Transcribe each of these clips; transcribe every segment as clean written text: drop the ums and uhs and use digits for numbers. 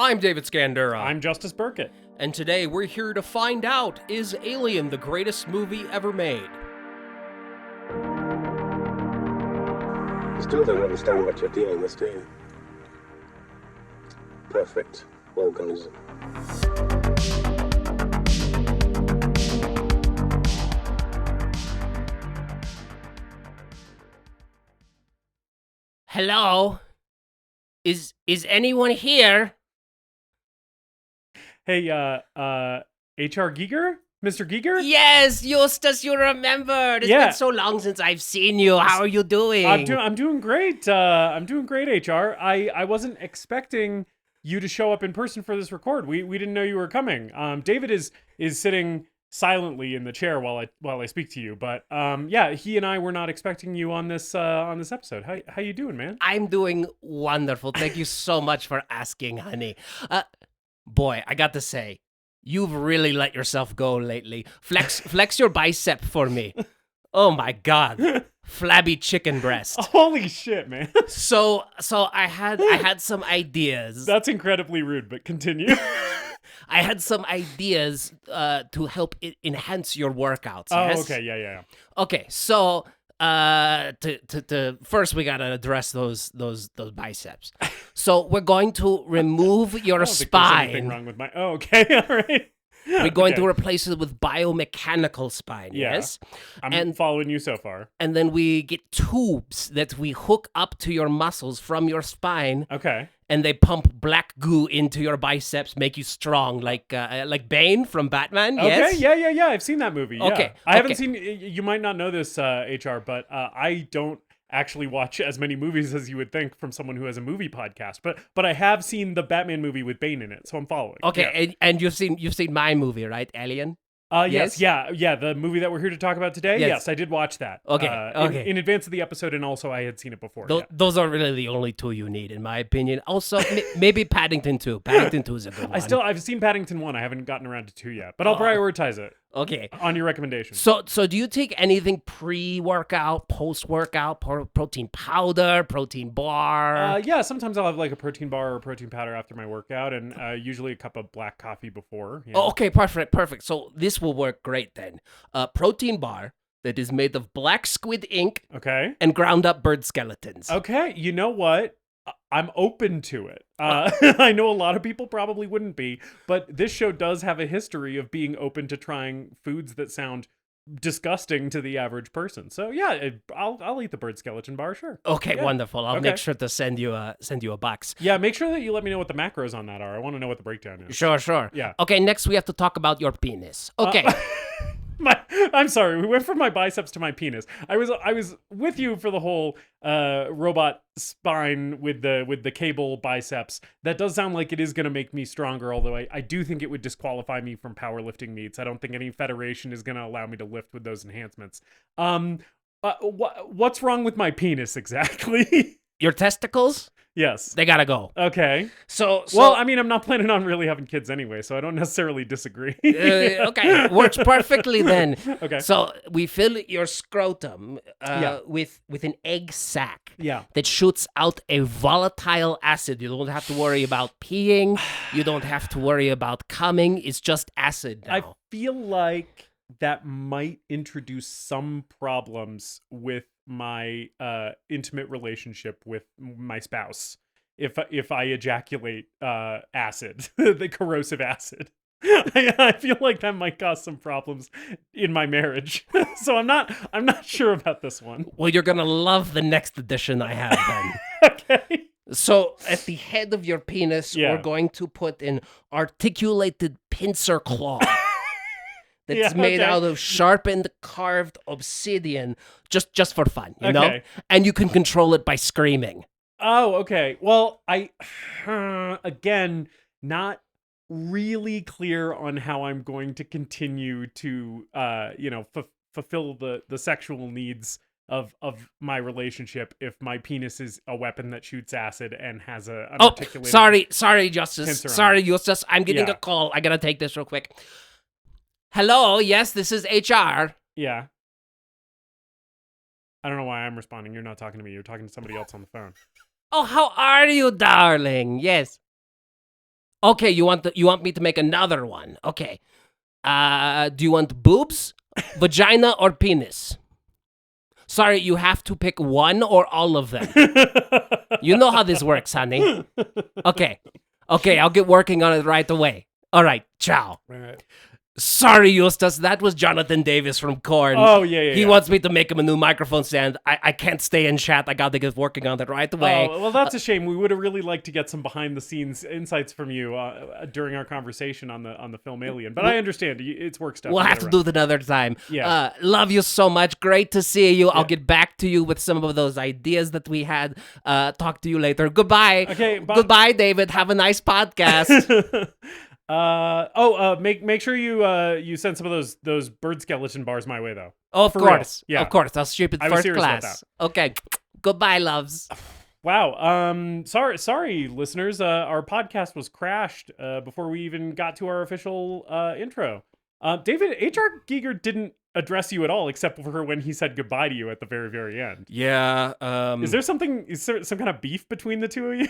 I'm David Scandura. I'm Justus Burkett. And today we're here to find out, is Alien the greatest movie ever made? You still don't understand what you're dealing with, do you? Perfect organism. Hello? Is anyone here? Hey, HR Giger? Mr. Giger? Yes, Justus, you remembered. It's been so long since I've seen you. How are you doing? I'm doing great. I'm doing great, HR. I wasn't expecting you to show up in person for this record. We didn't know you were coming. David is sitting silently in the chair while I speak to you, but he and I were not expecting you on this episode. How you doing, man? I'm doing wonderful. Thank you so much for asking, honey. Boy, I got to say, you've really let yourself go lately. Flex your bicep for me. Oh my God. Flabby chicken breast. Holy shit, man. So I had some ideas. That's incredibly rude, but continue. I had some ideas to help enhance your workouts. Oh, yes? okay, yeah. Okay, so to first we gotta address those biceps. So we're going to remove your I don't think there's anything spine. wrong with my. Oh, okay, all right. We're going Okay. to replace it with biomechanical spine. Yeah. Yes, I'm following you so far. and then we get tubes that we hook up to your muscles from your spine. Okay. And they pump black goo into your biceps, make you strong, like Bane from Batman. Yes. Okay, yeah. I've seen that movie. Yeah. Okay, I haven't okay. seen. You might not know this, HR, but I don't actually watch as many movies as you would think from someone who has a movie podcast. But I have seen the Batman movie with Bane in it, so I'm following. Okay, and you've seen my movie, right, Alien? Yes, yeah. The movie that we're here to talk about today. Yes. Yes, I did watch that. Okay. In advance of the episode, and also I had seen it before. Yeah. Those are really the only two you need, in my opinion. Also, maybe Paddington 2. Paddington 2 is a good one. I've seen Paddington 1. I haven't gotten around to 2 yet, but I'll prioritize it Okay. on your recommendation. So do you take anything pre-workout, post-workout, protein powder, protein bar? Yeah, sometimes I'll have like a protein bar or a protein powder after my workout, and usually a cup of black coffee before. Yeah. Oh, okay, perfect. So this will work great then. Protein bar that is made of black squid ink Okay. and ground up bird skeletons. Okay. You know what? I'm open to it. I know a lot of people probably wouldn't be, but this show does have a history of being open to trying foods that sound disgusting to the average person. So yeah, I'll eat the bird skeleton bar, sure. Okay, Yeah. wonderful. I'll Okay. make sure to send you a box. Yeah, make sure that you let me know what the macros on that are. I want to know what the breakdown is. Sure. Yeah. Okay, next we have to talk about your penis. Okay. I'm sorry. We went from my biceps to my penis. I was with you for the whole robot spine with the cable biceps. That does sound like it is going to make me stronger. Although I do think it would disqualify me from powerlifting meets. I don't think any federation is going to allow me to lift with those enhancements. What's wrong with my penis exactly? Your testicles? Yes. They gotta go. Okay. So Well, I mean, I'm not planning on really having kids anyway, so I don't necessarily disagree. okay, works perfectly then. Okay. So we fill your scrotum Yeah. with an egg sac Yeah. that shoots out a volatile acid. You don't have to worry about peeing. You don't have to worry about coming. It's just acid now. I feel like that might introduce some problems with my intimate relationship with my spouse if I ejaculate acid, the corrosive acid. I feel like that might cause some problems in my marriage. So I'm not sure about this one. Well, you're gonna love the next edition I have then. Okay. So at the head of your penis, Yeah. we're going to put an articulated pincer claw. That's Yeah, made okay. out of sharpened, carved obsidian, just for fun, you know? Okay. And you can control it by screaming. Oh, okay. Well, I again not really clear on how I'm going to continue to fulfill the sexual needs of my relationship if my penis is a weapon that shoots acid and has an Oh, articulated sorry, Justus. pincer on Sorry, Justus. I'm getting Yeah. a call. I gotta take this real quick. Hello, yes, this is HR. Yeah. I don't know why I'm responding. You're not talking to me. You're talking to somebody else on the phone. Oh, how are you, darling? Yes. Okay, you want me to make another one? Okay. Do you want boobs, vagina, or penis? Sorry, you have to pick one or all of them. You know how this works, honey. Okay, I'll get working on it right away. All right, ciao. Right. Sorry, Justus, that was Jonathan Davis from Korn. Oh, yeah. He wants me to make him a new microphone stand. I can't stay in chat. I gotta get working on that right away. Oh, well, that's a shame. We would have really liked to get some behind-the-scenes insights from you during our conversation on the film Alien. But I understand. It's work stuff. We'll have to do it another time. Yeah. Love you so much. Great to see you. I'll get back to you with some of those ideas that we had. Talk to you later. Goodbye. Okay, bye. Goodbye, David. Have a nice podcast. Make sure you send some of those bird skeleton bars my way though. Oh, of For course. real. Yeah. Of course. I'll ship it I was first serious about class. Okay. Goodbye, loves. Wow. Sorry, listeners. Our podcast was crashed before we even got to our official intro. David, H.R. Giger didn't address you at all, except for when he said goodbye to you at the very, very end. Yeah. Is there some kind of beef between the two of you?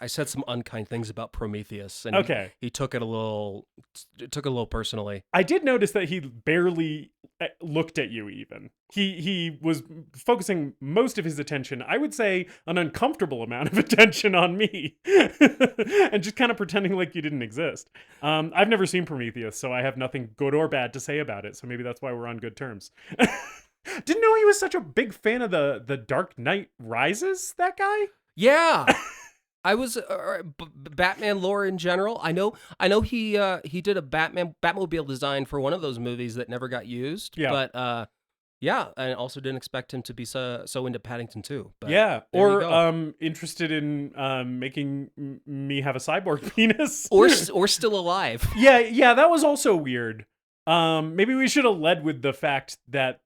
I said some unkind things about Prometheus, and Okay. he took it a little personally. I did notice that he barely looked at you even. He was focusing most of his attention, I would say an uncomfortable amount of attention on me, and just kind of pretending like you didn't exist. I've never seen Prometheus, so I have nothing good or bad to say about it, so maybe that's why we're on good terms. Didn't know he was such a big fan of the Dark Knight Rises, that guy? Yeah. I was Batman lore in general. I know he did a Batmobile design for one of those movies that never got used. Yeah. But yeah, I also didn't expect him to be so into Paddington 2. But Yeah, there you or go. interested in making me have a cyborg penis, or still alive. yeah, that was also weird. Maybe we should have led with the fact that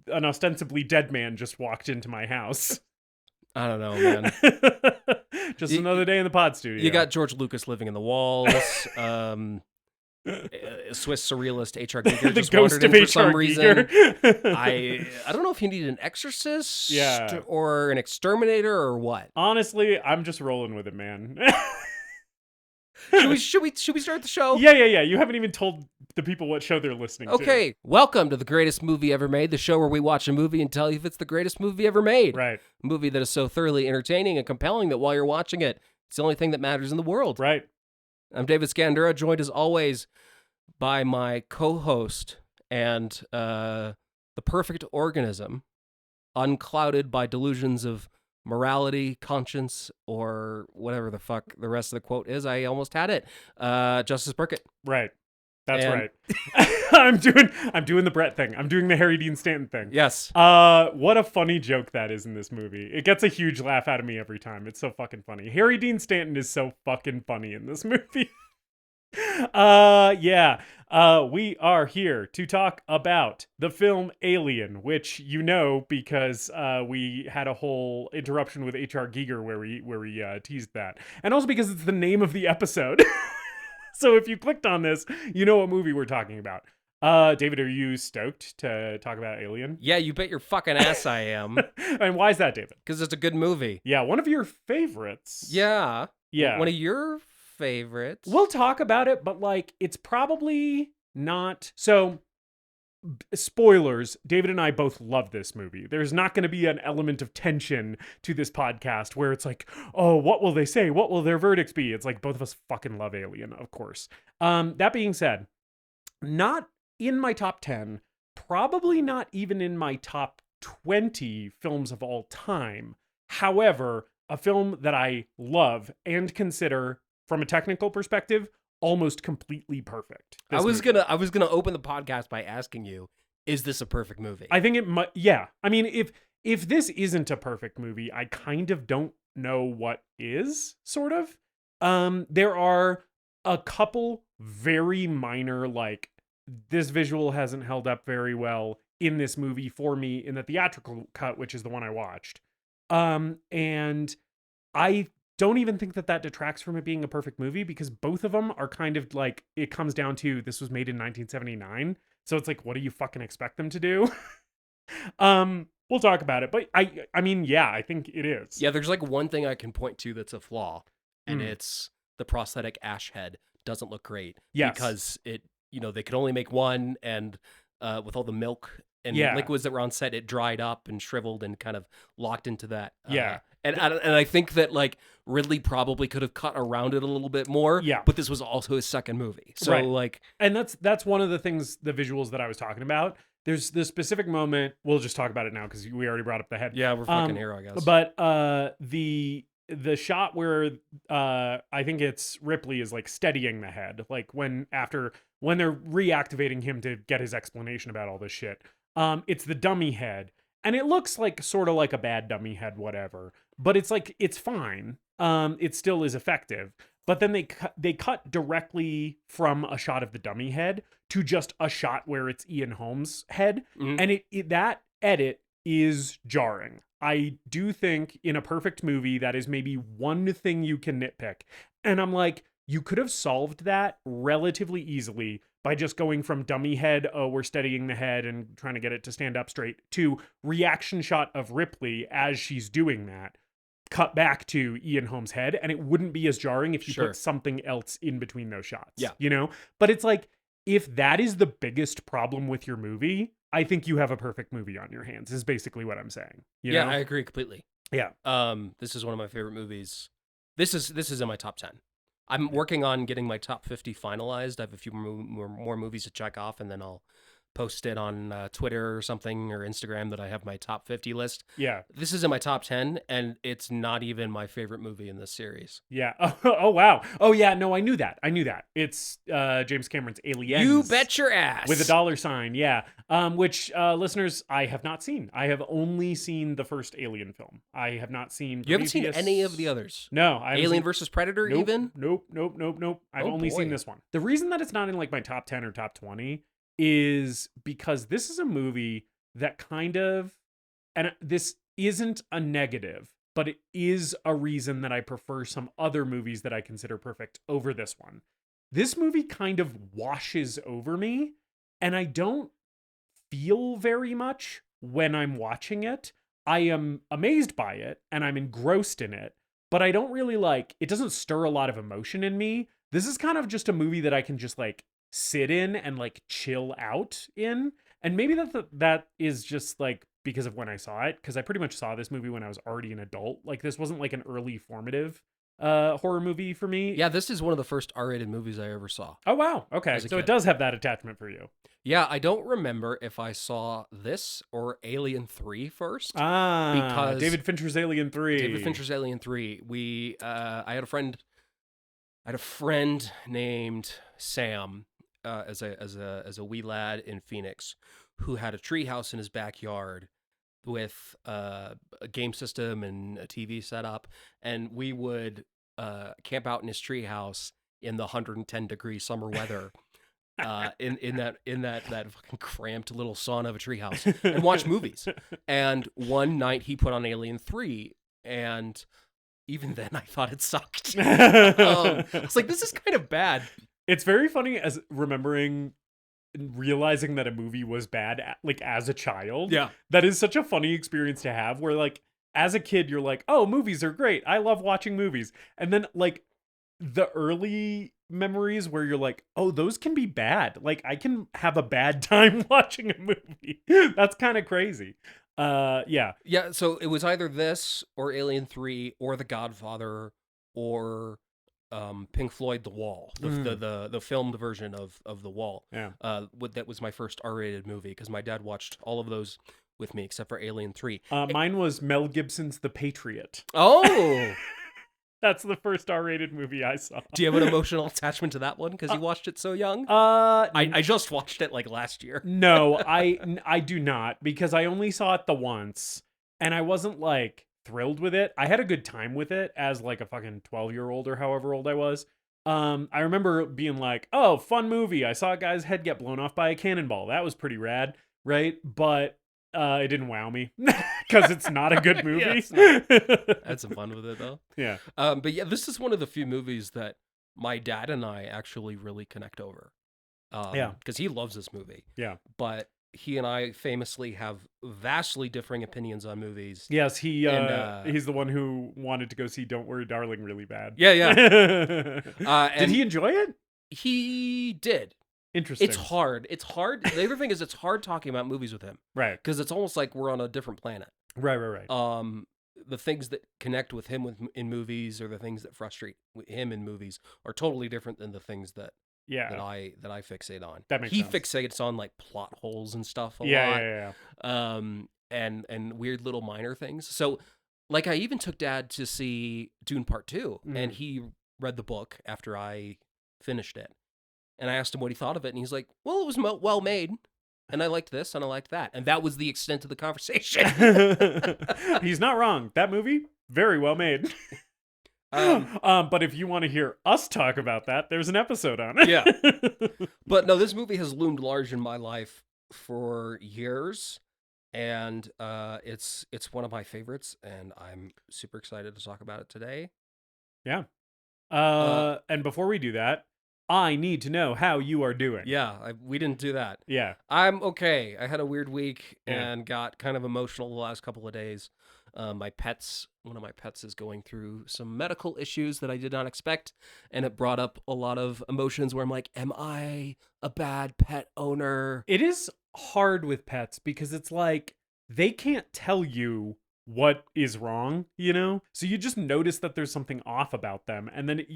an ostensibly dead man just walked into my house. I don't know, man. Just another day in the pod studio. You got George Lucas living in the walls. Swiss surrealist H.R. Giger the just ghost wandered of in for some H.R. reason. Giger. I don't know if you need an exorcist, Yeah. or an exterminator, or what. Honestly, I'm just rolling with it, man. Should we start the show? Yeah. You haven't even told the people what show they're listening to. Okay, welcome to The Greatest Movie Ever Made, the show where we watch a movie and tell you if it's the greatest movie ever made. Right. A movie that is so thoroughly entertaining and compelling that while you're watching it, it's the only thing that matters in the world. Right. I'm David Scandura, joined as always by my co-host and the perfect organism, unclouded by delusions of morality, conscience, or whatever the fuck the rest of the quote is. I almost had it. Justus Burkett. Right. That's And- right. I'm doing the Brett thing. I'm doing the Harry Dean Stanton thing. Yes. What a funny joke that is in this movie. It gets a huge laugh out of me every time. It's so fucking funny. Harry Dean Stanton is so fucking funny in this movie. We are here to talk about the film Alien, which you know because we had a whole interruption with H.R. Giger where we teased that, and also because it's the name of the episode. So if you clicked on this, you know what movie we're talking about. David, are you stoked to talk about Alien? Yeah, you bet your fucking ass I am. And why is that, David? Because it's a good movie. Yeah, one of your favorites. Yeah. Yeah. One of your favorites. We'll talk about it, but like it's probably not. So spoilers, David and I both love this movie. There's not going to be an element of tension to this podcast where it's like, oh, what will they say? What will their verdicts be? It's like both of us fucking love Alien, of course. That being said, not in my top 10, probably not even in my top 20 films of all time. However, a film that I love and consider from a technical perspective almost completely perfect. I was gonna open the podcast by asking you, is this a perfect movie? I think it might. Yeah. I mean, if this isn't a perfect movie, I kind of don't know what is, sort of. There are a couple very minor, like, this visual hasn't held up very well in this movie for me in the theatrical cut, which is the one I watched. And I don't even think that detracts from it being a perfect movie, because both of them are kind of like, it comes down to, this was made in 1979. So it's like, what do you fucking expect them to do? We'll talk about it, but I mean, yeah, I think it is. Yeah, there's like one thing I can point to that's a flaw, and it's the prosthetic ash head doesn't look great. Yes. Because it, they could only make one, and with all the milk and Yeah. liquids that were on set, it dried up and shriveled and kind of locked into that. Yeah. And I think that like Ridley probably could have cut around it a little bit more. Yeah. But this was also his second movie. So Right. like, and that's one of the things, the visuals that I was talking about. There's this specific moment. We'll just talk about it now because we already brought up the head. yeah, we're fucking here, I guess. But the shot where I think it's Ripley is like steadying the head, like when they're reactivating him to get his explanation about all this shit. It's the dummy head, and it looks like sort of like a bad dummy head, whatever. But it's like it's fine. It still is effective. But then they cut directly from a shot of the dummy head to just a shot where it's Ian Holmes' head, and that edit is jarring. I do think in a perfect movie that is maybe one thing you can nitpick, and I'm like, you could have solved that relatively easily by just going from dummy head, oh, we're steadying the head and trying to get it to stand up straight, to reaction shot of Ripley as she's doing that. Cut back to Ian Holmes' head, and it wouldn't be as jarring if you Sure. put something else in between those shots. Yeah. But it's like, if that is the biggest problem with your movie, I think you have a perfect movie on your hands, is basically what I'm saying. You yeah, know? I agree completely. Yeah. This is one of my favorite movies. This is in my top 10. I'm working on getting my top 50 finalized. I have a few more movies to check off, and then I'll post it on Twitter or something, or Instagram, that I have my top 50 list. Yeah. This is in my top 10, and it's not even my favorite movie in this series. Yeah. Oh, wow. Oh, yeah. No, I knew that. It's James Cameron's Aliens. You bet your ass. With a dollar sign, yeah. Which, listeners, I have not seen. I have only seen the first Alien film. I have not seen... You haven't seen previous- any of the others? No. I haven't Alien seen... versus Predator, Nope, even? Nope. I've Oh, only boy. seen this one. The reason that it's not in like my top 10 or top 20 is because this is a movie that kind of, and this isn't a negative, but it is a reason that I prefer some other movies that I consider perfect over this one. This movie kind of washes over me, and I don't feel very much when I'm watching it. I am amazed by it, and I'm engrossed in it, but I don't really it doesn't stir a lot of emotion in me. This is kind of just a movie that I can just sit in and chill out in. And maybe that is just because of when I saw it, because I pretty much saw this movie when I was already an adult. This wasn't an early formative horror movie for me. Yeah, this is one of the first R-rated movies I ever saw. Oh, wow. Okay. As a So kid. it does have that attachment for you. Yeah, I don't remember if I saw this or Alien 3 first. Because David Fincher's Alien 3. David Fincher's Alien 3. I had a friend named Sam, as a wee lad in Phoenix, who had a treehouse in his backyard with a game system and a TV set up, and we would camp out in his treehouse in the 110-degree summer weather. In that fucking cramped little sauna of a treehouse, and watch movies. And one night he put on Alien 3, and even then I thought it sucked. I was like, this is kind of bad. It's very funny as realizing that a movie was bad as a child. Yeah. That is such a funny experience to have, where as a kid you're like, oh, movies are great, I love watching movies. And then the early memories where you're like, oh, those can be bad. I can have a bad time watching a movie. That's kind of crazy. Yeah. So it was either this or Alien 3 or The Godfather or Pink Floyd The Wall, the filmed version of The Wall. Yeah. That was my first R-rated movie, because my dad watched all of those with me except for Alien 3. Mine was Mel Gibson's The Patriot. Oh! That's the first R-rated movie I saw. Do you have an emotional attachment to that one because you watched it so young? I just watched it last year. No, I do not, because I only saw it the once, and I wasn't thrilled with it. I had a good time with it as a fucking 12-year-old or however old I was. I remember being oh, fun movie. I saw a guy's head get blown off by a cannonball. That was pretty rad, right? But it didn't wow me because it's not a good movie. Yeah, it's not. I had some fun with it though. Yeah. But yeah, this is one of the few movies that my dad and I actually really connect over. Yeah. Because he loves this movie. Yeah. But he and I famously have vastly differing opinions on movies. Yes, he's the one who wanted to go see Don't Worry Darling really bad. Yeah. Did he enjoy it? He did. Interesting. It's hard. The other thing is it's hard talking about movies with him. Right. Because it's almost like we're on a different planet. Right. The things that connect with him in movies or the things that frustrate him in movies are totally different than the things that I fixate on. That makes sense. He fixates on like plot holes and stuff a lot. Yeah. And weird little minor things. So like I even took Dad to see Dune Part 2 and he read the book after I finished it. And I asked him what he thought of it and he's like, "Well, it was well made. And I liked this and I liked that." And that was the extent of the conversation. He's not wrong. That movie, very well made. But if you want to hear us talk about that, there's an episode on it. Yeah. But no, this movie has loomed large in my life for years. And it's one of my favorites. And I'm super excited to talk about it today. Yeah. And before we do that, I need to know how you are doing. Yeah, we didn't do that. Yeah. I'm okay. I had a weird week and got kind of emotional the last couple of days. One of my pets is going through some medical issues that I did not expect. And it brought up a lot of emotions where I'm like, am I a bad pet owner? It is hard with pets because it's like they can't tell you what is wrong, you know? So you just notice that there's something off about them. And then,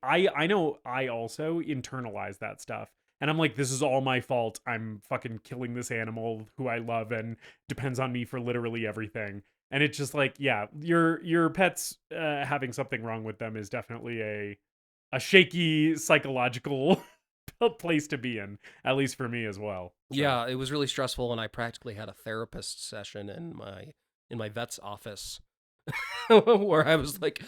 I know I also internalize that stuff. And I'm like, this is all my fault. I'm fucking killing this animal who I love and depends on me for literally everything. And it's just like, yeah, your pet's having something wrong with them is definitely a shaky psychological place to be in, at least for me as well. So. Yeah, it was really stressful, and I practically had a therapist session in my vet's office where I was like,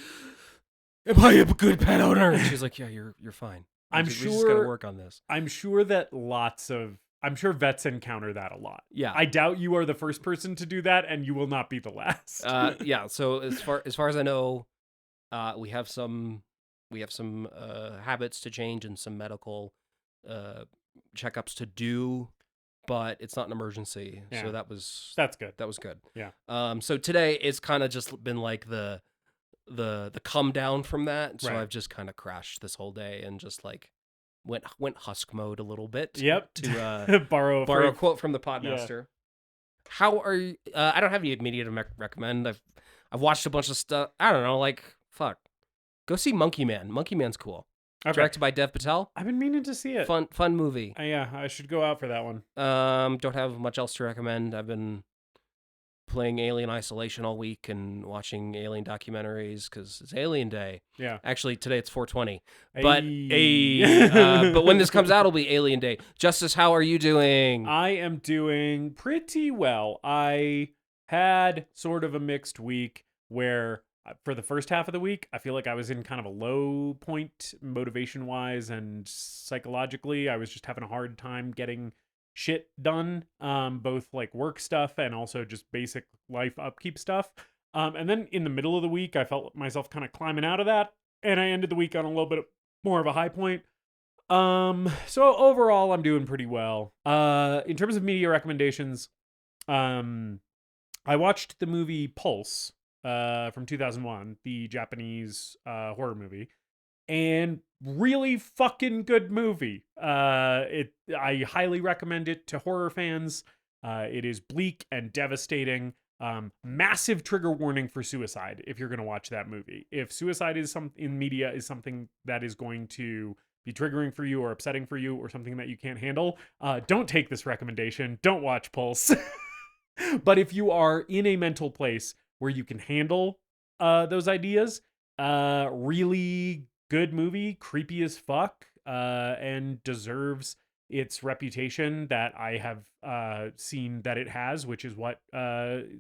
"Am I a good pet owner?" And she's like, "Yeah, you're fine. We just gotta work on this." I'm sure that I'm sure vets encounter that a lot. Yeah, I doubt you are the first person to do that, and you will not be the last. Yeah. So as far as I know, we have some habits to change and some medical checkups to do, but it's not an emergency. Yeah. So that's good. That was good. Yeah. So today it's kind of just been like the come down from that. So Right. I've just kind of crashed this whole day and just like went husk mode a little bit. Yep. To borrow a quote from the Podmaster. Yeah. How are you? I don't have any immediate recommend. I've watched a bunch of stuff. I don't know. Like fuck. Go see Monkey Man. Monkey Man's cool. Okay. Directed by Dev Patel. I've been meaning to see it. Fun movie. Yeah, I should go out for that one. Don't have much else to recommend. I've been playing Alien Isolation all week and watching Alien documentaries because it's Alien Day. Yeah. Actually, today it's 420. Hey. But when this comes out, it'll be Alien Day. Justus, how are you doing? I am doing pretty well. I had sort of a mixed week where for the first half of the week, I feel like I was in kind of a low point motivation-wise and psychologically. I was just having a hard time getting shit done, both like work stuff and also just basic life upkeep stuff. And then in the middle of the week, I felt myself kind of climbing out of that, and I ended the week on a little bit more of a high point. So overall, I'm doing pretty well. In terms of media recommendations, I watched the movie Pulse. From 2001, the Japanese horror movie, and really fucking good movie. I highly recommend it to horror fans. It is bleak and devastating. Massive trigger warning for suicide if you're going to watch that movie. If suicide in media is something that is going to be triggering for you or upsetting for you or something that you can't handle, don't take this recommendation. Don't watch Pulse. But if you are in a mental place where you can handle those ideas, really good movie, creepy as fuck, and deserves its reputation that I have seen that it has, which is what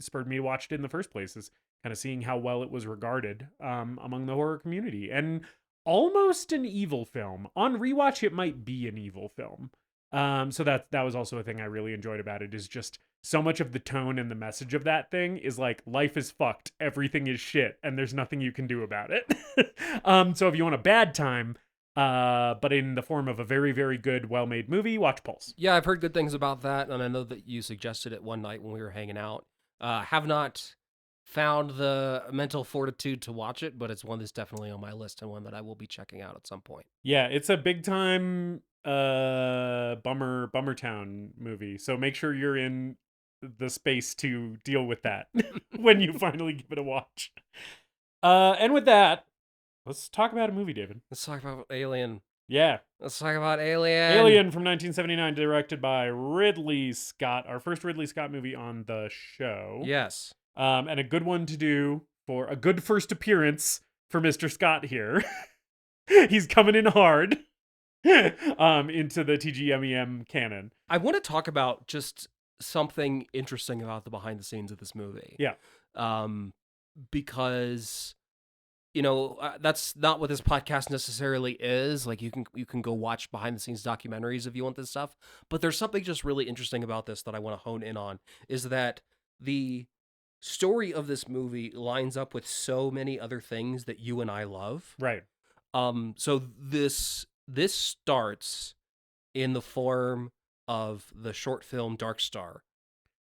spurred me to watch it in the first place, is kind of seeing how well it was regarded among the horror community. And almost an evil film. On rewatch, it might be an evil film. So that was also a thing I really enjoyed about it, is just so much of the tone and the message of that thing is like, life is fucked, everything is shit, and there's nothing you can do about it. So if you want a bad time, but in the form of a very, very good, well-made movie. Watch Pulse. Yeah, I've heard good things about that, and I know that you suggested it one night when we were hanging out. Have not found the mental fortitude to watch it, but it's one that's definitely on my list and one that I will be checking out at some point. Yeah, it's a big time bummer town movie. So make sure you're in the space to deal with that when you finally give it a watch. And with that, let's talk about a movie, David. Let's talk about Alien. Yeah. Let's talk about Alien. Alien from 1979, directed by Ridley Scott. Our first Ridley Scott movie on the show. Yes. And a good one to do for a good first appearance for Mr. Scott here. He's coming in hard into the TGMEM canon. I want to talk about just something interesting about the behind the scenes of this movie. Yeah. Because that's not what this podcast necessarily is. Like you can go watch behind the scenes documentaries if you want this stuff. But there's something just really interesting about this that I want to hone in on, is that the story of this movie lines up with so many other things that you and I love. Right. So this starts in the form of the short film Dark Star,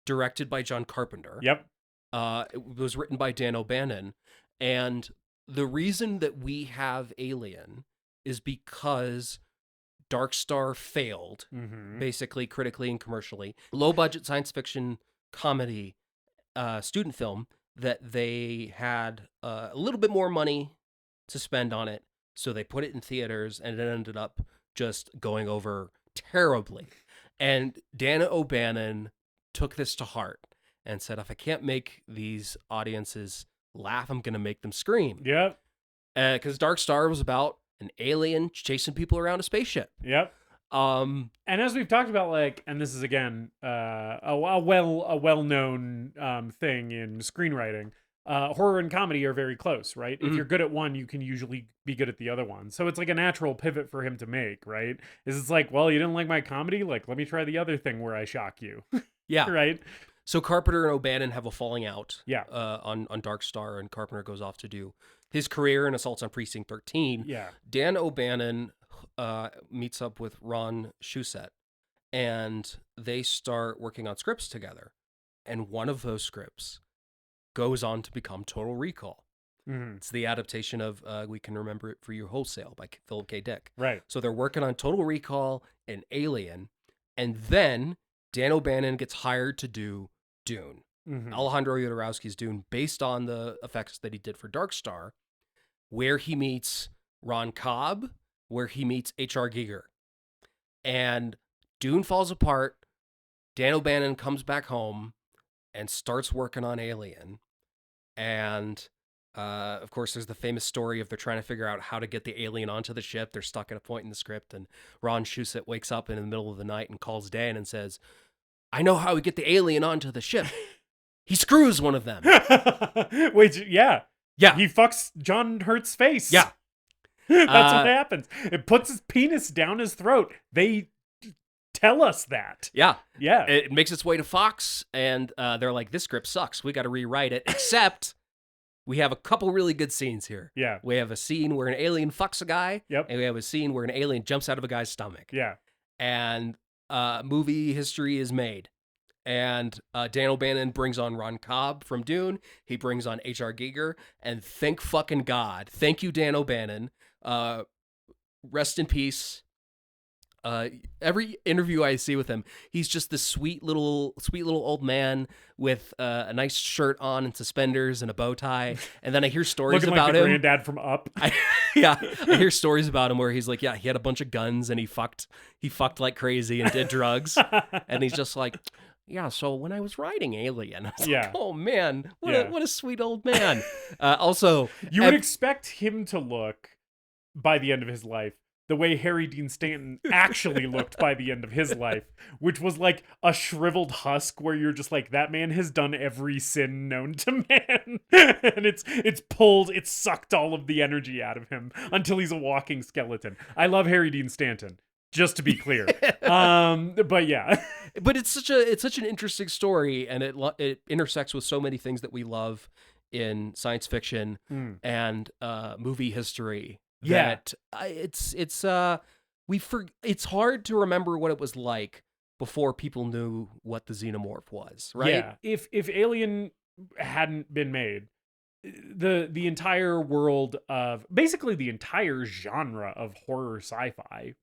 directed by John Carpenter. Yep. It was written by Dan O'Bannon, and the reason that we have Alien is because Dark Star failed, basically critically and commercially. Low budget science fiction comedy student film that they had a little bit more money to spend on it, so they put it in theaters, and it ended up just going over terribly. And Dan O'Bannon took this to heart and said, if I can't make these audiences laugh, I'm going to make them scream. Yep. Because Dark Star was about an alien chasing people around a spaceship. Yep. And as we've talked about, like, and this is again a well-known thing in screenwriting, horror and comedy are very close, right? If you're good at one, you can usually be good at the other one. So it's like a natural pivot for him to make, right? It's like, well, you didn't like my comedy? Like, let me try the other thing where I shock you. Yeah. Right? So Carpenter and O'Bannon have a falling out. Yeah. On Dark Star, and Carpenter goes off to do his career in Assaults on Precinct 13. Yeah. Dan O'Bannon meets up with Ron Shusett, and they start working on scripts together. And one of those scripts goes on to become Total Recall. It's the adaptation of We Can Remember It For You Wholesale by Philip K. Dick. Right. So they're working on Total Recall and Alien, and then Dan O'Bannon gets hired to do Dune. Alejandro Jodorowsky's Dune, based on the effects that he did for Dark Star, where he meets Ron Cobb, where he meets H.R. Giger. And Dune falls apart. Dan O'Bannon comes back home and starts working on Alien. And, of course, there's the famous story of they're trying to figure out how to get the alien onto the ship. They're stuck at a point in the script, and Ron Shusett wakes up in the middle of the night and calls Dan and says, I know how we get the alien onto the ship. He screws one of them. Wait, yeah. Yeah. He fucks John Hurt's face. Yeah. That's what happens. It puts his penis down his throat. They tell us that. Yeah. Yeah. It makes its way to Fox, and they're like, this script sucks. We got to rewrite it, except we have a couple really good scenes here. Yeah. We have a scene where an alien fucks a guy. Yep. And we have a scene where an alien jumps out of a guy's stomach. Yeah. And movie history is made. And Dan O'Bannon brings on Ron Cobb from Dune. He brings on H.R. Giger. And thank fucking God. Thank you, Dan O'Bannon. Rest in peace. Every interview I see with him, he's just this sweet little old man with a nice shirt on and suspenders and a bow tie. And then I hear stories Looking about like the him. granddad from Up. I hear stories about him where he's like, yeah, he had a bunch of guns and he fucked like crazy and did drugs. And he's just like, yeah, so when I was writing Alien, I was like, oh man, what a sweet old man. Also, you would expect him to look, by the end of his life, the way Harry Dean Stanton actually looked by the end of his life, which was like a shriveled husk where you're just like, that man has done every sin known to man. And it's sucked all of the energy out of him until he's a walking skeleton. I love Harry Dean Stanton, just to be clear. But yeah. But it's such an interesting story, and it intersects with so many things that we love in science fiction and movie history. Yeah. that it's hard to remember what it was like before people knew what the xenomorph was, right? Yeah. If Alien hadn't been made, the entire world of basically the entire genre of horror sci-fi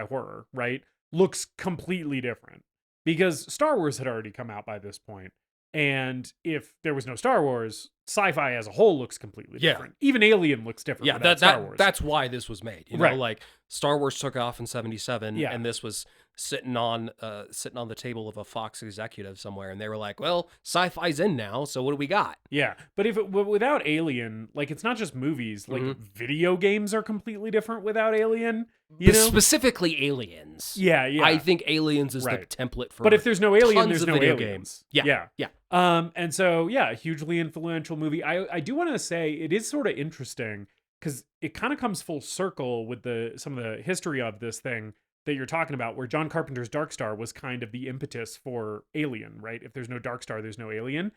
horror, right, looks completely different because Star Wars had already come out by this point. And if there was no Star Wars, sci-fi as a whole looks completely different. Even Alien looks different without Star Wars. That's why this was made. You know, Right. like Star Wars took off in 1977, Yeah. and this was sitting on the table of a Fox executive somewhere, and they were like, "Well, sci-fi's in now, so what do we got?" Yeah, but without Alien, like it's not just movies. Like video games are completely different without Alien. You know, Specifically Aliens. yeah. I think Aliens is Right. the template for. But if there's no Alien, tons there's of no video Aliens. games. Yeah. And so yeah, hugely influential movie. I do want to say it is sort of interesting because it kind of comes full circle with some of the history of this thing that you're talking about, where John Carpenter's Dark Star was kind of the impetus for Alien, right? If there's no Dark Star, there's no Alien.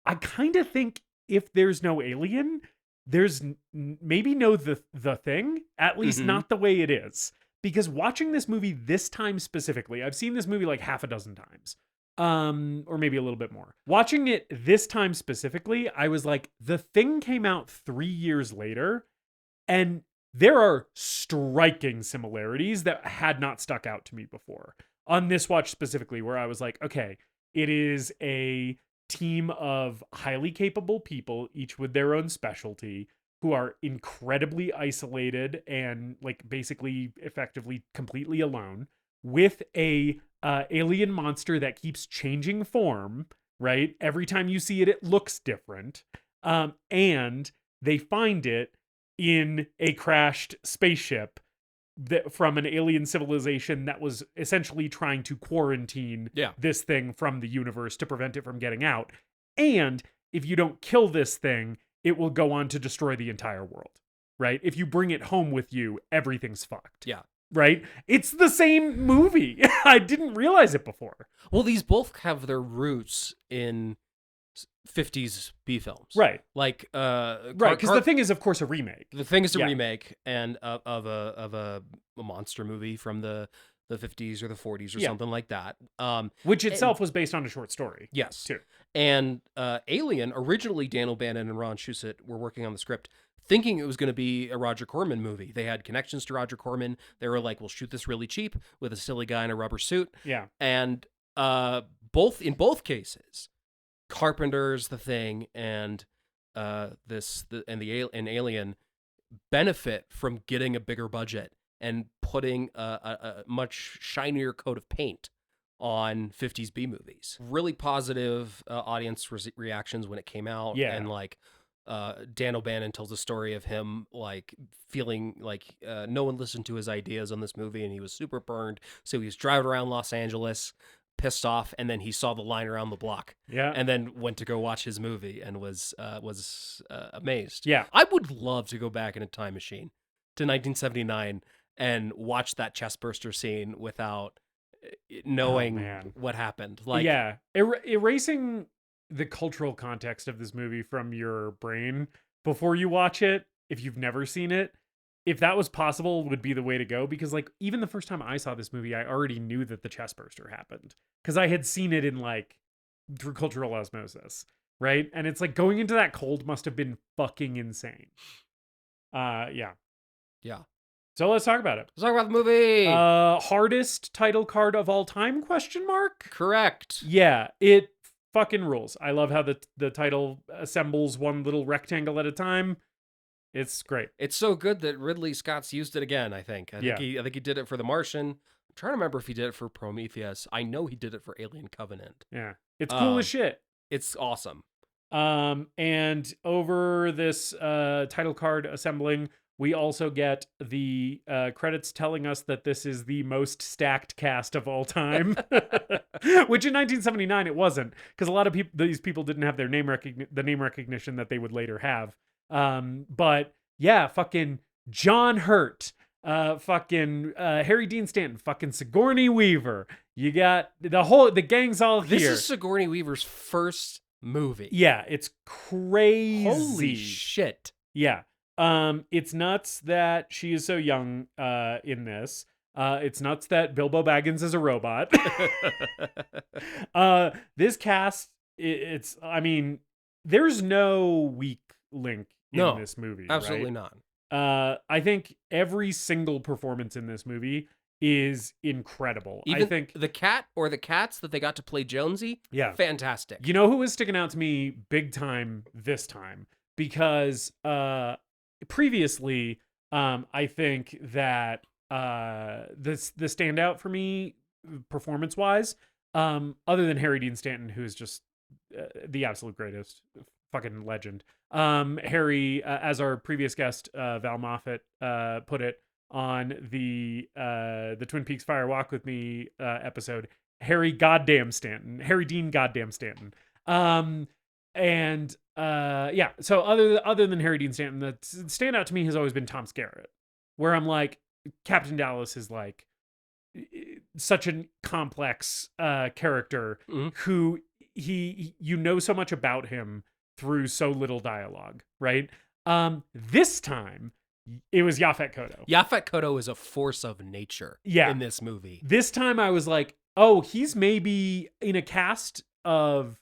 I kind of think if there's no Alien, there's maybe no the thing, at least not the way it is. Because watching this movie this time specifically, I've seen this movie like half a dozen times, or maybe a little bit more. Watching it this time specifically, I was like, The Thing came out 3 years later, and there are striking similarities that had not stuck out to me before. On this watch specifically, where I was like, okay, it is a team of highly capable people, each with their own specialty, who are incredibly isolated and like basically effectively completely alone, with a alien monster that keeps changing form, right? Every time you see it, it looks different. And they find it in a crashed spaceship from an alien civilization that was essentially trying to quarantine this thing from the universe to prevent it from getting out. And if you don't kill this thing, it will go on to destroy the entire world, right? If you bring it home with you, everything's fucked. Yeah. Right? It's the same movie. I didn't realize it before. Well, these both have their roots in 50s B films. Right. Like right, because The Thing is, of course, a remake. The Thing is a remake and of a monster movie from the 50s or the 40s or something like that. Which itself was based on a short story. Yes. Too. And Alien, originally Dan O'Bannon and Ron Shusett were working on the script thinking it was going to be a Roger Corman movie. They had connections to Roger Corman. They were like, we'll shoot this really cheap with a silly guy in a rubber suit. Yeah. And in both cases, Carpenter's The Thing and Alien benefit from getting a bigger budget and putting a much shinier coat of paint on 50s B movies. Really positive audience reactions when it came out. Yeah. And like Dan O'Bannon tells a story of him like feeling like no one listened to his ideas on this movie and he was super burned. So he was driving around Los Angeles pissed off, and then he saw the line around the block. Yeah. And then went to go watch his movie and was amazed. Yeah. I would love to go back in a time machine to 1979 and watch that chestburster scene without knowing what happened. Like, yeah. Erasing the cultural context of this movie from your brain before you watch it, if you've never seen it, if that was possible, would be the way to go. Because like even the first time I saw this movie, I already knew that the chestburster happened because I had seen it in like through cultural osmosis, right? And it's like going into that cold must have been fucking insane. Yeah. So let's talk about it. Let's talk about the movie. Hardest title card of all time? ? Correct. Yeah, it fucking rules. I love how the title assembles one little rectangle at a time. It's great. It's so good that Ridley Scott's used it again, I think. I think he did it for The Martian. I'm trying to remember if he did it for Prometheus. I know he did it for Alien Covenant. Yeah. It's cool as shit. It's awesome. And over this title card assembling, we also get the credits telling us that this is the most stacked cast of all time, which in 1979 it wasn't, because a lot of these people didn't have their name recognition that they would later have. But yeah, fucking John Hurt, fucking Harry Dean Stanton, fucking Sigourney Weaver. You got the gang's all here. This is Sigourney Weaver's first movie. Yeah, it's crazy. Holy shit. Yeah. It's nuts that she is so young in this. It's nuts that Bilbo Baggins is a robot. This cast, I mean, there's no weak link in this movie. Absolutely right? not. I think every single performance in this movie is incredible. Even I think the cat or the cats that they got to play Jonesy, yeah, fantastic. You know who is sticking out to me big time this time? Because previously, I think that the standout for me performance wise, other than Harry Dean Stanton, who is just the absolute greatest, fucking legend. Harry, as our previous guest Val Moffat put it on the Twin Peaks Fire Walk with Me episode, Harry Dean Goddamn Stanton. Yeah, so other than Harry Dean Stanton, the standout to me has always been Tom Skerritt, where I'm like, Captain Dallas is like such a complex character who you know so much about him through so little dialogue, right? This time it was Yaphet Kotto. Yaphet Kotto is a force of nature in this movie. This time I was like, oh, he's maybe in a cast of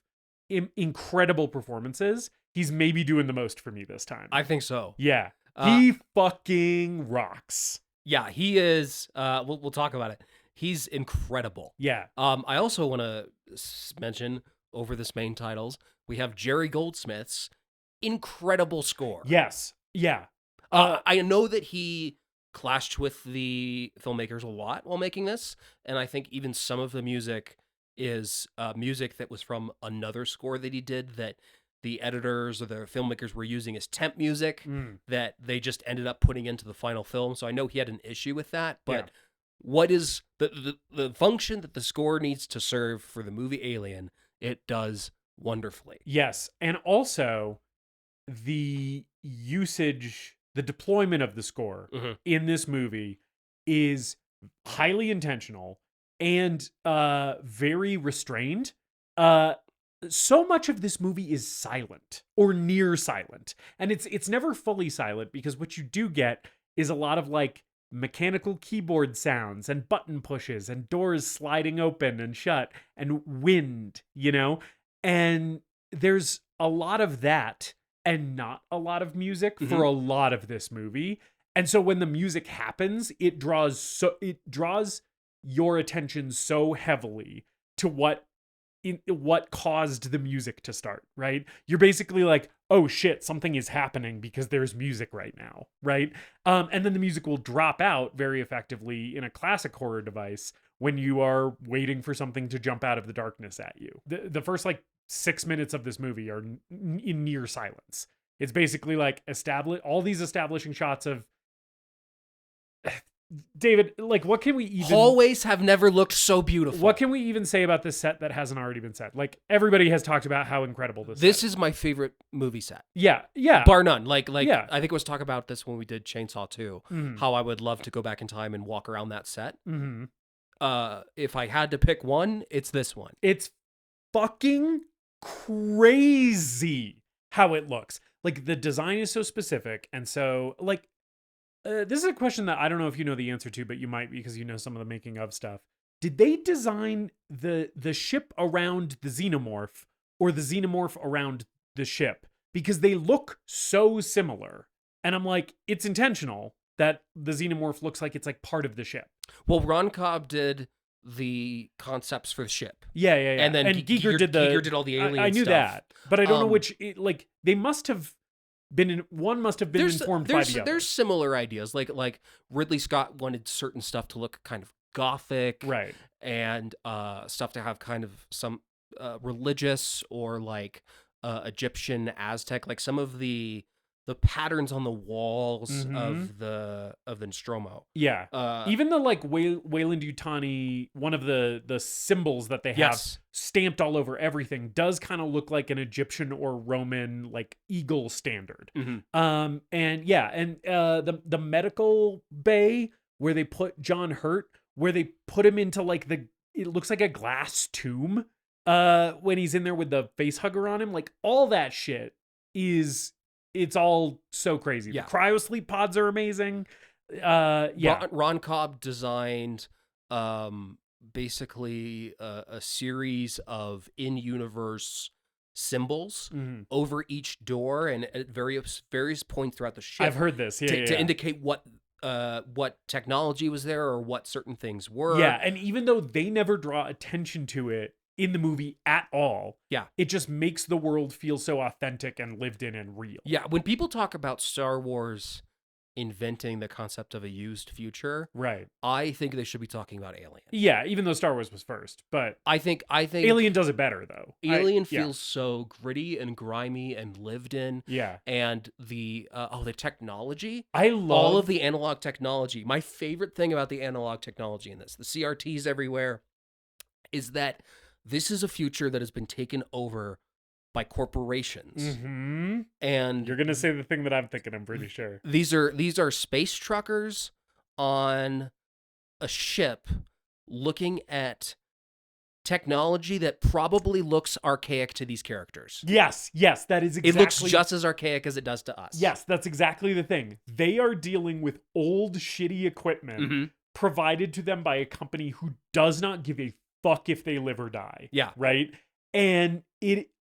incredible performances. He's maybe doing the most for me this time. I think so. Yeah. He fucking rocks. Yeah, he is. We'll talk about it. He's incredible. Yeah. I also want to mention over the main titles, we have Jerry Goldsmith's incredible score. Yes. Yeah. I know that he clashed with the filmmakers a lot while making this, and I think even some of the music is music that was from another score that he did that the editors or the filmmakers were using as temp music that they just ended up putting into the final film. So I know he had an issue with that, but what is the function that the score needs to serve for the movie Alien, it does wonderfully. Yes. And also the usage, the deployment of the score in this movie is highly intentional and very restrained. So much of this movie is silent or near silent. And it's never fully silent, because what you do get is a lot of like mechanical keyboard sounds and button pushes and doors sliding open and shut and wind, you know? And there's a lot of that and not a lot of music for a lot of this movie. And so when the music happens, it draws your attention so heavily to what caused the music to start, right? You're basically like, oh shit, something is happening because there's music right now, right? And then the music will drop out very effectively in a classic horror device when you are waiting for something to jump out of the darkness at you. The first like 6 minutes of this movie are in near silence. It's basically like all these establishing shots of David, like, what can we even... Hallways have never looked so beautiful. What can we even say about this set that hasn't already been said? Like, everybody has talked about how incredible this is my favorite movie set. Yeah. Bar none. Like yeah. I think it was talk about this when we did Chainsaw 2, how I would love to go back in time and walk around that set. If I had to pick one, it's this one. It's fucking crazy how it looks. Like, the design is so specific, and so, like, this is a question that I don't know if you know the answer to, but you might, because you know some of the making of stuff. Did they design the ship around the xenomorph or the xenomorph around the ship? Because they look so similar. And I'm like, it's intentional that the xenomorph looks like it's like part of the ship. Well, Ron Cobb did the concepts for the ship. Yeah. And then Giger did all the alien I knew stuff. that. But I don't know which, like, they must have... one must have been informed by the other. There's similar ideas, like Ridley Scott wanted certain stuff to look kind of gothic, right, and stuff to have kind of some religious or like Egyptian, Aztec, like some of the patterns on the walls of the Nostromo. Yeah, even the like Weyland-Yutani, one of the symbols that they have stamped all over everything does kind of look like an Egyptian or Roman like eagle standard. And the medical bay where they put John Hurt, where they put him into like it looks like a glass tomb when he's in there with the facehugger on him, like all that shit is it's all so crazy. Yeah. The cryosleep pods are amazing. Yeah. Ron Cobb designed basically a series of in-universe symbols Mhm. over each door and at various points throughout the ship. I've heard this. Yeah, to indicate what technology was there or what certain things were. Yeah, and even though they never draw attention to it in the movie at all, Yeah. it just makes the world feel so authentic and lived in and real. Yeah, when people talk about Star Wars inventing the concept of a used future, Right. I think they should be talking about Alien. Yeah, even though Star Wars was first, but I think Alien does it better though. Alien yeah. feels so gritty and grimy and lived in. Yeah. And the technology, I love all of the analog technology. My favorite thing about the analog technology in this, the CRTs everywhere, is that this is a future that has been taken over by corporations. Mm-hmm. And You're gonna say the thing that I'm thinking, I'm pretty sure. these are space truckers on a ship looking at technology that probably looks archaic to these characters. Yes, that is exactly. It looks just as archaic as it does to us. Yes, that's exactly the thing. They are dealing with old, shitty equipment Mhm. provided to them by a company who does not give a fuck if they live or die. Yeah. Right? And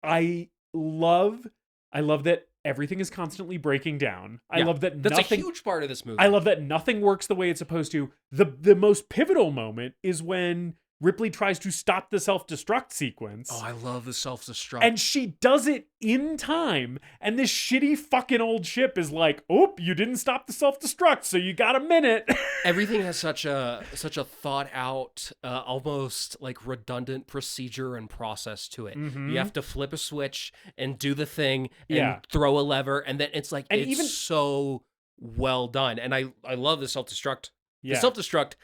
I love that everything is constantly breaking down. I Yeah. love that That's nothing a huge part of this movie. I love that nothing works the way it's supposed to. The most pivotal moment is when Ripley tries to stop the self-destruct sequence. Oh, I love the self-destruct. And she does it in time. And this shitty fucking old ship is like, "Oh, you didn't stop the self-destruct, so you got a minute." Everything has such a thought out, almost like redundant procedure and process to it. Mhm. You have to flip a switch and do the thing and Yeah. throw a lever, and then it's like And it's even- so well done. And I love the self-destruct. Yeah. The self-destruct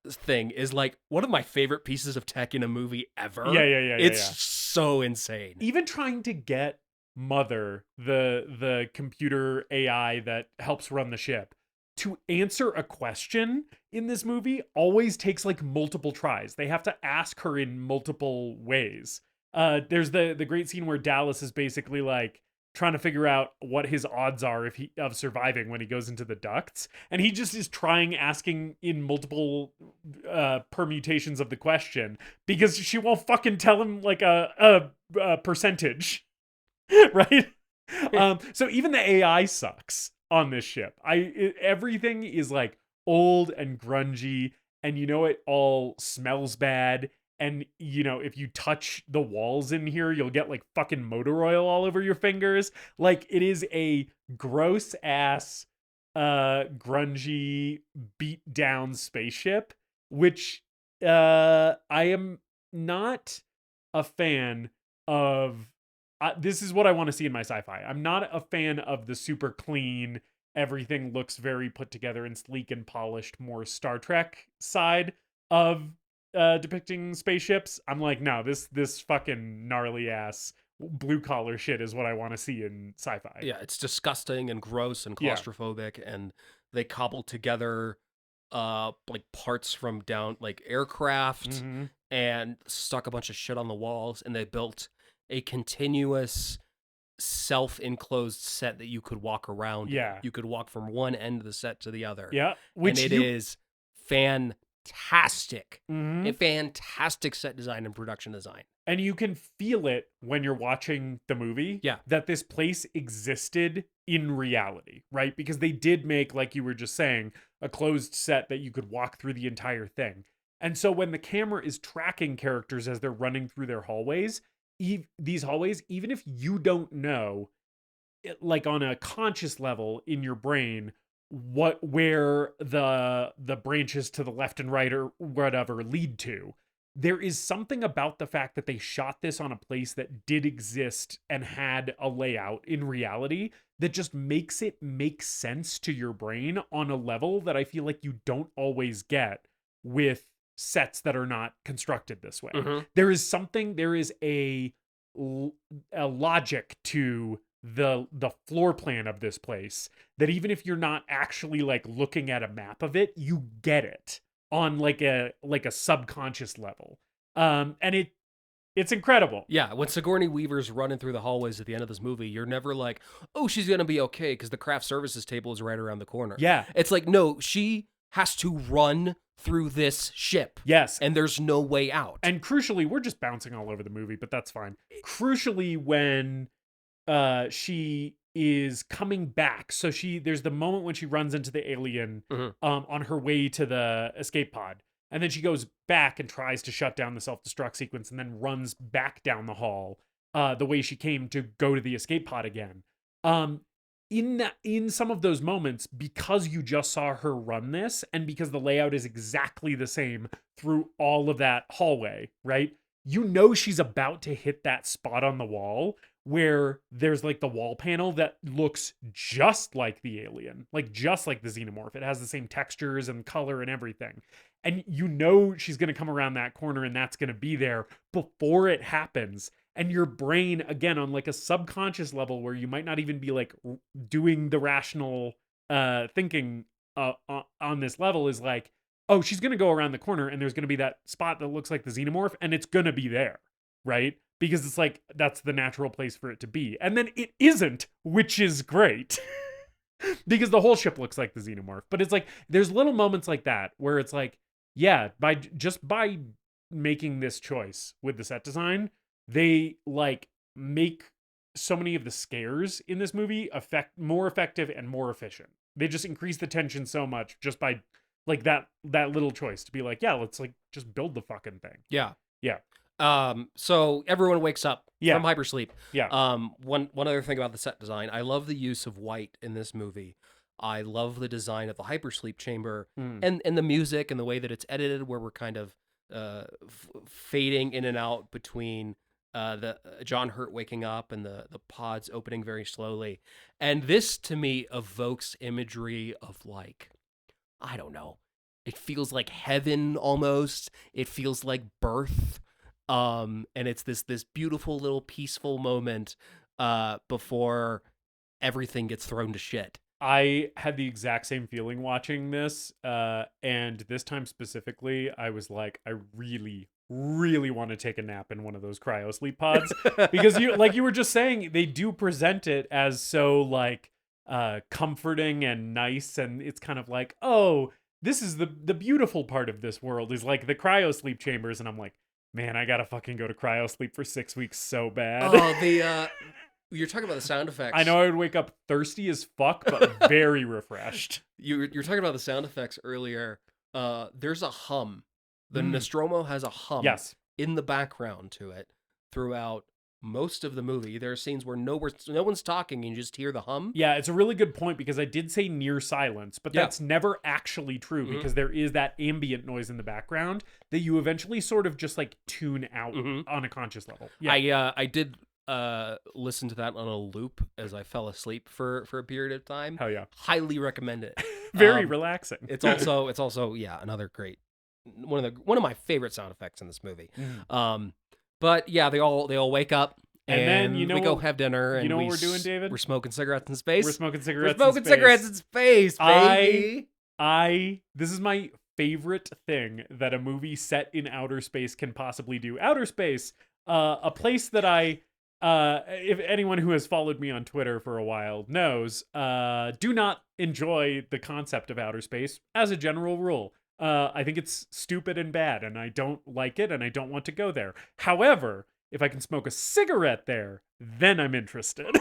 thing is like one of my favorite pieces of tech in a movie ever. Yeah. It's so insane. Even trying to get Mother, the computer AI that helps run the ship, to answer a question in this movie always takes like multiple tries. They have to ask her in multiple ways. There's the great scene where Dallas is basically like trying to figure out what his odds are of surviving when he goes into the ducts, and he just is asking in multiple permutations of the question because she won't fucking tell him like a percentage. Right? So even the AI sucks on this ship. Everything is like old and grungy, and it all smells bad. And if you touch the walls in here, you'll get like fucking motor oil all over your fingers. Like, it is a gross ass, grungy, beat down spaceship, which I am not a fan of. This is what I want to see in my sci-fi. I'm not a fan of the super clean, everything looks very put together and sleek and polished, more Star Trek side of depicting spaceships. I'm like, no, this fucking gnarly ass blue collar shit is what I want to see in sci-fi. Yeah, it's disgusting and gross and Yeah. claustrophobic, and they cobble together like parts from down like aircraft Mhm. and stuck a bunch of shit on the walls, and they built a continuous self-enclosed set that you could walk around in. Yeah. You could walk from one end of the set to the other. Yeah, which and it is fantastic. Mhm. A fantastic set design and production design. And you can feel it when you're watching the movie. Yeah. That this place existed in reality, right? Because they did make, like you were just saying, a closed set that you could walk through the entire thing. And so when the camera is tracking characters as they're running through their hallways, these hallways, even if you don't know, like on a conscious level in your brain, where the branches to the left and right or whatever lead to, there is something about the fact that they shot this on a place that did exist and had a layout in reality that just makes it make sense to your brain on a level that I feel like you don't always get with sets that are not constructed this way. Mhm. There is a logic to the floor plan of this place that even if you're not actually like looking at a map of it, you get it on like a subconscious level. And It's incredible. Yeah, when Sigourney Weaver's running through the hallways at the end of this movie, you're never like, oh, she's going to be okay because the craft services table is right around the corner. Yeah. It's like, no, she has to run through this ship. Yes. And there's no way out. And crucially, we're just bouncing all over the movie, but that's fine. Crucially, when she is coming back, so there's the moment when she runs into the alien on her way to the escape pod. And then she goes back and tries to shut down the self-destruct sequence and then runs back down the hall the way she came to go to the escape pod again. In some of those moments, because you just saw her run this and because the layout is exactly the same through all of that hallway, right? You know she's about to hit that spot on the wall where there's like the wall panel that looks just like the alien, like just like the xenomorph. It has the same textures and color and everything. And you know she's going to come around that corner and that's going to be there before it happens. And your brain, again, on like a subconscious level where you might not even be like doing the rational thinking on this level, is like, oh, she's going to go around the corner and there's going to be that spot that looks like the xenomorph and it's going to be there, right? Because it's like, that's the natural place for it to be. And then it isn't, which is great. Because the whole ship looks like the xenomorph. But it's like, there's little moments like that where it's like, yeah, by making this choice with the set design, they like make so many of the scares in this movie more effective and more efficient. They just increase the tension so much just by like that little choice to be like, yeah, let's like just build the fucking thing. Yeah. Yeah. So everyone wakes up Yeah. from hypersleep. Yeah. One other thing about the set design, I love the use of white in this movie. I love the design of the hypersleep chamber and the music and the way that it's edited, where we're kind of fading in and out between the John Hurt waking up and the pods opening very slowly. And this to me evokes imagery of like, I don't know, it feels like heaven almost. It feels like birth. And it's this beautiful little peaceful moment before everything gets thrown to shit. I had the exact same feeling watching this, and this time specifically, I was like, I really, really want to take a nap in one of those cryo sleep pods. Because you were just saying, they do present it as so like comforting and nice, and it's kind of like, oh, this is the beautiful part of this world is like the cryo sleep chambers, and I'm like, man, I gotta fucking go to cryo sleep for 6 weeks so bad. Oh, you're talking about the sound effects. I know I would wake up thirsty as fuck, but very refreshed. You're talking about the sound effects earlier. There's a hum. The Nostromo has a hum in the background to it throughout most of the movie. There are scenes where no one's talking and you just hear the hum. Yeah, it's a really good point because I did say near silence, but that's never actually true because there is that ambient noise in the background that you eventually sort of just like tune out on a conscious level. Yeah. I did listen to that on a loop as I fell asleep for a period of time. Hell yeah. Highly recommend it. Very relaxing. It's also another great one of my favorite sound effects in this movie. But yeah, they all wake up and then we go have dinner. And what we're doing, David? We're smoking cigarettes in space. We're smoking cigarettes in space, baby. This is my favorite thing that a movie set in outer space can possibly do. Outer space, a place that if anyone who has followed me on Twitter for a while knows, do not enjoy the concept of outer space as a general rule. I think it's stupid and bad, and I don't like it, and I don't want to go there. However, if I can smoke a cigarette there, then I'm interested.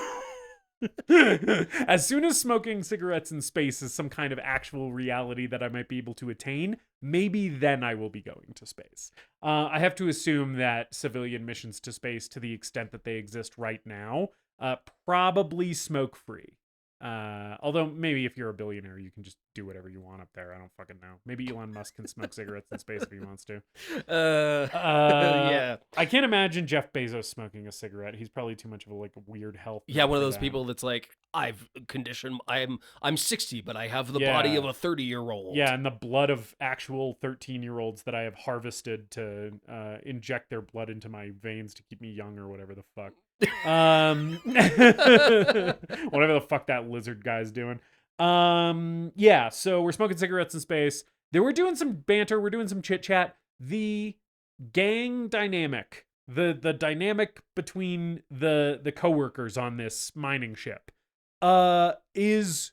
As soon as smoking cigarettes in space is some kind of actual reality that I might be able to attain, maybe then I will be going to space. I have to assume that civilian missions to space, to the extent that they exist right now, probably smoke-free. Although maybe if you're a billionaire, you can just do whatever you want up there. I don't fucking know. Maybe Elon Musk can smoke cigarettes in space if he wants to. Yeah. I can't imagine Jeff Bezos smoking a cigarette. He's probably too much of a weird health. Yeah, one of those people that's like, I'm 60, but I have the body of a 30-year-old. Yeah, and the blood of actual 13-year-olds that I have harvested to inject their blood into my veins to keep me young or whatever the fuck. Whatever the fuck that lizard guy's doing. Yeah, so we're smoking cigarettes in space. We're doing some banter, we're doing some chit chat. The gang dynamic the dynamic between the coworkers on this mining ship is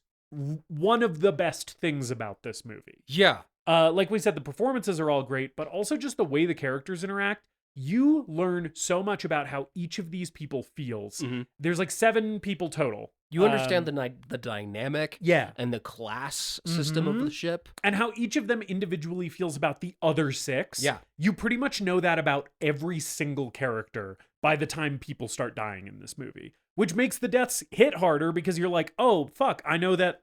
one of the best things about this movie. Yeah. Like we said, the performances are all great, but also just the way the characters interact. You learn so much about how each of these people feels. Mhm. There's like 7 people total. You understand the dynamic Yeah. and the class system of the ship. And how each of them individually feels about the other 6. Yeah. You pretty much know that about every single character by the time people start dying in this movie, which makes the deaths hit harder because you're like, oh, fuck, I know that,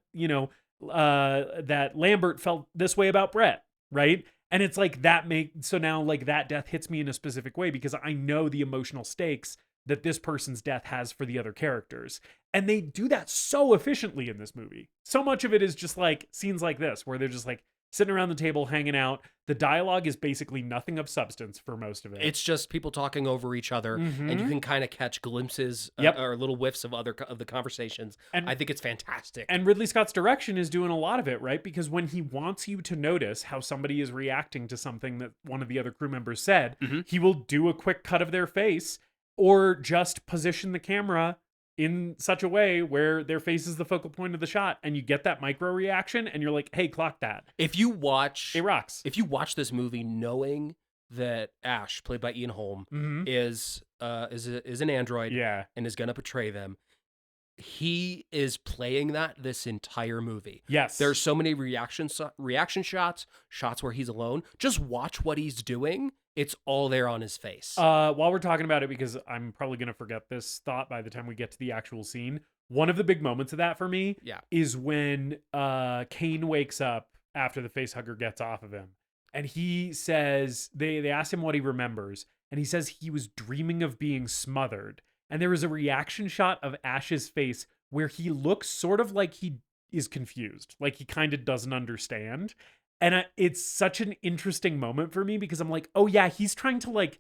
that Lambert felt this way about Brett, right? And it's like so now like that death hits me in a specific way because I know the emotional stakes that this person's death has for the other characters. And they do that so efficiently in this movie. So much of it is just like scenes like this, where they're just like sitting around the table, hanging out. The dialogue is basically nothing of substance for most of it. It's just people talking over each other, and you can kind of catch glimpses or little whiffs of the conversations. And I think it's fantastic. And Ridley Scott's direction is doing a lot of it, right? Because when he wants you to notice how somebody is reacting to something that one of the other crew members said, he will do a quick cut of their face or just position the camera in such a way where their face is the focal point of the shot, and you get that micro reaction, and you're like, hey, clock that. If you watch... It rocks. If you watch this movie knowing that Ash, played by Ian Holm, is an android and is going to betray them, he is playing that this entire movie. Yes. There's so many reaction shots where he's alone. Just watch what he's doing. It's all there on his face. While we're talking about it, because I'm probably going to forget this thought by the time we get to the actual scene, one of the big moments of that for me is when Kane wakes up after the facehugger gets off of him. And he says, they asked him what he remembers, and he says he was dreaming of being smothered. And there is a reaction shot of Ash's face where he looks sort of like he is confused, like he kind of doesn't understand. And it's such an interesting moment for me because I'm like, oh yeah, he's trying to like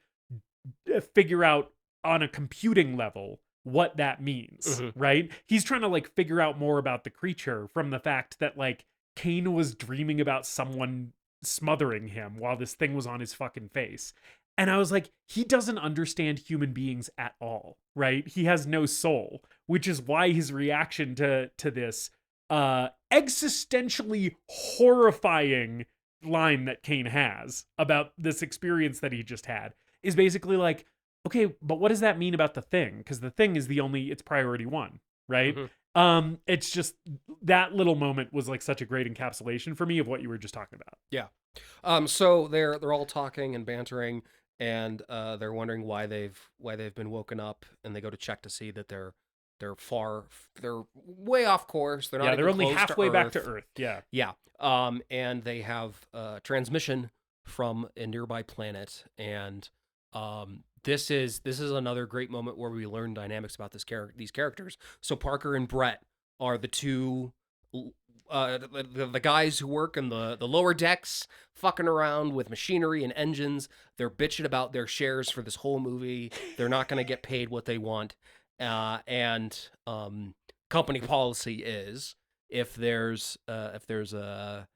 figure out on a computing level what that means, right? He's trying to like figure out more about the creature from the fact that like Kane was dreaming about someone smothering him while this thing was on his fucking face. And I was like, he doesn't understand human beings at all, right? He has no soul, which is why his reaction to this existentially horrifying line that Kane has about this experience that he just had is basically like, okay, but what does that mean about the thing? Because the thing is it's priority 1, right? It's just that little moment was like such a great encapsulation for me of what you were just talking about. Yeah. So they're all talking and bantering, and they're wondering why they've been woken up, and they go to check to see that they're way off course. They're not. They're only halfway back to Earth. Yeah. And they have transmission from a nearby planet, and this is another great moment where we learn dynamics about these characters. So Parker and Brett are the two the guys who work in the lower decks, fucking around with machinery and engines. They're bitching about their shares for this whole movie. They're not going to get paid what they want. And company policy is if there's a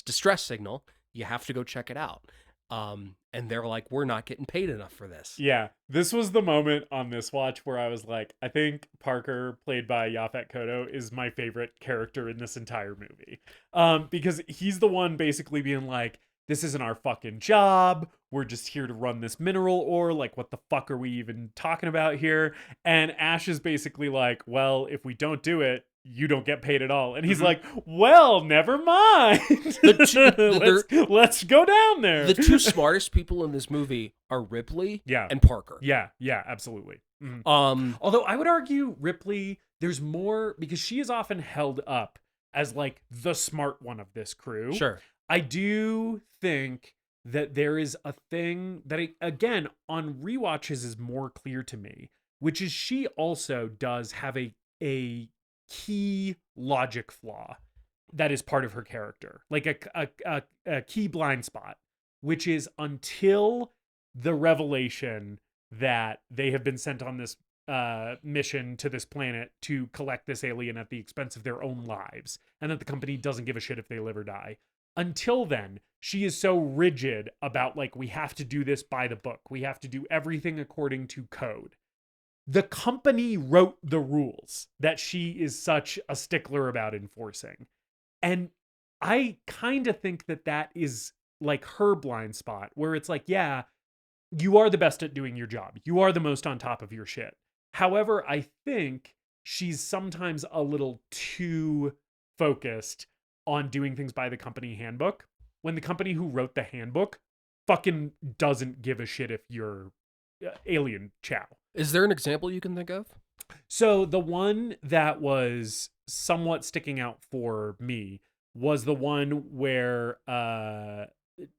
distress signal, you have to go check it out. And they're like, we're not getting paid enough for this. Yeah, this was the moment on this watch where I was like, I think Parker, played by Yaphet Kotto, is my favorite character in this entire movie. Because he's the one basically being like, this isn't our fucking job. We're just here to run this mineral ore. Like, what the fuck are we even talking about here? And Ash is basically like, well, if we don't do it, you don't get paid at all. And he's like, well, never mind. Let's go down there. The two smartest people in this movie are Ripley and Parker. Yeah, absolutely. Although I would argue Ripley, there's more, because she is often held up as like the smart one of this crew. Sure. I do think that there is a thing that, again, on rewatches is more clear to me, which is she also does have a key logic flaw that is part of her character, like a key blind spot, which is until the revelation that they have been sent on this mission to this planet to collect this alien at the expense of their own lives, and that the company doesn't give a shit if they live or die. until then, she is so rigid about like, we have to do this by the book. We have to do everything according to code. The company wrote the rules that she is such a stickler about enforcing. And I kind of think that that is like her blind spot, where it's like, yeah, you are the best at doing your job. You are the most on top of your shit. However, I think she's sometimes a little too focused on doing things by the company handbook, when the company who wrote the handbook fucking doesn't give a shit if you're alien chow. Is there an example you can think of? So the one that was somewhat sticking out for me was the one where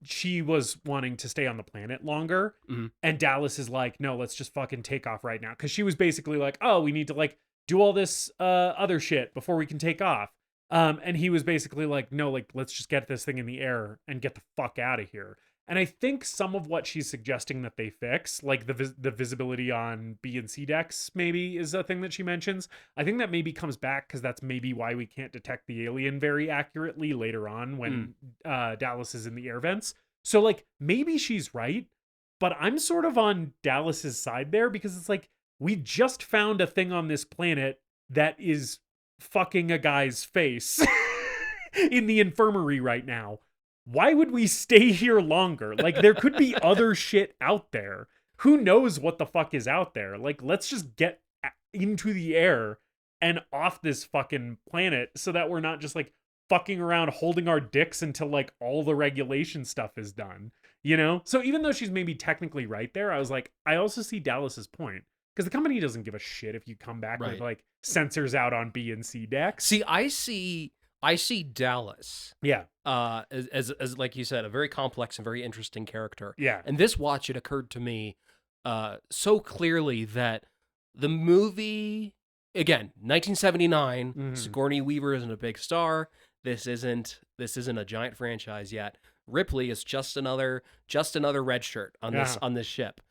she was wanting to stay on the planet longer. Mm-hmm. And Dallas is like, no, let's just fucking take off right now. Because she was basically like, oh, we need to like do all this other shit before we can take off. And he was basically like, no, like, let's just get this thing in the air and get the fuck out of here. And I think some of what she's suggesting that they fix, like the visibility on B and C decks, maybe is a thing that she mentions. I think that maybe comes back because that's maybe why we can't detect the alien very accurately later on when Dallas is in the air vents. So like, maybe she's right, but I'm sort of on Dallas's side there, because it's like, we just found a thing on this planet that is fucking a guy's face in the infirmary right now. Why would we stay here longer? Like, there could be other shit out there. Who knows what the fuck is out there? Like, let's just get into the air and off this fucking planet so that we're not just like fucking around holding our dicks until like all the regulation stuff is done, you know? So even though she's maybe technically right there, I was like, I also see Dallas's point, because the company doesn't give a shit if you come back with like sensors out on B and C decks. See, I see Dallas. Yeah. As like you said, a very complex and very interesting character. Yeah. And this watch, it occurred to me so clearly that the movie, again, 1979, Sigourney Weaver isn't a big star. This isn't a giant franchise yet. Ripley is just another red shirt on this ship.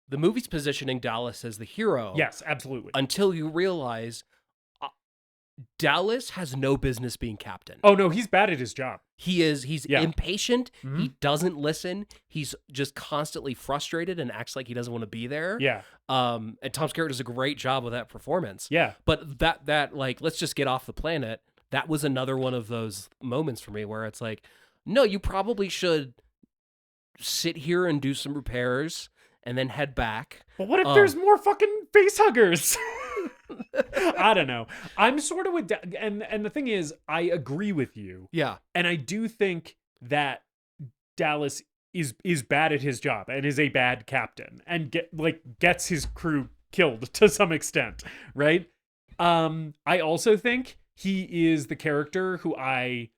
The movie's positioning Dallas as the hero. Yes, absolutely. Until you realize Dallas has no business being captain. Oh no, he's bad at his job. He's impatient. Mm-hmm. He doesn't listen. He's just constantly frustrated and acts like he doesn't want to be there. Yeah. And Tom Skerritt does a great job with that performance. Yeah. But that like, let's just get off the planet. That was another one of those moments for me where it's like, no, you probably should sit here and do some repairs and then head back. But what if there's more fucking facehuggers? I don't know. I'm sort of with, and the thing is, I agree with you. Yeah. And I do think that Dallas is bad at his job and is a bad captain and gets his crew killed to some extent, right? I also think he is the character who I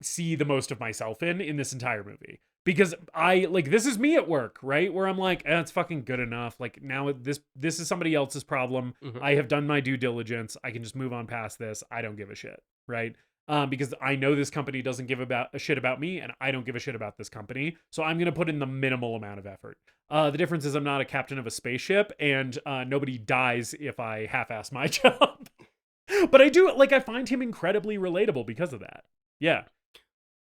see the most of myself in this entire movie. Because this is me at work, right? Where I'm like, it's fucking good enough. Like, now this is somebody else's problem. Mm-hmm. I have done my due diligence. I can just move on past this. I don't give a shit, right? Because I know this company doesn't give a shit about me, and I don't give a shit about this company. So I'm going to put in the minimal amount of effort. The difference is I'm not a captain of a spaceship, and nobody dies if I half-ass my job. But I do, I find him incredibly relatable because of that. Yeah.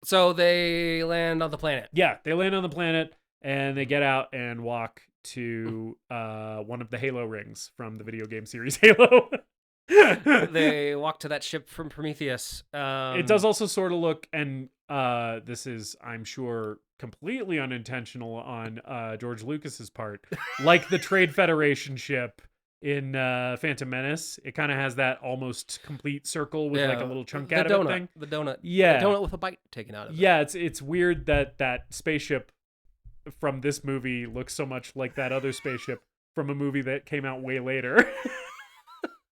So they land on the planet. Yeah, they land on the planet and they get out and walk to one of the Halo rings from the video game series Halo. They walk to that ship from Prometheus. It does also sort of look, and this is, I'm sure, completely unintentional on George Lucas's part, like the Trade Federation ship in Phantom Menace. It kind of has that almost complete circle with a little chunk out of it thing. The donut. Yeah. The donut with a bite taken out of it. Yeah, it's weird that spaceship from this movie looks so much like that other spaceship from a movie that came out way later.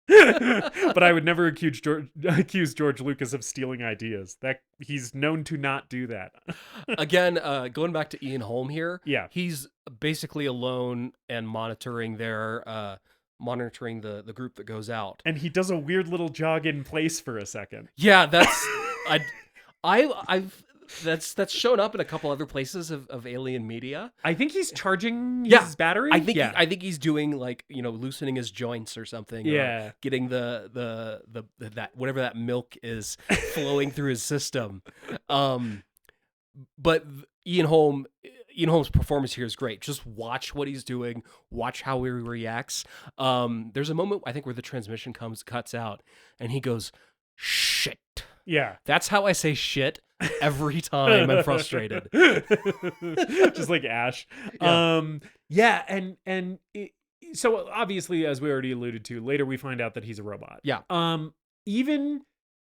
But I would never accuse George Lucas of stealing ideas. That he's known to not do that. Again, going back to Ian Holm here. Yeah. He's basically alone and monitoring the group that goes out. And he does a weird little jog in place for a second. Yeah, that's I've that's shown up in a couple other places of alien media. I think he's charging his battery. I think he's doing like, loosening his joints or something. Yeah. Or getting the that whatever that milk is flowing through his system. But Ian Holm's performance here is great. Just watch what he's doing. Watch how he reacts. There's a moment I think where the transmission cuts out, and he goes, "Shit." Yeah. That's how I say shit every time I'm frustrated. Just like Ash. Yeah. So obviously, as we already alluded to, later we find out that he's a robot. Yeah. Even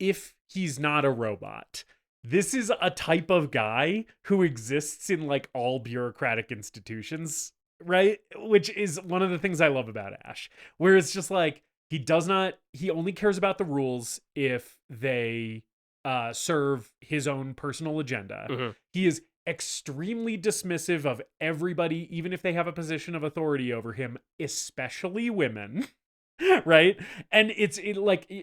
if he's not a robot, this is a type of guy who exists in like all bureaucratic institutions, right? Which is one of the things I love about Ash, where it's just like, he only cares about the rules if they serve his own personal agenda. Mm-hmm. He is extremely dismissive of everybody, even if they have a position of authority over him, especially women. Right? And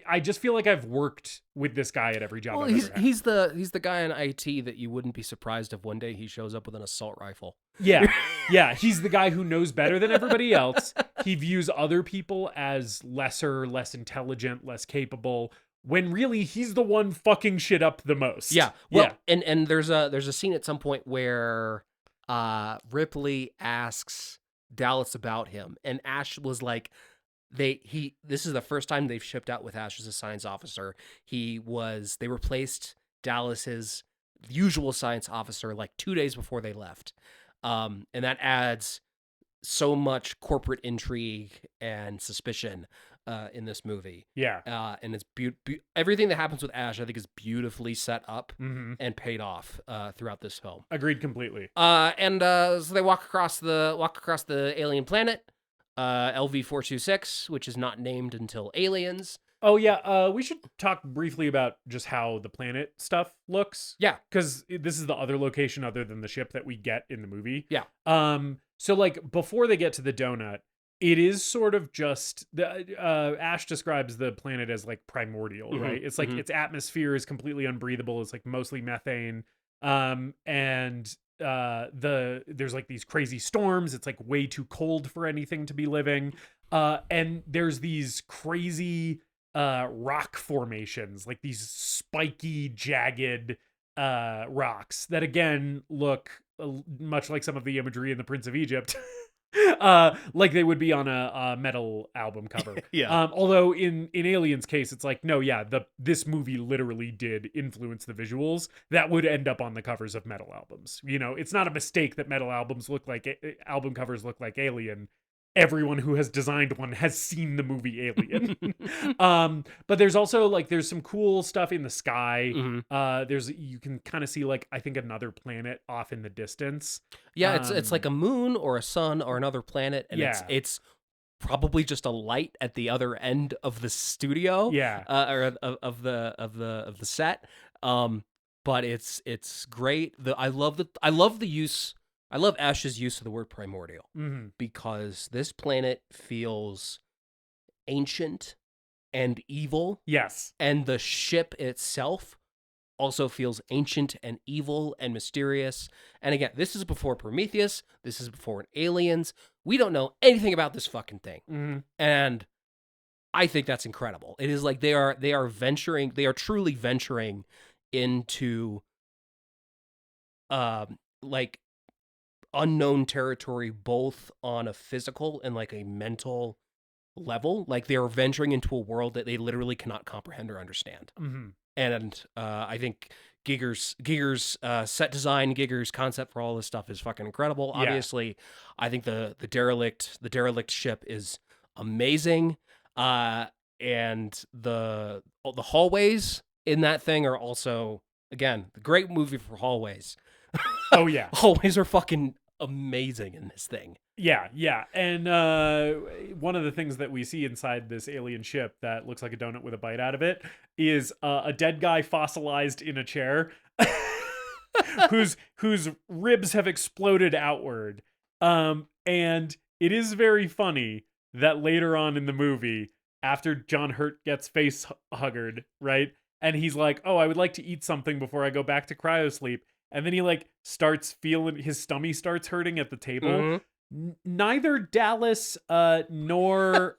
I just feel like I've worked with this guy at every job I've ever had. He's the guy in IT that you wouldn't be surprised if one day he shows up with an assault rifle. Yeah. Yeah. He's the guy who knows better than everybody else. He views other people as lesser, less intelligent, less capable, when really he's the one fucking shit up the most. Yeah. Well, and there's a scene at some point where Ripley asks Dallas about him, and Ash was like, this is the first time they've shipped out with Ash as a science officer. They replaced Dallas's usual science officer like 2 days before they left. And that adds so much corporate intrigue and suspicion in this movie. Yeah. And it's everything that happens with Ash, I think, is beautifully set up Mm-hmm. and paid off throughout this film. Agreed completely. So they walk across the alien planet. LV-426, which is not named until Aliens. Oh, yeah. We should talk briefly about just how the planet stuff looks. Yeah. Because this is the other location other than the ship that we get in the movie. Yeah. So, like, before they get to the donut, it is sort of just... Ash describes the planet as, like, primordial, Mm-hmm. right? It's like its atmosphere is completely unbreathable. It's, like, mostly methane. There's like these crazy storms. It's like way too cold for anything to be living. And there's these crazy rock formations, like these spiky, jagged rocks that again look much like some of the imagery in The Prince of Egypt. Like they would be on a metal album cover. Yeah. Although in Alien's case, it's like, no, yeah, this movie literally did influence the visuals that would end up on the covers of metal albums. It's not a mistake that metal albums album covers look like Alien. Everyone who has designed one has seen the movie Alien. But there's also there's some cool stuff in the sky. Mm-hmm. You can kind of see I think another planet off in the distance. Yeah, it's like a moon or a sun or another planet, and it's probably just a light at the other end of the studio. Yeah. Or of the set. But it's great. I love Ash's use of the word primordial, because this planet feels ancient and evil. Yes. And the ship itself also feels ancient and evil and mysterious. And again, this is before Prometheus. This is before Aliens. We don't know anything about this fucking thing. Mm-hmm. And I think that's incredible. It is like they are truly venturing into unknown territory, both on a physical and a mental level. Like they are venturing into a world that they literally cannot comprehend or understand. Mm-hmm. And I think Giger's set design, Giger's concept for all this stuff is fucking incredible. Yeah. Obviously, I think the derelict ship is amazing. And the hallways in that thing are also, again, the great movie for hallways. Oh yeah. Hallways are fucking amazing in this thing. Yeah, yeah. And one of the things that we see inside this alien ship that looks like a donut with a bite out of it is a dead guy fossilized in a chair whose ribs have exploded outward. And it is very funny that later on in the movie, after John Hurt gets face huggered, right? and he's like, "Oh, I would like to eat something before I go back to cryosleep." And then he like starts feeling his stomach starts hurting at the table. Mm-hmm. Neither Dallas nor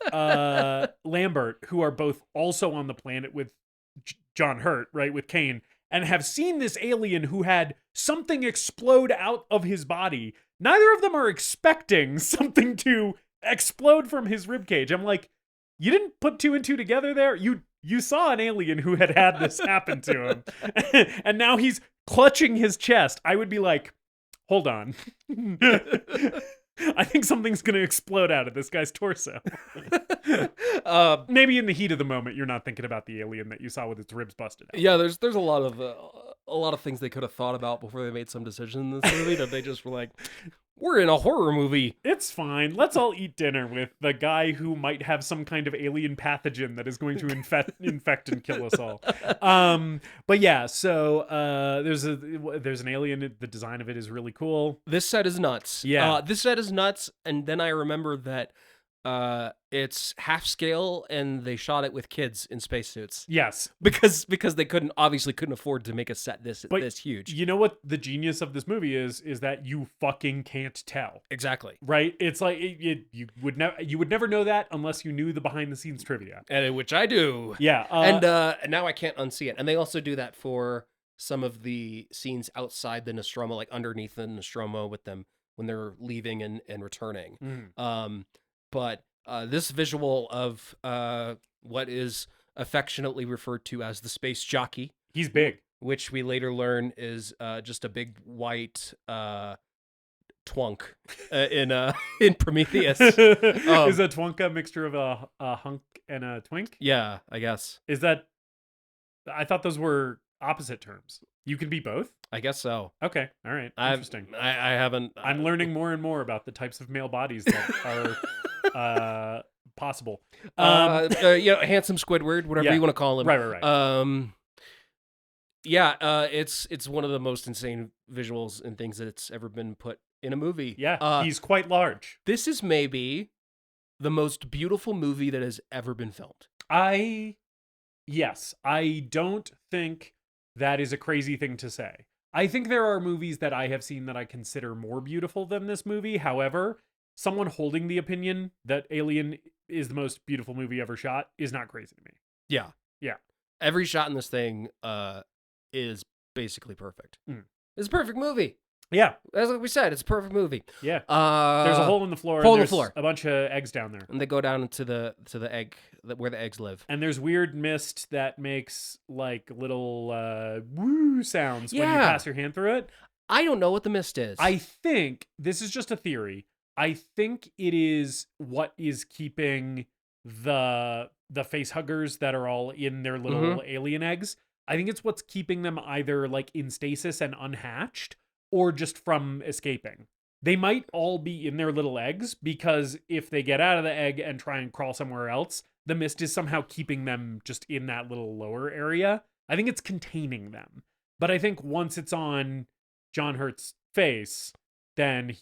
Lambert, who are both also on the planet with John Hurt, right, with Kane, and have seen this alien who had something explode out of his body. Neither of them are expecting something to explode from his ribcage. I'm like, you didn't put 2 and 2 together there? You saw an alien who had this happen to him, and now he's clutching his chest. I would be like, hold on. I think something's going to explode out of this guy's torso. Maybe in the heat of the moment, you're not thinking about the alien that you saw with its ribs busted out. Yeah, there's a lot of things they could have thought about before they made some decision in this movie that they just were like, we're in a horror movie. It's fine. Let's all eat dinner with the guy who might have some kind of alien pathogen that is going to infect and kill us all. But yeah, so there's an alien. The design of it is really cool. This set is nuts. Yeah. This set is nuts, and then I remember that it's half scale and they shot it with kids in spacesuits. Yes. Because they couldn't afford to make a set this huge. You know what the genius of this movie is that you fucking can't tell. Exactly. Right? It's like you would never know that unless you knew the behind the scenes trivia. And which I do. Yeah. And now I can't unsee it. And they also do that for some of the scenes outside the Nostromo, like underneath the Nostromo with them when they're leaving and returning. But this visual of what is affectionately referred to as the space jockey. He's big. Which we later learn is just a big white twunk in Prometheus. Is a twunk a mixture of a hunk and a twink? Yeah, I guess. Is that... I thought those were opposite terms. You can be both? I guess so. Okay. All right. Interesting. I haven't... I'm learning more and more about the types of male bodies that are possible. Handsome Squidward, whatever you want to call him. Right. It's one of the most insane visuals and things that's ever been put in a movie. Yeah, he's quite large. This is maybe the most beautiful movie that has ever been filmed. Yes, I don't think that is a crazy thing to say. I think there are movies that I have seen that I consider more beautiful than this movie. However, someone holding the opinion that Alien is the most beautiful movie ever shot is not crazy to me. Yeah. Yeah. Every shot in this thing is basically perfect. It's a perfect movie. Yeah. As we said, it's a perfect movie. Yeah. There's a hole in the floor. There's a bunch of eggs down there. And they go down into the egg, where the eggs live. And there's weird mist that makes like little woo sounds when you pass your hand through it. I don't know what the mist is. I think, this is just a theory, I think it is what is keeping the facehuggers that are all in their little alien eggs. I think it's what's keeping them either like in stasis and unhatched, or just from escaping. They might all be in their little eggs because if they get out of the egg and try and crawl somewhere else, the mist is somehow keeping them just in that little lower area. I think it's containing them. But I think once it's on John Hurt's face, then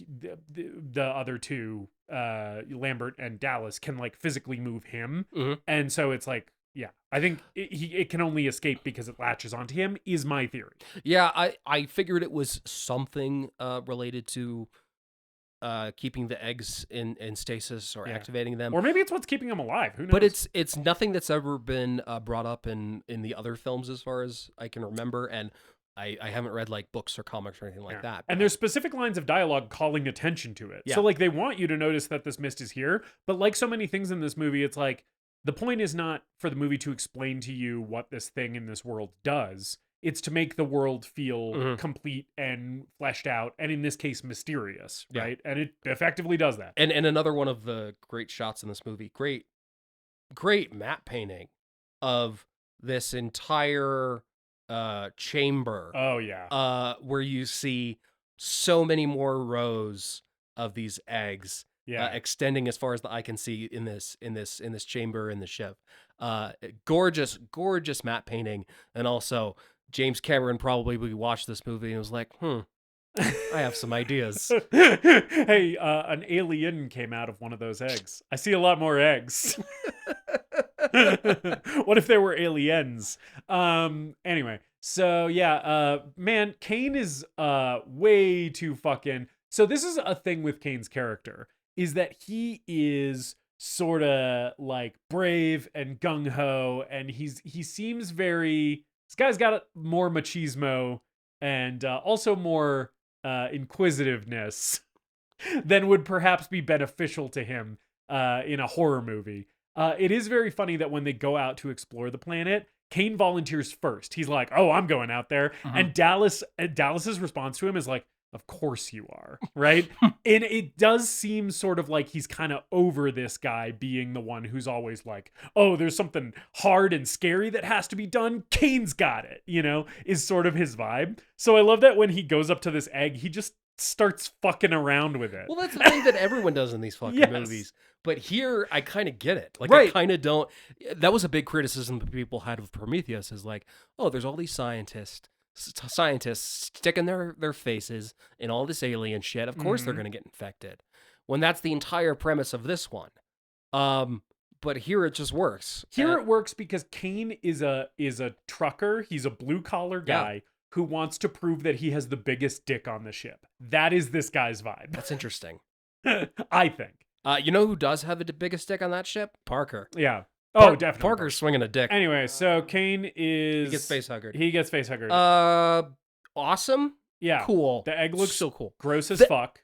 the other two, Lambert and Dallas, can like physically move him. And so it's like, yeah, I think it can only escape because it latches onto him, is my theory. Yeah, I figured it was something related to keeping the eggs in stasis or activating them. Or maybe it's what's keeping them alive. Who knows? But it's nothing that's ever been brought up in the other films as far as I can remember. And I haven't read like books or comics or anything like that. And there's specific lines of dialogue calling attention to it. Yeah. So like they want you to notice that this mist is here. But like so many things in this movie, it's like, the point is not for the movie to explain to you what this thing in this world does. It's to make the world feel complete and fleshed out, and in this case, mysterious, right? And it effectively does that. And another one of the great shots in this movie, great map painting of this entire chamber. Oh yeah. Where you see so many more rows of these eggs. Yeah, extending as far as the eye can see in this chamber in the ship. Gorgeous matte painting, and also James Cameron probably watched this movie and was like, I have some ideas. Hey, an alien came out of one of those eggs. I see a lot more eggs. What if there were aliens? Anyway, so yeah, man, Kane is way too fucking. So this is a thing with Kane's character, is that he is sort of like brave and gung ho, and he seems very. This guy's got more machismo and also more inquisitiveness than would perhaps be beneficial to him in a horror movie. It is very funny that when they go out to explore the planet, Kane volunteers first. He's like, "Oh, I'm going out there," and Dallas's response to him is like, "Of course you are," right? And it does seem sort of like he's kind of over this guy being the one who's always like, "Oh, there's something hard and scary that has to be done. Kane's got it," is sort of his vibe. So I love that when he goes up to this egg, he just starts fucking around with it. Well, that's the thing that everyone does in these fucking Yes. movies. But here, I kind of get it. Like, Right. I kind of don't. That was a big criticism that people had of Prometheus, is like, oh, there's all these scientists sticking their faces in all this alien shit. Of course they're going to get infected. When that's the entire premise of this one. But here it just works. Here it works because Kane is a trucker. He's a blue collar guy who wants to prove that he has the biggest dick on the ship. That is this guy's vibe. That's interesting. I think. You know who does have the biggest dick on that ship? Parker. Yeah. Oh, definitely. Parker's swinging a dick. Anyway, so Kane is... He gets facehuggered. He gets facehuggered. Awesome. Yeah. Cool. The egg looks so cool. gross as fuck.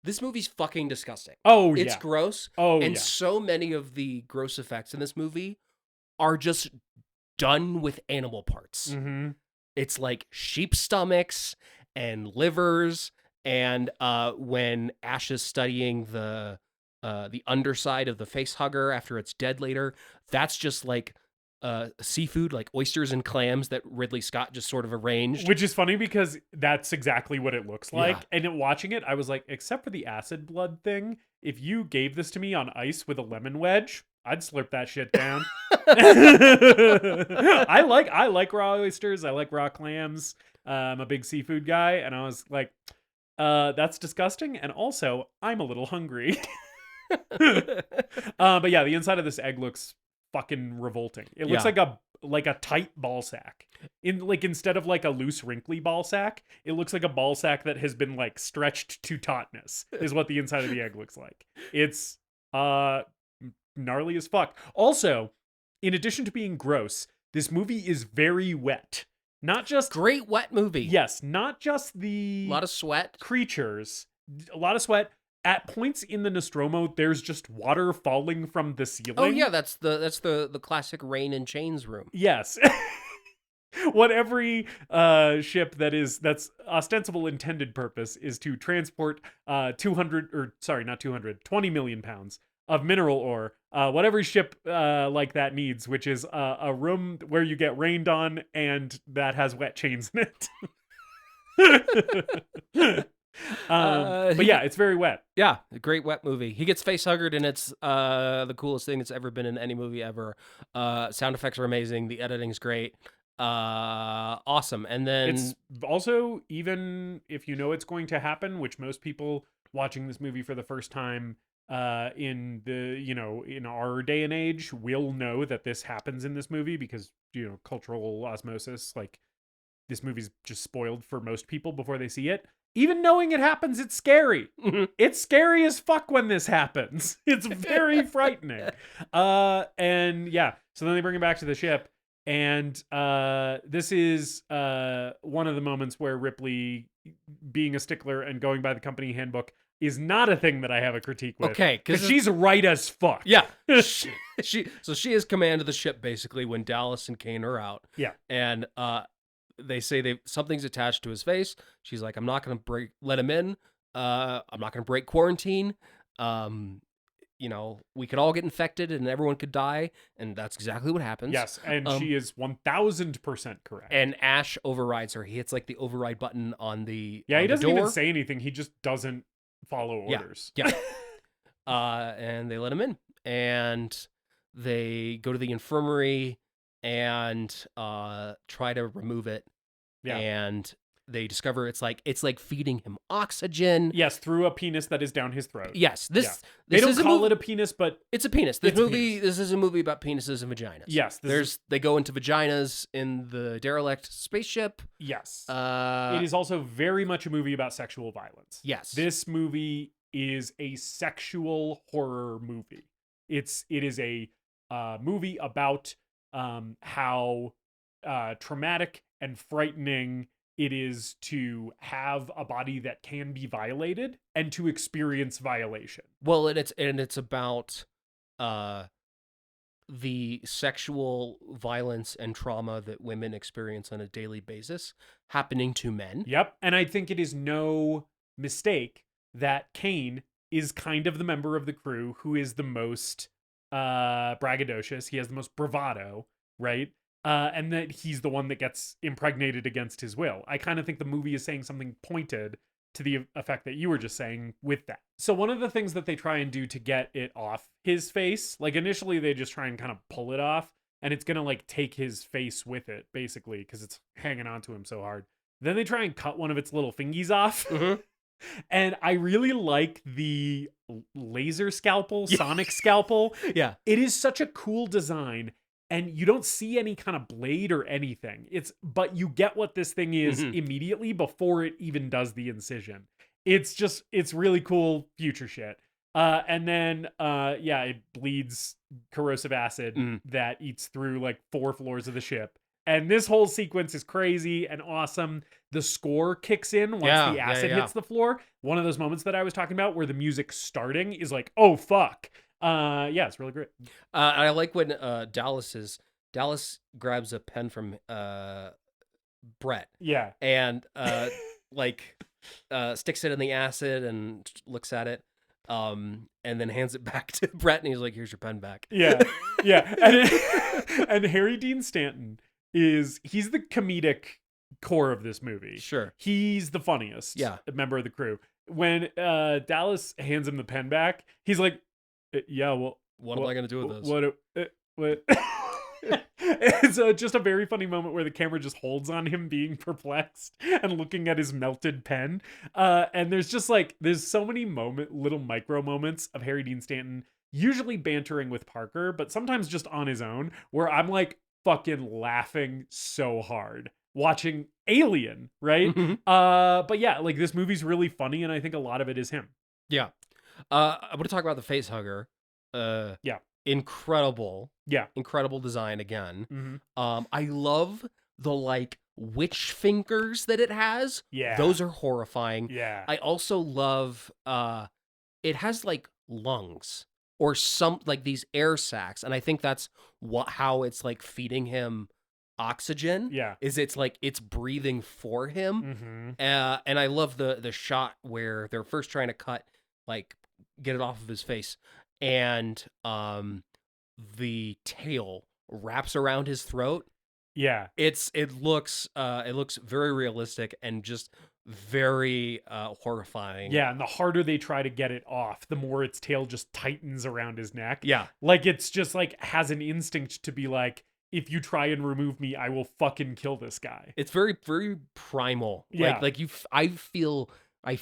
This movie's fucking disgusting. Oh, yeah. It's gross. Oh, and yeah. so many of the gross effects in this movie are just done with animal parts. Mm-hmm. It's like sheep stomachs and livers, and when Ash is studying the underside of the facehugger after it's dead later, that's just like seafood, like oysters and clams that Ridley Scott just sort of arranged. Which is funny because that's exactly what it looks like. Yeah. And in watching it, I was like, except for the acid blood thing, if you gave this to me on ice with a lemon wedge, I'd slurp that shit down. I like raw oysters. I like raw clams. I'm a big seafood guy. And I was like, that's disgusting. And also, I'm a little hungry. But yeah, the inside of this egg looks fucking revolting. It looks like a tight ball sack. Instead of like a loose wrinkly ball sack, it looks like a ball sack that has been like stretched to tautness is what the inside of the egg looks like. It's gnarly as fuck. Also, in addition to being gross, this movie is very wet. Not just Great wet movie. Yes, not just the A lot of sweat. creatures, a lot of sweat. At points in the Nostromo, there's just water falling from the ceiling. Oh yeah, that's the classic Rain and Chains room. Yes. What every ship that's ostensible intended purpose is to transport 20 million pounds of mineral ore. What every ship like that needs, which is a room where you get rained on and that has wet chains in it. But yeah, it's very wet. Yeah, a great wet movie. He gets facehuggered, and it's the coolest thing that's ever been in any movie ever. Sound effects are amazing. The editing's great. Awesome. And then It's also, even if you know it's going to happen, which most people watching this movie for the first time in our day and age will know that this happens in this movie because, cultural osmosis, like this movie's just spoiled for most people before they see it. Even knowing it happens, it's scary. It's scary as fuck when this happens. It's very frightening. And yeah, so then they bring him back to the ship. And this is one of the moments where Ripley, being a stickler and going by the company handbook, is not a thing that I have a critique with. Okay, because she's right as fuck. yeah, she has command of the ship basically when Dallas and Kane are out. Yeah. And they say something's attached to his face. She's like, I'm not gonna let him in. I'm not gonna break quarantine. We could all get infected and everyone could die, and that's exactly what happens. Yes, and she is 1000% correct. And Ash overrides her. He hits like the override button on the yeah, he doesn't door. even say anything. He just doesn't follow orders. Yeah. And they let him in, and they go to the infirmary and try to remove it. Yeah. And they discover it's like feeding him oxygen. Yes, through a penis that is down his throat. Yes, They this don't is call it a penis, but it's a penis. This is a movie about penises and vaginas. yes, They go into vaginas in the derelict spaceship. yes. It It is also very much a movie about sexual violence. Yes. This movie is a sexual horror movie. It is a movie about how traumatic and frightening it is to have a body that can be violated and to experience violation. Well, and it's about the sexual violence and trauma that women experience on a daily basis happening to men. Yep. And I think it is no mistake that Kane is kind of the member of the crew who is the most braggadocious. He has the most bravado, right? And that he's the one that gets impregnated against his will. I kind of think the movie is saying something pointed to the effect that you were just saying with that. So one of the things that they try and do to get it off his face, like initially they just try and kind of pull it off, and it's going to like take his face with it, basically, because it's hanging onto him so hard. Then they try and cut one of its little fingies off. Mm-hmm. And I really like the laser scalpel, sonic scalpel. Yeah. It is such a cool design. And you don't see any kind of blade or anything. But you get what this thing is immediately before it even does the incision. It's really cool future shit. And then, it bleeds corrosive acid that eats through like 4 floors of the ship. And this whole sequence is crazy and awesome. The score kicks in once the acid hits the floor. One of those moments that I was talking about where the music starting is like, oh, fuck. It's really great. I like when Dallas grabs a pen from Brett. Yeah. And sticks it in the acid and looks at it. And then hands it back to Brett, and he's like, "Here's your pen back." Yeah. Yeah. And Harry Dean Stanton he's the comedic core of this movie. Sure. He's the funniest member of the crew. When Dallas hands him the pen back, he's like, yeah, well, what am I going to do with this? What? It's just a very funny moment where the camera just holds on him being perplexed and looking at his melted pen. And there's so many little micro moments of Harry Dean Stanton, usually bantering with Parker, but sometimes just on his own, where I'm like fucking laughing so hard watching Alien, right? Mm-hmm. But yeah, like this movie's really funny, and I think a lot of it is him. Yeah. I want to talk about the facehugger. Incredible. Yeah. Incredible design again. Mm-hmm. I love the like witch fingers that it has. Yeah. Those are horrifying. Yeah. I also love it has like lungs or some like these air sacs, and I think that's how it's like feeding him oxygen. Yeah. It's like it's breathing for him. Mm-hmm. And I love the shot where they're first trying to get it off of his face, and the tail wraps around his throat. Yeah. It looks very realistic and just very horrifying. Yeah, and the harder they try to get it off, the more its tail just tightens around his neck. Yeah. Like it's just like has an instinct to be like, if you try and remove me, I will fucking kill this guy. It's very, very primal. Yeah. I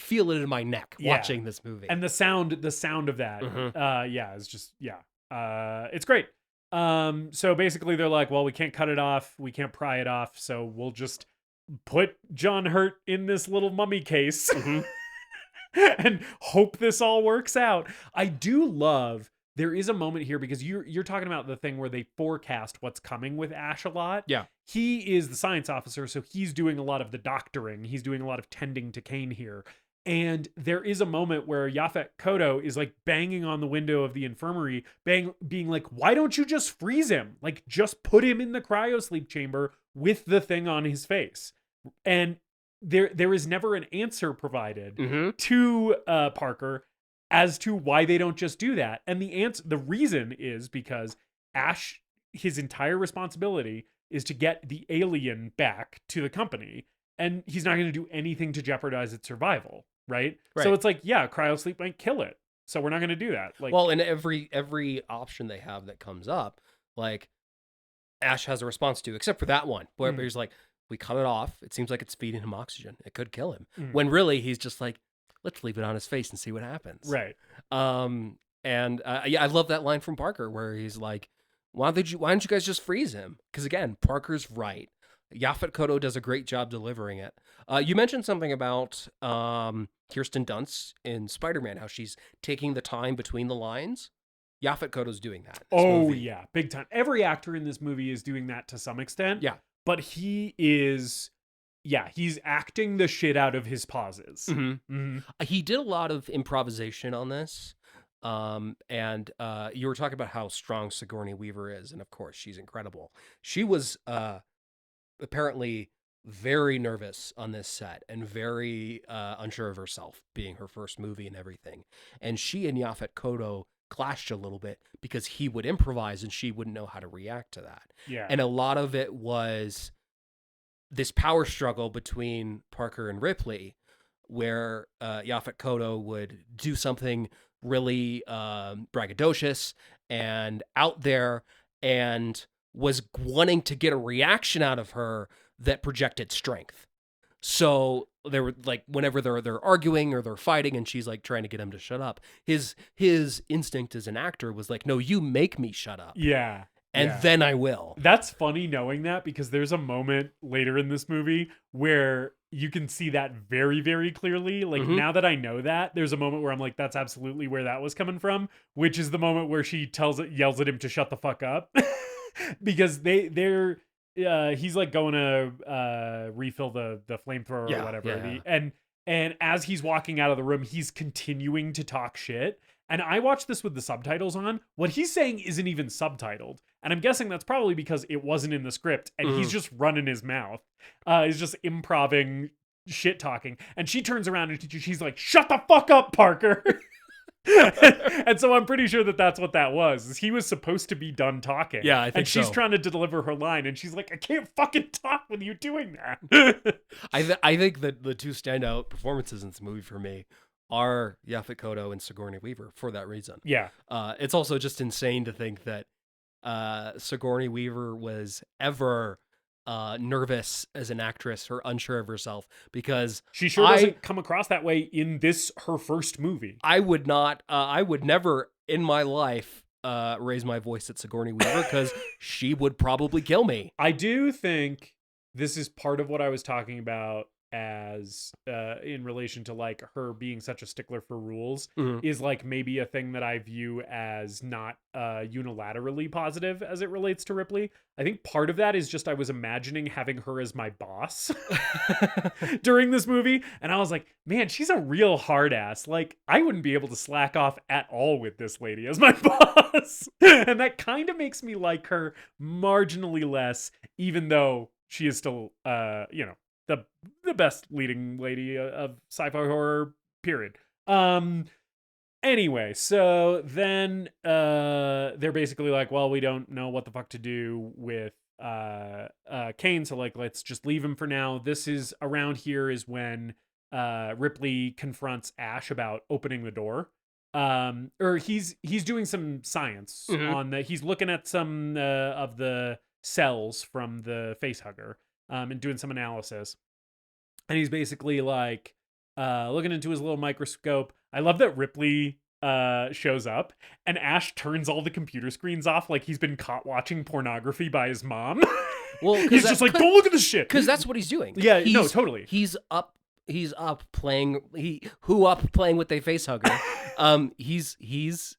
feel it in my neck watching this movie. And the sound of that, is just, it's great. So basically they're like, well, we can't cut it off. We can't pry it off. So we'll just put John Hurt in this little mummy case and hope this all works out. I do love, there is a moment here because you're talking about the thing where they forecast what's coming with Ash a lot. Yeah. He is the science officer, so he's doing a lot of the doctoring. He's doing a lot of tending to Kane here. And there is a moment where Yaphet Kotto is like banging on the window of the infirmary, being like, why don't you just freeze him? Like, just put him in the cryosleep chamber with the thing on his face. And there is never an answer provided to Parker as to why they don't just do that. And the reason is because Ash, his entire responsibility is to get the alien back to the company, and he's not going to do anything to jeopardize its survival, right? So it's like, cryosleep might kill it, so we're not going to do that. Like, well, and every option they have that comes up, like Ash has a response to, except for that one, where he's like, We cut it off. It seems like it's feeding him oxygen. It could kill him. Mm. When really he's just like, let's leave it on his face and see what happens. Right. I love that line from Parker where he's like, why don't you guys just freeze him? Because again, Parker's right. Yaphet Kotto does a great job delivering it. You mentioned something about Kirsten Dunst in Spider-Man, how she's taking the time between the lines. Yaphet Kotto's doing that. in this movie. Yeah, big time. Every actor in this movie is doing that to some extent. Yeah. But he's acting the shit out of his pauses. He did a lot of improvisation on this. And you were talking about how strong Sigourney Weaver is, and of course she's incredible. She was apparently very nervous on this set and very unsure of herself, being her first movie and everything. And she and Yaphet Kotto clashed a little bit because he would improvise and she wouldn't know how to react to that. Yeah. And a lot of it was this power struggle between Parker and Ripley, where Yaphet Kotto would do something really braggadocious and out there and was wanting to get a reaction out of her that projected strength. So they were like, whenever they're arguing or they're fighting and she's like trying to get him to shut up, his instinct as an actor was like, no, you make me shut up. Yeah. And then I will. That's funny knowing that, because there's a moment later in this movie where you can see that very, very clearly. Like, now that I know that, there's a moment where I'm like, that's absolutely where that was coming from, which is the moment where she yells at him to shut the fuck up. Because he's like going to refill the flamethrower or whatever. Yeah. And as he's walking out of the room, he's continuing to talk shit. And I watched this with the subtitles on. What he's saying isn't even subtitled. And I'm guessing that's probably because it wasn't in the script and he's just running his mouth. He's just improvising shit talking. And she turns around and she's like, shut the fuck up, Parker. And so I'm pretty sure that that's what that was. He was supposed to be done talking. Yeah, I think and she's so. trying to deliver her line and she's like, I can't fucking talk with you doing that. I think that the two standout performances in this movie for me are Yaphet Kotto and Sigourney Weaver for that reason. Yeah. It's also just insane to think that Sigourney Weaver was ever nervous as an actress or unsure of herself, because she sure doesn't come across that way in this, her first movie. I would never in my life raise my voice at Sigourney Weaver because she would probably kill me. I do think this is part of what I was talking about as in relation to like her being such a stickler for rules, is like maybe a thing that I view as not unilaterally positive as it relates to Ripley. I think part of that is just I was imagining having her as my boss during this movie, and I was like, man, she's a real hard ass. Like, I wouldn't be able to slack off at all with this lady as my boss. And that kind of makes me like her marginally less, even though she is still the best leading lady of sci-fi horror, period. Anyway, so then they're basically like, well, we don't know what the fuck to do with Kane, so like let's just leave him for now. This is around here is when Ripley confronts Ash about opening the door. Or he's doing some science on the, he's looking at some of the cells from the facehugger and doing some analysis. And he's basically like looking into his little microscope. I love that Ripley shows up and Ash turns all the computer screens off like he's been caught watching pornography by his mom. Well, he's just like, don't look at this shit. Because that's what he's doing. Yeah, no, totally. He's up playing playing with a facehugger. He's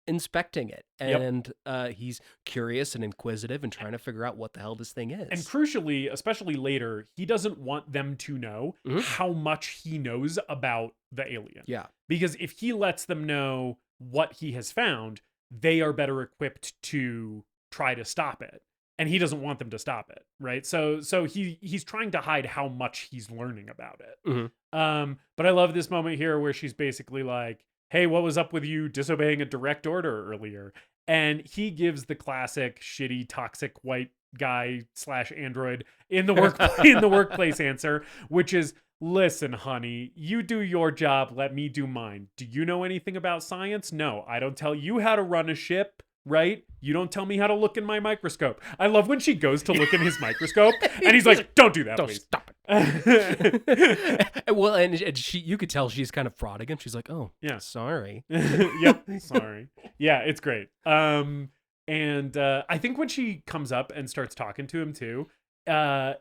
inspecting it, and he's curious and inquisitive and trying to figure out what the hell this thing is. And crucially, especially later, he doesn't want them to know how much he knows about the alien. Yeah. Because if he lets them know what he has found, they are better equipped to try to stop it. And he doesn't want them to stop it, right? So he's trying to hide how much he's learning about it. But I love this moment here where she's basically like, hey, what was up with you disobeying a direct order earlier? And he gives the classic shitty, toxic white guy / android in the workplace answer, which is, listen, honey, you do your job. Let me do mine. Do you know anything about science? No, I don't tell you how to run a ship. right? You don't tell me how to look in my microscope. I love when she goes to look in his microscope and he's like, don't do that, Don't please. stop it. Well, and you could tell she's kind of prodding him. She's like, oh, Yeah. sorry. Yep, sorry. Yeah, it's great. And I think when she comes up and starts talking to him too,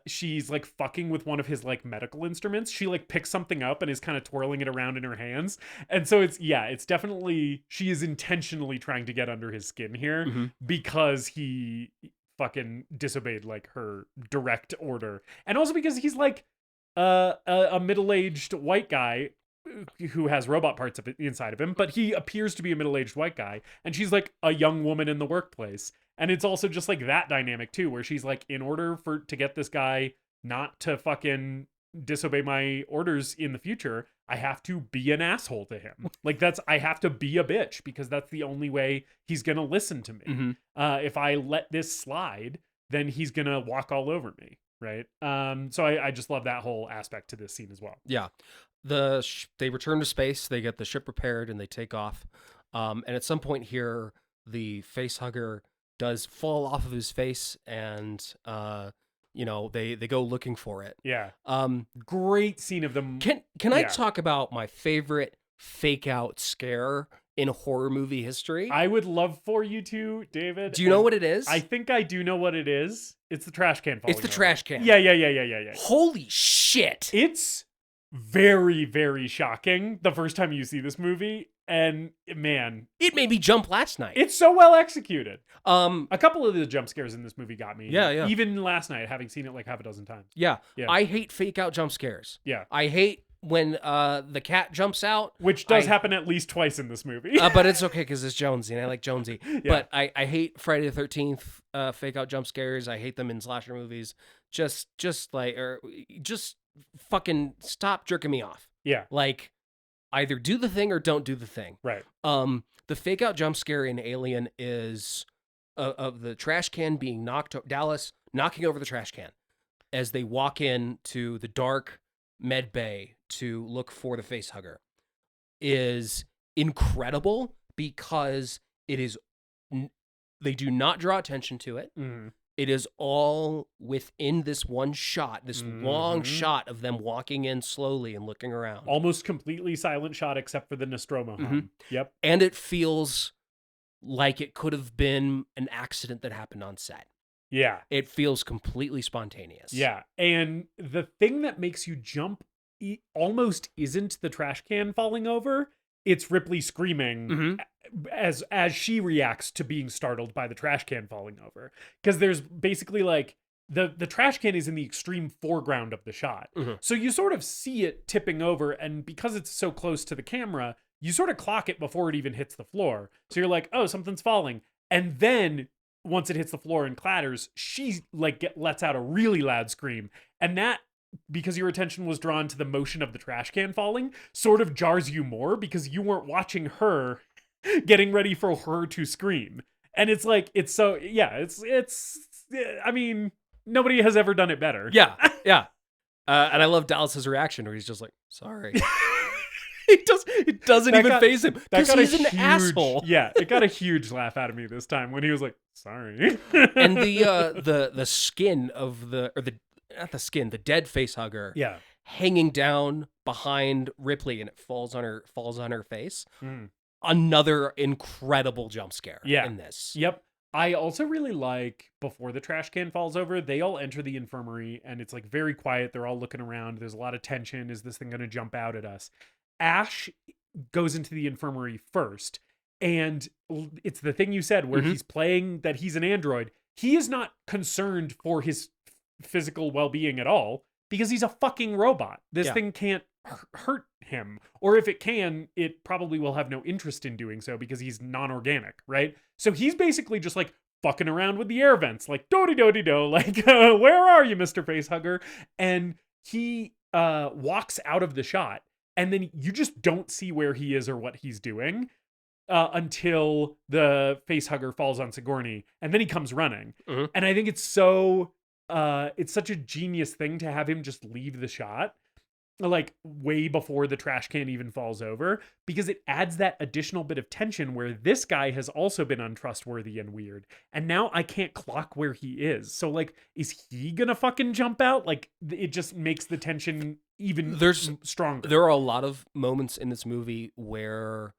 she's like fucking with one of his like medical instruments. She like picks something up and is kind of twirling it around in her hands. And so it's definitely, she is intentionally trying to get under his skin here because he fucking disobeyed like her direct order. And also because he's like a middle-aged white guy who has robot parts of it inside of him, but he appears to be a middle-aged white guy, and she's like a young woman in the workplace. And it's also just like that dynamic too, where she's like, in order to get this guy not to fucking disobey my orders in the future, I have to be an asshole to him. Like I have to be a bitch because that's the only way he's gonna listen to me. If I let this slide, then he's gonna walk all over me. Right. So I just love that whole aspect to this scene as well. Yeah. They return to space, they get the ship repaired, and they take off. And at some point here, the facehugger does fall off of his face, and they go looking for it. Yeah. Great scene of them. Can I talk about my favorite fake out scare in horror movie history? I would love for you to, David. Do you know what it is? I think I do know what it is. It's the trash can falling It's the over. trash can. Yeah. Holy shit. It's very, very shocking the first time you see this movie. And man, It made me jump last night. it's so well executed. Um, A couple of the jump scares in this movie got me. Yeah. Even last night, having seen it like half a dozen times. yeah. Yeah. I hate fake out jump scares. Yeah. I hate when the cat jumps out. Which does I- happen at least twice in this movie. But it's okay because it's Jonesy and I like Jonesy. Yeah. But I hate Friday the 13th fake out jump scares. I hate them in slasher movies. Just fucking stop jerking me off. Yeah. Like, either do the thing or don't do the thing. Right. The fake out jump scare in Alien is of the trash can being Dallas knocking over the trash can as they walk in to the dark med bay to look for the facehugger is incredible because it is they do not draw attention to it. Mhm. It is all within this one shot, this long shot of them walking in slowly and looking around. Almost completely silent shot except for the Nostromo hum. Yep. And it feels like it could have been an accident that happened on set. Yeah. It feels completely spontaneous. Yeah. And the thing that makes you jump almost isn't the trash can falling over. It's Ripley screaming as she reacts to being startled by the trash can falling over. Because there's basically like the trash can is in the extreme foreground of the shot. So you sort of see it tipping over, and because it's so close to the camera, you sort of clock it before it even hits the floor. So you're like, oh, something's falling. And then once it hits the floor and clatters, she like lets out a really loud scream. And that, because your attention was drawn to the motion of the trash can falling, sort of jars you more because you weren't watching her getting ready for her to scream. And it's like, it's I mean, nobody has ever done it better. Yeah. And I love Dallas's reaction where he's just like, sorry. It doesn't That even got- faze him That because got he's a an huge, asshole. Yeah, it got a huge laugh out of me this time when he was like, sorry. And the skin of the dead facehugger Yeah. hanging down behind Ripley and it falls on her face. Mm. Another incredible jump scare in this. Yep. I also really like, before the trash can falls over, they all enter the infirmary and it's like very quiet. They're all looking around. There's a lot of tension. Is this thing going to jump out at us? Ash goes into the infirmary first. And it's the thing you said where he's playing that he's an android. He is not concerned for his physical well-being at all because he's a fucking robot. This thing can't hurt him. Or if it can, it probably will have no interest in doing so because he's non-organic, right? So he's basically just like fucking around with the air vents, like do-de-do-de-do, like where are you, Mr. Facehugger? And he walks out of the shot, and then you just don't see where he is or what he's doing until the facehugger falls on Sigourney, and then he comes running. And I think it's so it's such a genius thing to have him just leave the shot like way before the trash can even falls over, because it adds that additional bit of tension where this guy has also been untrustworthy and weird, and now I can't clock where he is. So like, is he gonna fucking jump out? Like, it just makes the tension even stronger. There are a lot of moments in this movie where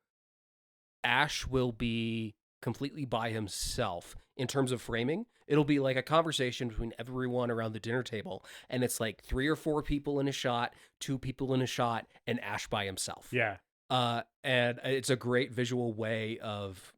Ash will be completely by himself in terms of framing. It'll be like a conversation between everyone around the dinner table, and it's like 3 or 4 people in a shot, 2 people in a shot, and Ash by himself. Yeah. And it's a great visual way of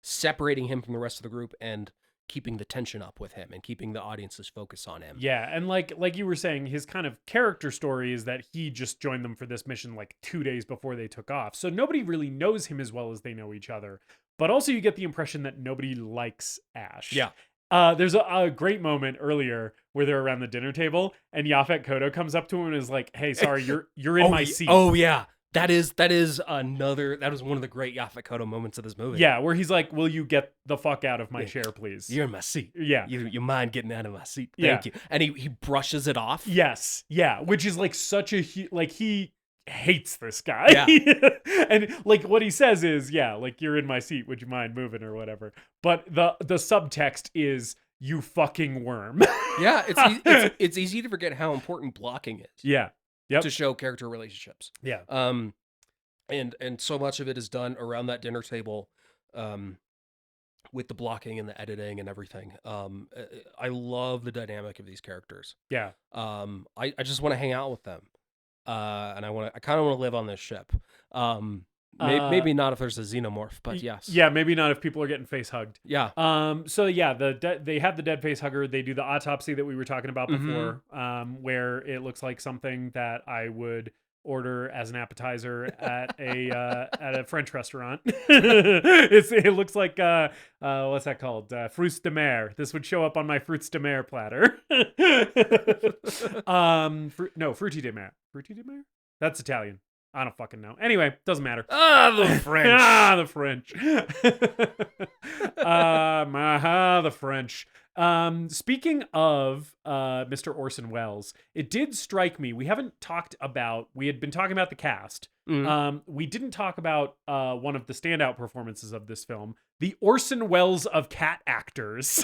separating him from the rest of the group and keeping the tension up with him and keeping the audience's focus on him. Yeah, and like you were saying, his kind of character story is that he just joined them for this mission like 2 days before they took off. So nobody really knows him as well as they know each other. But also you get the impression that nobody likes Ash. Yeah. There's a great moment earlier where they're around the dinner table and Yaphet Kotto comes up to him and is like, "Hey, sorry, you're in my seat." Oh yeah. That is one of the great Yaphet Kotto moments of this movie. Yeah, where he's like, "Will you get the fuck out of my chair, please? You're in my seat. Yeah. You mind getting out of my seat? Thank you." And he brushes it off. Yes. Yeah. Which is like such a he hates this guy. Yeah. And like what he says is, yeah, like, "You're in my seat. Would you mind moving?" or whatever. But the subtext is, "You fucking worm." Yeah. It's easy to forget how important blocking is. Yeah. Yep. To show character relationships. Yeah. And so much of it is done around that dinner table, with the blocking and the editing and everything. I love the dynamic of these characters. Yeah. I just want to hang out with them. And I kind of want to live on this ship. Maybe not if there's a xenomorph, but yes. Yeah, maybe not if people are getting face hugged. Yeah. So yeah, they have the dead face hugger. They do the autopsy that we were talking about before, where it looks like something that I would order as an appetizer at a French restaurant. It looks like what's that called? Fruits de mer. This would show up on my fruits de mer platter. Fruity de mer. Fruity de mer? That's Italian. I don't fucking know. Anyway, doesn't matter. The French. The French. The French. Speaking of Mr. Orson Welles, it did strike me. We had been talking about the cast. We didn't talk about one of the standout performances of this film, the Orson Welles of cat actors.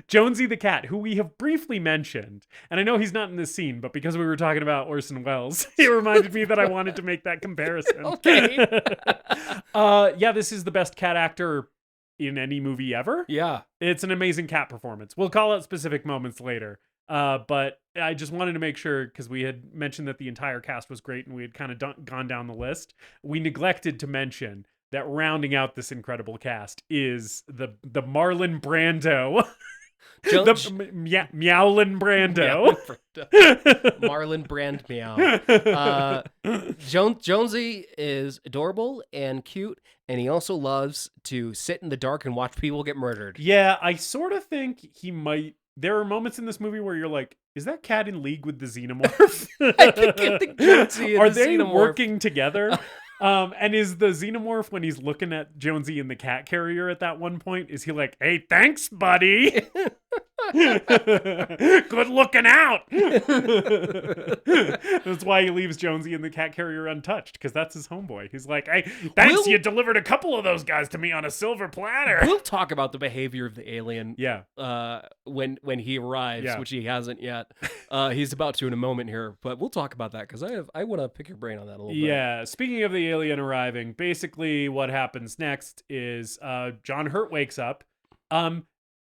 Jonesy the cat, who we have briefly mentioned, and I know he's not in this scene, but because we were talking about Orson Welles, it reminded me that I wanted to make that comparison. Okay. Yeah, this is the best cat actor in any movie ever. Yeah. It's an amazing cat performance. We'll call out specific moments later. But I just wanted to make sure, because we had mentioned that the entire cast was great and we had kind of gone down the list. We neglected to mention that rounding out this incredible cast is the Marlon Brando. Meowlin Brando. Marlon Brand meow. Jonesy is adorable and cute, and he also loves to sit in the dark and watch people get murdered. Yeah, I sort of think he might. There are moments in this movie where you're like, is that cat in league with the xenomorph? I think Jonesy and are the they xenomorph working together? And is the xenomorph, when he's looking at Jonesy in the cat carrier at that one point, is he like, "Hey, thanks, buddy. Good looking out." That's why he leaves Jonesy in the cat carrier untouched, because that's his homeboy. He's like, "Hey, thanks, you delivered a couple of those guys to me on a silver platter." We'll talk about the behavior of the alien. Yeah. When he arrives, which he hasn't yet. He's about to in a moment here, but we'll talk about that because I want to pick your brain on that a little bit. Yeah. Speaking of the alien arriving, basically what happens next is John Hurt wakes up,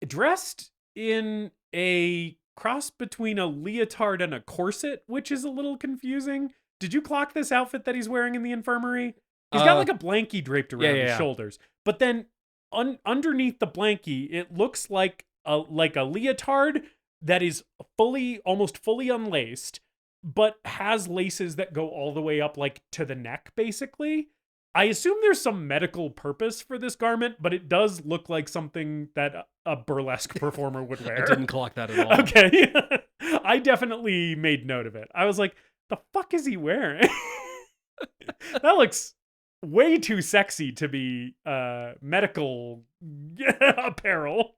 dressed in a cross between a leotard and a corset, which is a little confusing. Did you clock this outfit that he's wearing in the infirmary? He's got like a blankie draped around his shoulders, but then underneath the blankie, it looks like a leotard that is almost fully unlaced, but has laces that go all the way up like to the neck, basically. I assume there's some medical purpose for this garment, but it does look like something that a burlesque performer would wear. I didn't clock that at all. Okay. I definitely made note of it. I was like, the fuck is he wearing? That looks way too sexy to be medical apparel.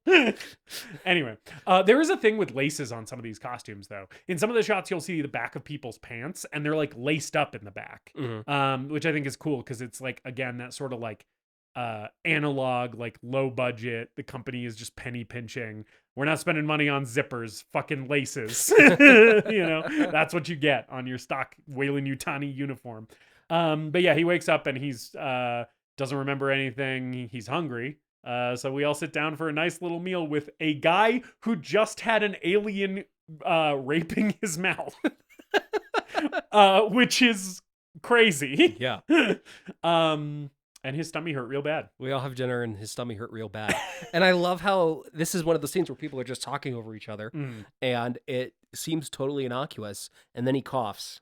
Anyway, there is a thing with laces on some of these costumes, though. In some of the shots, you'll see the back of people's pants, and they're like laced up in the back, which I think is cool because it's like, again, that sort of like analog, like low budget. The company is just penny pinching. We're not spending money on zippers, fucking laces. That's what you get on your stock Weyland-Yutani uniform. But yeah, he wakes up and he's doesn't remember anything. He's hungry. So we all sit down for a nice little meal with a guy who just had an alien raping his mouth, which is crazy. Yeah. And his stomach hurt real bad. We all have dinner and his stomach hurt real bad. And I love how this is one of the scenes where people are just talking over each other and it seems totally innocuous. And then he coughs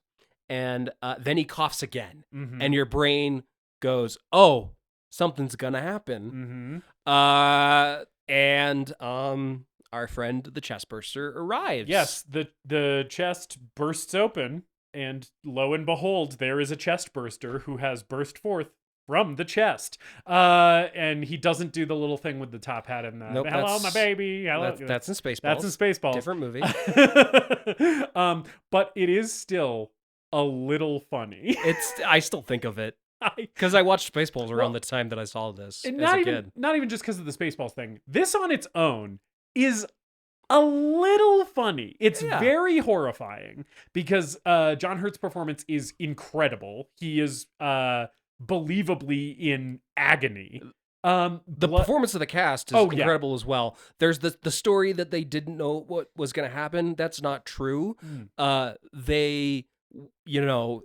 and then he coughs again. And your brain goes, oh, something's going to happen. And our friend, the chest burster, arrives. Yes, the chest bursts open and lo and behold, there is a chest burster who has burst forth from the chest. And he doesn't do the little thing with the top hat and the hello, my baby. Hello. That's in Spaceballs. That's in Spaceballs. Different movie. But it is still a little funny. I still think of it. Because I watched Spaceballs around the time that I saw this as a kid. Not even just because of the Spaceballs thing. This on its own is a little funny. It's very horrifying because John Hurt's performance is incredible. He is believably in agony. The performance of the cast is incredible as well. There's the story that they didn't know what was going to happen. That's not true. They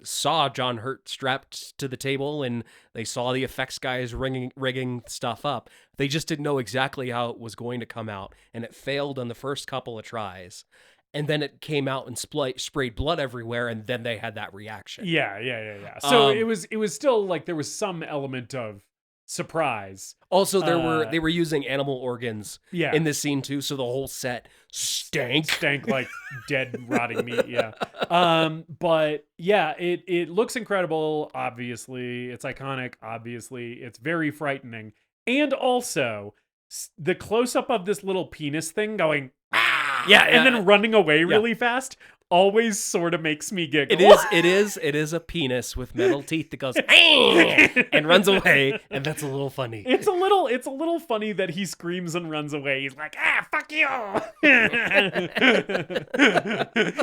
saw John Hurt strapped to the table and they saw the effects guys rigging stuff up. They just didn't know exactly how it was going to come out, and it failed on the first couple of tries. And then it came out and sprayed blood everywhere, and then they had that reaction. Yeah. So it was still like there was some element of surprise. Also, they were using animal organs in this scene too, so the whole set stank like dead rotting meat. But yeah, it looks incredible. Obviously, it's iconic. Obviously, it's very frightening, and also the close up of this little penis thing going. And then running away really fast always sort of makes me giggle. It is a penis with metal teeth that goes and runs away, and that's a little funny. It's a little funny that he screams and runs away. He's like, fuck you.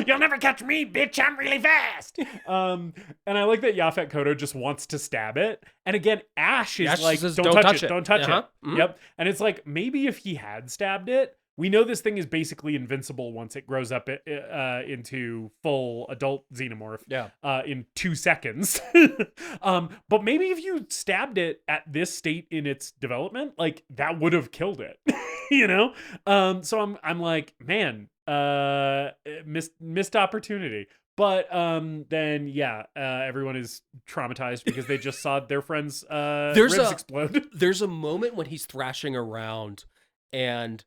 You'll never catch me, bitch. I'm really fast. And I like that Yaphet Kotto just wants to stab it. And again, Ash is like, says, don't touch it. Don't touch it. Mm-hmm. Yep. And it's like, maybe if he had stabbed it, we know this thing is basically invincible once it grows up into full adult xenomorph in 2 seconds. But maybe if you stabbed it at this state in its development, like that would have killed it, So I'm like, man, missed opportunity. But then everyone is traumatized because they just saw their friend's ribs explode. There's a moment when he's thrashing around and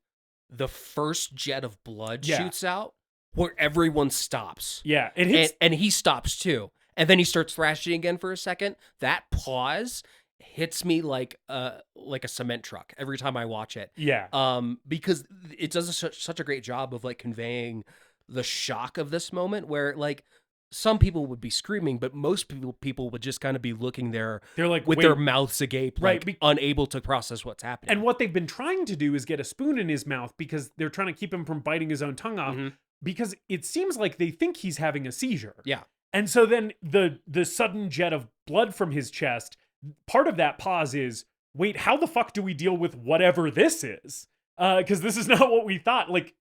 the first jet of blood shoots out where everyone stops. Yeah, it hits, and he stops too. And then he starts thrashing again for a second. That pause hits me like a cement truck every time I watch it. Yeah. Because it does such a great job of like conveying the shock of this moment where like some people would be screaming, but most people would just kind of be looking there. They're like with their mouths agape, like unable to process what's happening. And what they've been trying to do is get a spoon in his mouth because they're trying to keep him from biting his own tongue off because it seems like they think he's having a seizure. Yeah. And so then the sudden jet of blood from his chest, part of that pause is, wait, how the fuck do we deal with whatever this is? Because this is not what we thought. Like,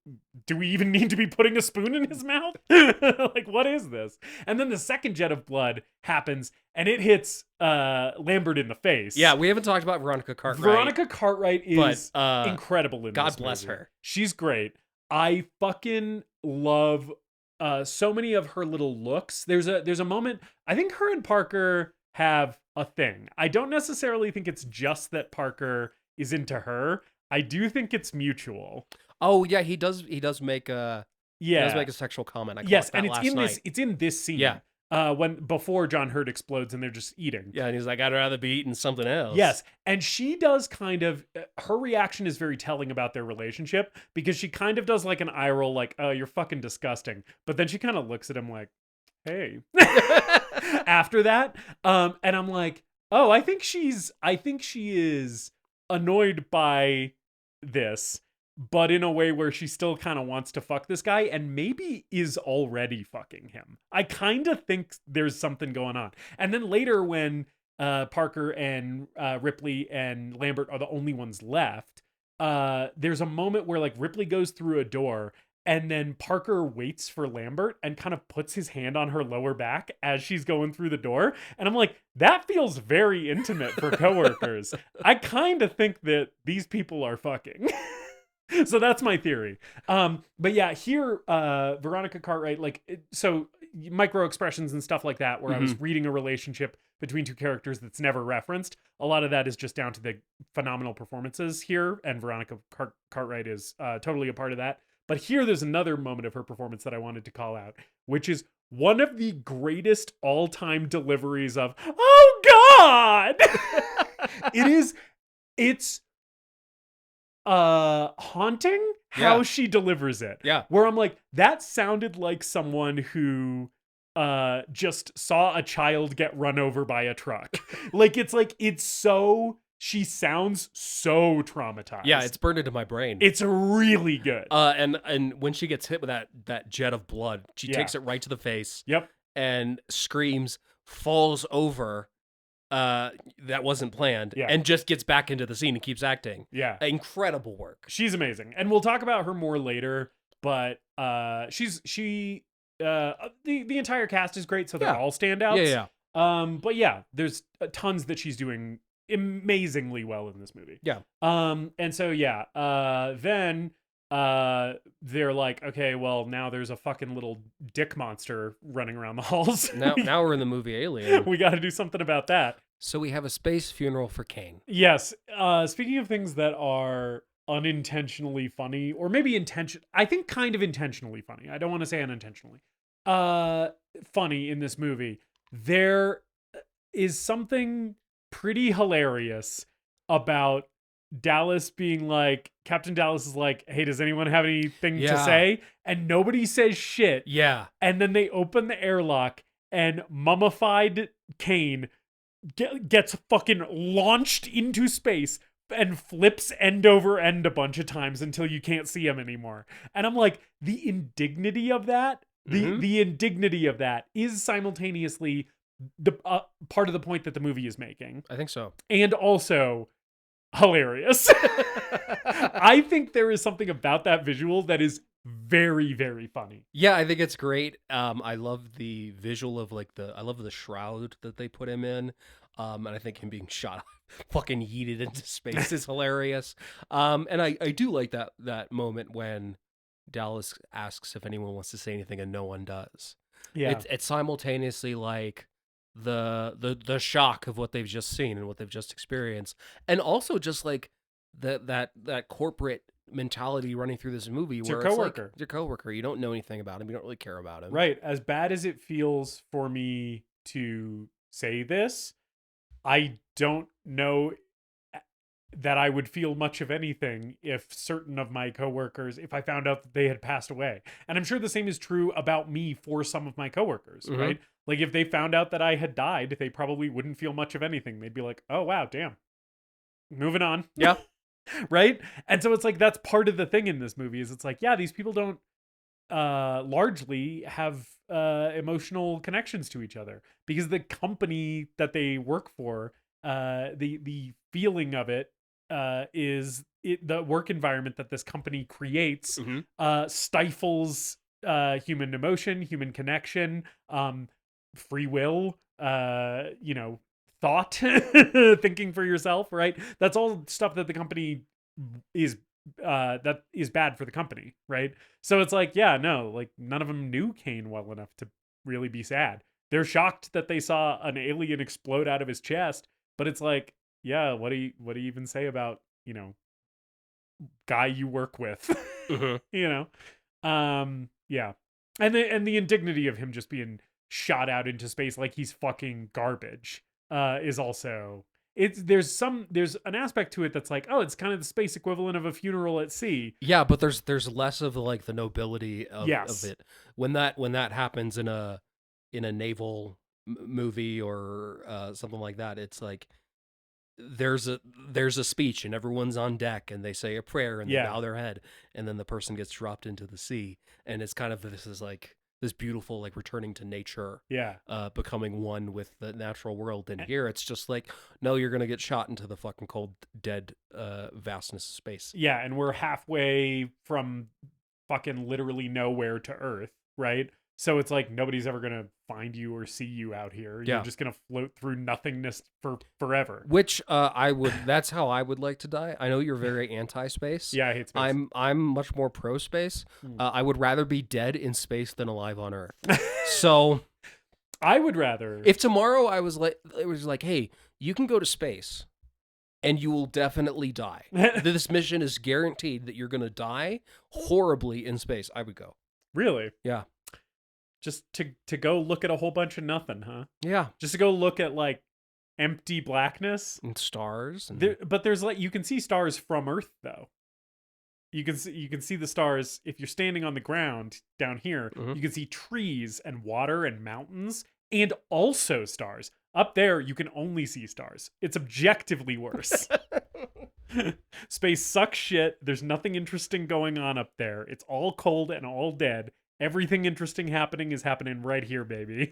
do we even need to be putting a spoon in his mouth? Like, what is this? And then the second jet of blood happens, and it hits Lambert in the face. Yeah, we haven't talked about Veronica Cartwright. Veronica Cartwright is incredible in this God bless movie. her. She's great. I fucking love so many of her little looks. There's a moment, I think her and Parker have a thing. I don't necessarily think it's just that Parker is into her. I do think it's mutual. Oh yeah, he does make a sexual comment. I yes, and it's in this scene. Yeah. before John Hurt explodes and they're just eating. Yeah, and he's like, I'd rather be eating something else. Yes, and she does kind of, her reaction is very telling about their relationship, because she kind of does like an eye roll, like, oh, you're fucking disgusting. But then she kind of looks at him like, hey, after that. And I'm like, oh, I think she is annoyed by this, but in a way where she still kind of wants to fuck this guy and maybe is already fucking him. I kind of think there's something going on. And then later when Parker and Ripley and Lambert are the only ones left, there's a moment where like Ripley goes through a door and then Parker waits for Lambert and kind of puts his hand on her lower back as she's going through the door. And I'm like, that feels very intimate for coworkers. I kind of think that these people are fucking. So that's my theory. But yeah, here, Veronica Cartwright, so micro expressions and stuff like that, where I was reading a relationship between two characters that's never referenced. A lot of that is just down to the phenomenal performances here. And Veronica Cartwright is totally a part of that. But here, there's another moment of her performance that I wanted to call out, which is one of the greatest all-time deliveries of, oh God! It's haunting how she delivers it. Yeah. Where I'm like, that sounded like someone who just saw a child get run over by a truck. She sounds so traumatized. Yeah, it's burned into my brain. It's really good. And when she gets hit with that jet of blood, she takes it right to the face. Yep. And screams, falls over. That wasn't planned, and just gets back into the scene and keeps acting. Yeah. Incredible work. She's amazing. And we'll talk about her more later, but the entire cast is great, so they're all standouts. Yeah. But yeah, there's tons that she's doing amazingly well in this movie. Yeah. And so then they're like, okay, well, now there's a fucking little dick monster running around the halls. Now we're in the movie Alien. We got to do something about that. So we have a space funeral for Kane. Yes. Speaking of things that are unintentionally funny, or maybe I think kind of intentionally funny. I don't want to say unintentionally. Funny in this movie. There is something pretty hilarious about Dallas being like, Captain Dallas is like, hey, does anyone have anything to say? And nobody says shit. Yeah. And then they open the airlock and mummified Kane gets fucking launched into space and flips end over end a bunch of times until you can't see him anymore. And I'm like, the indignity of that, the indignity of that is simultaneously the part of the point that the movie is making. I think so. And also hilarious. I think there is something about that visual that is very, very funny. Yeah, I think it's great. I love the visual of I love the shroud that they put him in. And I think him being shot, fucking yeeted into space is hilarious. And I do like that moment when Dallas asks if anyone wants to say anything and no one does. Yeah. It's simultaneously like the shock of what they've just seen and what they've just experienced, and also just like that corporate mentality running through this movie where it's coworker. Like, your coworker, you don't know anything about him, you don't really care about him. Right. As bad as it feels for me to say this, I don't know that I would feel much of anything if certain of my coworkers, if I found out that they had passed away. And I'm sure the same is true about me for some of my coworkers, right? Like if they found out that I had died, they probably wouldn't feel much of anything. They'd be like, oh, wow, damn. Moving on. Yeah. Right? And so it's like, that's part of the thing in this movie is it's like, yeah, these people don't largely have emotional connections to each other because the company that they work for, the feeling of it is the work environment that this company creates stifles human emotion, human connection, free will, thought, thinking for yourself, right? That's all stuff that the company is that is bad for the company, right? So it's like, yeah, no, like none of them knew Kane well enough to really be sad. They're shocked that they saw an alien explode out of his chest, but it's like, yeah, what do you even say about, guy you work with? Yeah. And the indignity of him just being shot out into space like he's fucking garbage is also there's an aspect to it that's like, oh, it's kind of the space equivalent of a funeral at sea. Yeah, but there's less of like the nobility of it when that happens in a naval movie or something like that. It's like there's a speech and everyone's on deck and they say a prayer and they bow their head and then the person gets dropped into the sea, and it's kind of this beautiful like returning to nature, becoming one with the natural world. And here it's just like, no, you're gonna get shot into the fucking cold dead vastness of space. Yeah, and we're halfway from fucking literally nowhere to Earth, right? So it's like nobody's ever gonna find you or see you out here. You're just gonna float through nothingness for forever. Which that's how I would like to die. I know you're very anti-space. Yeah, I hate space. I'm much more pro-space. I would rather be dead in space than alive on Earth. So I would rather, if tomorrow it was like, hey, you can go to space and you will definitely die. This mission is guaranteed that you're gonna die horribly in space, I would go. Really? Yeah. Just to go look at a whole bunch of nothing, huh? Yeah. Just to go look at like empty blackness and stars. But there's like, you can see stars from Earth though. You can see the stars if you're standing on the ground down here. You can see trees and water and mountains and also stars. Up there, you can only see stars. It's objectively worse. Space sucks shit. There's nothing interesting going on up there. It's all cold and all dead. Everything interesting is happening right here, baby.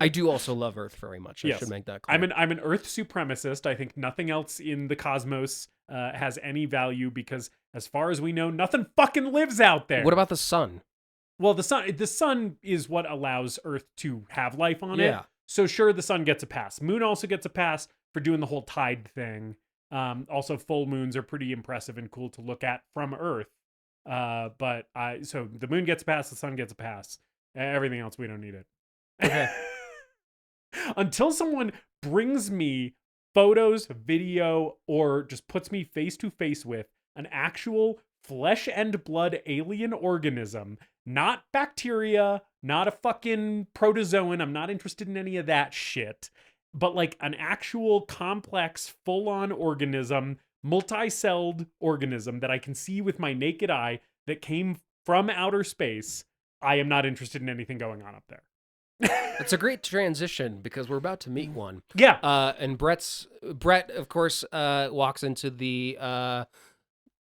I do also love Earth very much. I should make that clear. I'm an Earth supremacist. I think nothing else in the cosmos has any value because, as far as we know, nothing fucking lives out there. What about the sun? Well, the sun is what allows Earth to have life on it. So sure, the sun gets a pass. Moon also gets a pass for doing the whole tide thing. Also, full moons are pretty impressive and cool to look at from Earth. So the moon gets a pass, the sun gets a pass. Everything else, we don't need it. Okay. Until someone brings me photos, video, or just puts me face to face with an actual flesh and blood alien organism, not bacteria, not a fucking protozoan. I'm not interested in any of that shit, but like an actual complex, full-on organism, multi-celled organism that I can see with my naked eye that came from outer space. I am not interested in anything going on up there. It's a great transition because we're about to meet one. Yeah. And Brett, of course, walks into the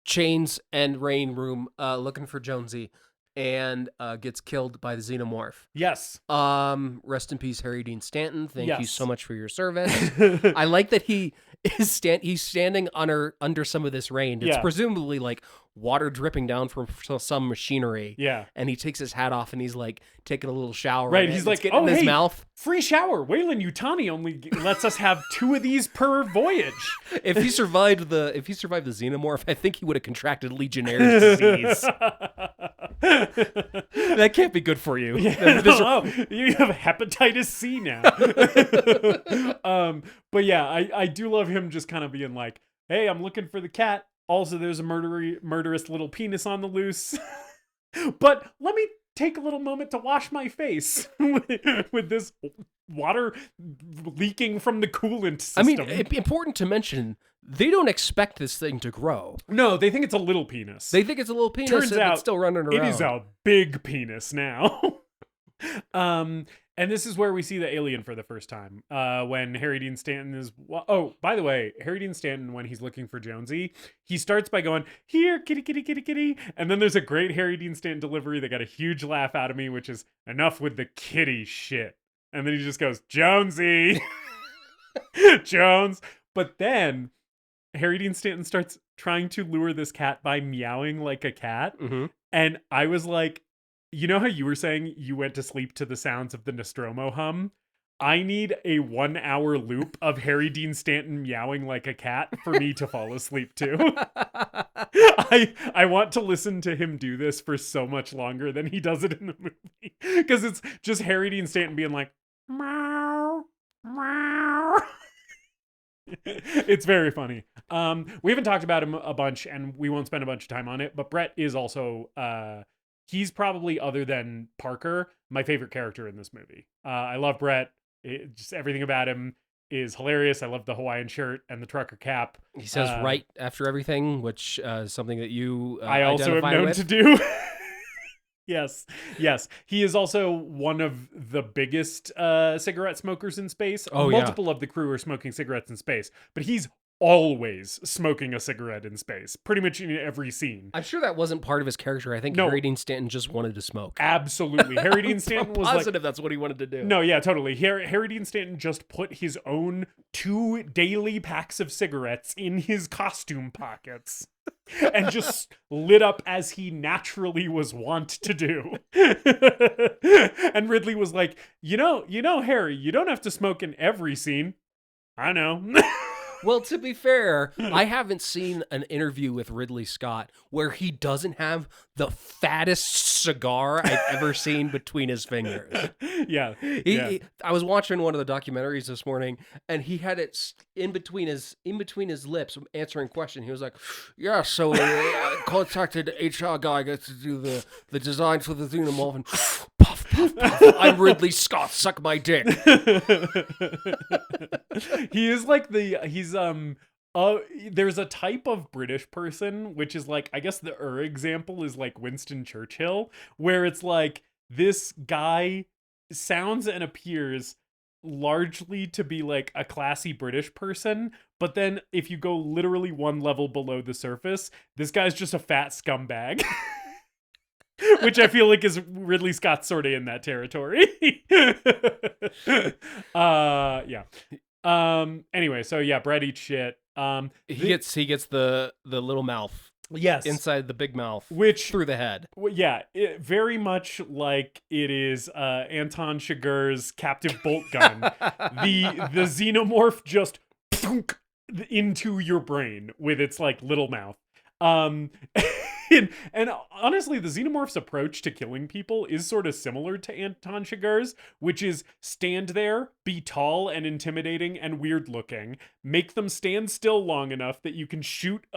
chains and rain room looking for Jonesy and gets killed by the xenomorph. Yes. Rest in peace, Harry Dean Stanton. Thank you so much for your service. I like that he's standing under some of this rain. It's presumably like water dripping down from some machinery. Yeah. And he takes his hat off and he's like taking a little shower. Right. He's like, getting in his mouth. Free shower. Wayland Yutani only lets us have 2 of these per voyage. If he survived the xenomorph, I think he would have contracted Legionnaire's disease. That can't be good for you. Yeah. You have hepatitis C now. But yeah, I do love him just kind of being like, hey, I'm looking for the cat. Also, there's a murderous little penis on the loose. But let me take a little moment to wash my face with this water leaking from the coolant system. I mean, important to mention, they don't expect this thing to grow. No, they think it's a little penis. Turns out it's still running around. It is a big penis now. And this is where we see the alien for the first time. When Harry Dean Stanton is... Oh, by the way, Harry Dean Stanton, when he's looking for Jonesy, he starts by going, here, kitty, kitty, kitty, kitty. And then there's a great Harry Dean Stanton delivery that got a huge laugh out of me, which is, enough with the kitty shit. And then he just goes, Jonesy. Jones. But then Harry Dean Stanton starts trying to lure this cat by meowing like a cat. Mm-hmm. And I was like, you know how you were saying you went to sleep to the sounds of the Nostromo hum? I need a 1-hour loop of Harry Dean Stanton meowing like a cat for me to fall asleep to. I want to listen to him do this for so much longer than he does it in the movie. Because it's just Harry Dean Stanton being like, meow, meow. It's very funny. We haven't talked about him a bunch and we won't spend a bunch of time on it, but Brett is also he's probably, other than Parker, my favorite character in this movie. I love Brett. Just everything about him is hilarious. I love the Hawaiian shirt and the trucker cap. He says right after everything, which is something that you I also am known to do. Yes. He is also one of the biggest cigarette smokers in space. Multiple of the crew are smoking cigarettes in space, but he's always smoking a cigarette in space, pretty much in every scene. I'm sure that wasn't part of his character. I think Harry Dean Stanton just wanted to smoke. Absolutely. Harry Dean Stanton was positive that's what he wanted to do. No, yeah, totally. Harry Dean Stanton just put his own 2 daily packs of cigarettes in his costume pockets and just lit up as he naturally was wont to do. And Ridley was like, you know, Harry, you don't have to smoke in every scene. I know. Well, to be fair, I haven't seen an interview with Ridley Scott where he doesn't have the fattest cigar I've ever seen between his fingers. Yeah. I was watching one of the documentaries this morning, and he had it in between his lips, answering question. He was like, "Yeah, so I contacted the HR guy, gets to do the design for the xenomorph, and puff, puff, puff. I'm Ridley Scott. Suck my dick." He is like there's a type of British person, which is like, I guess the example is like Winston Churchill, where it's like this guy sounds and appears largely to be like a classy British person, but then if you go literally one level below the surface, this guy's just a fat scumbag. Which I feel like is Ridley Scott sort of in that territory. Yeah. Anyway, so yeah, Brett eats shit. He gets the little mouth. Yes. Inside the big mouth. Which through the head. Yeah, very much like it is Anton Chigurh's captive bolt gun. The xenomorph just into your brain with its like little mouth. And honestly, the xenomorph's approach to killing people is sort of similar to Anton Chigurh's, which is stand there, be tall and intimidating and weird looking, make them stand still long enough that you can shoot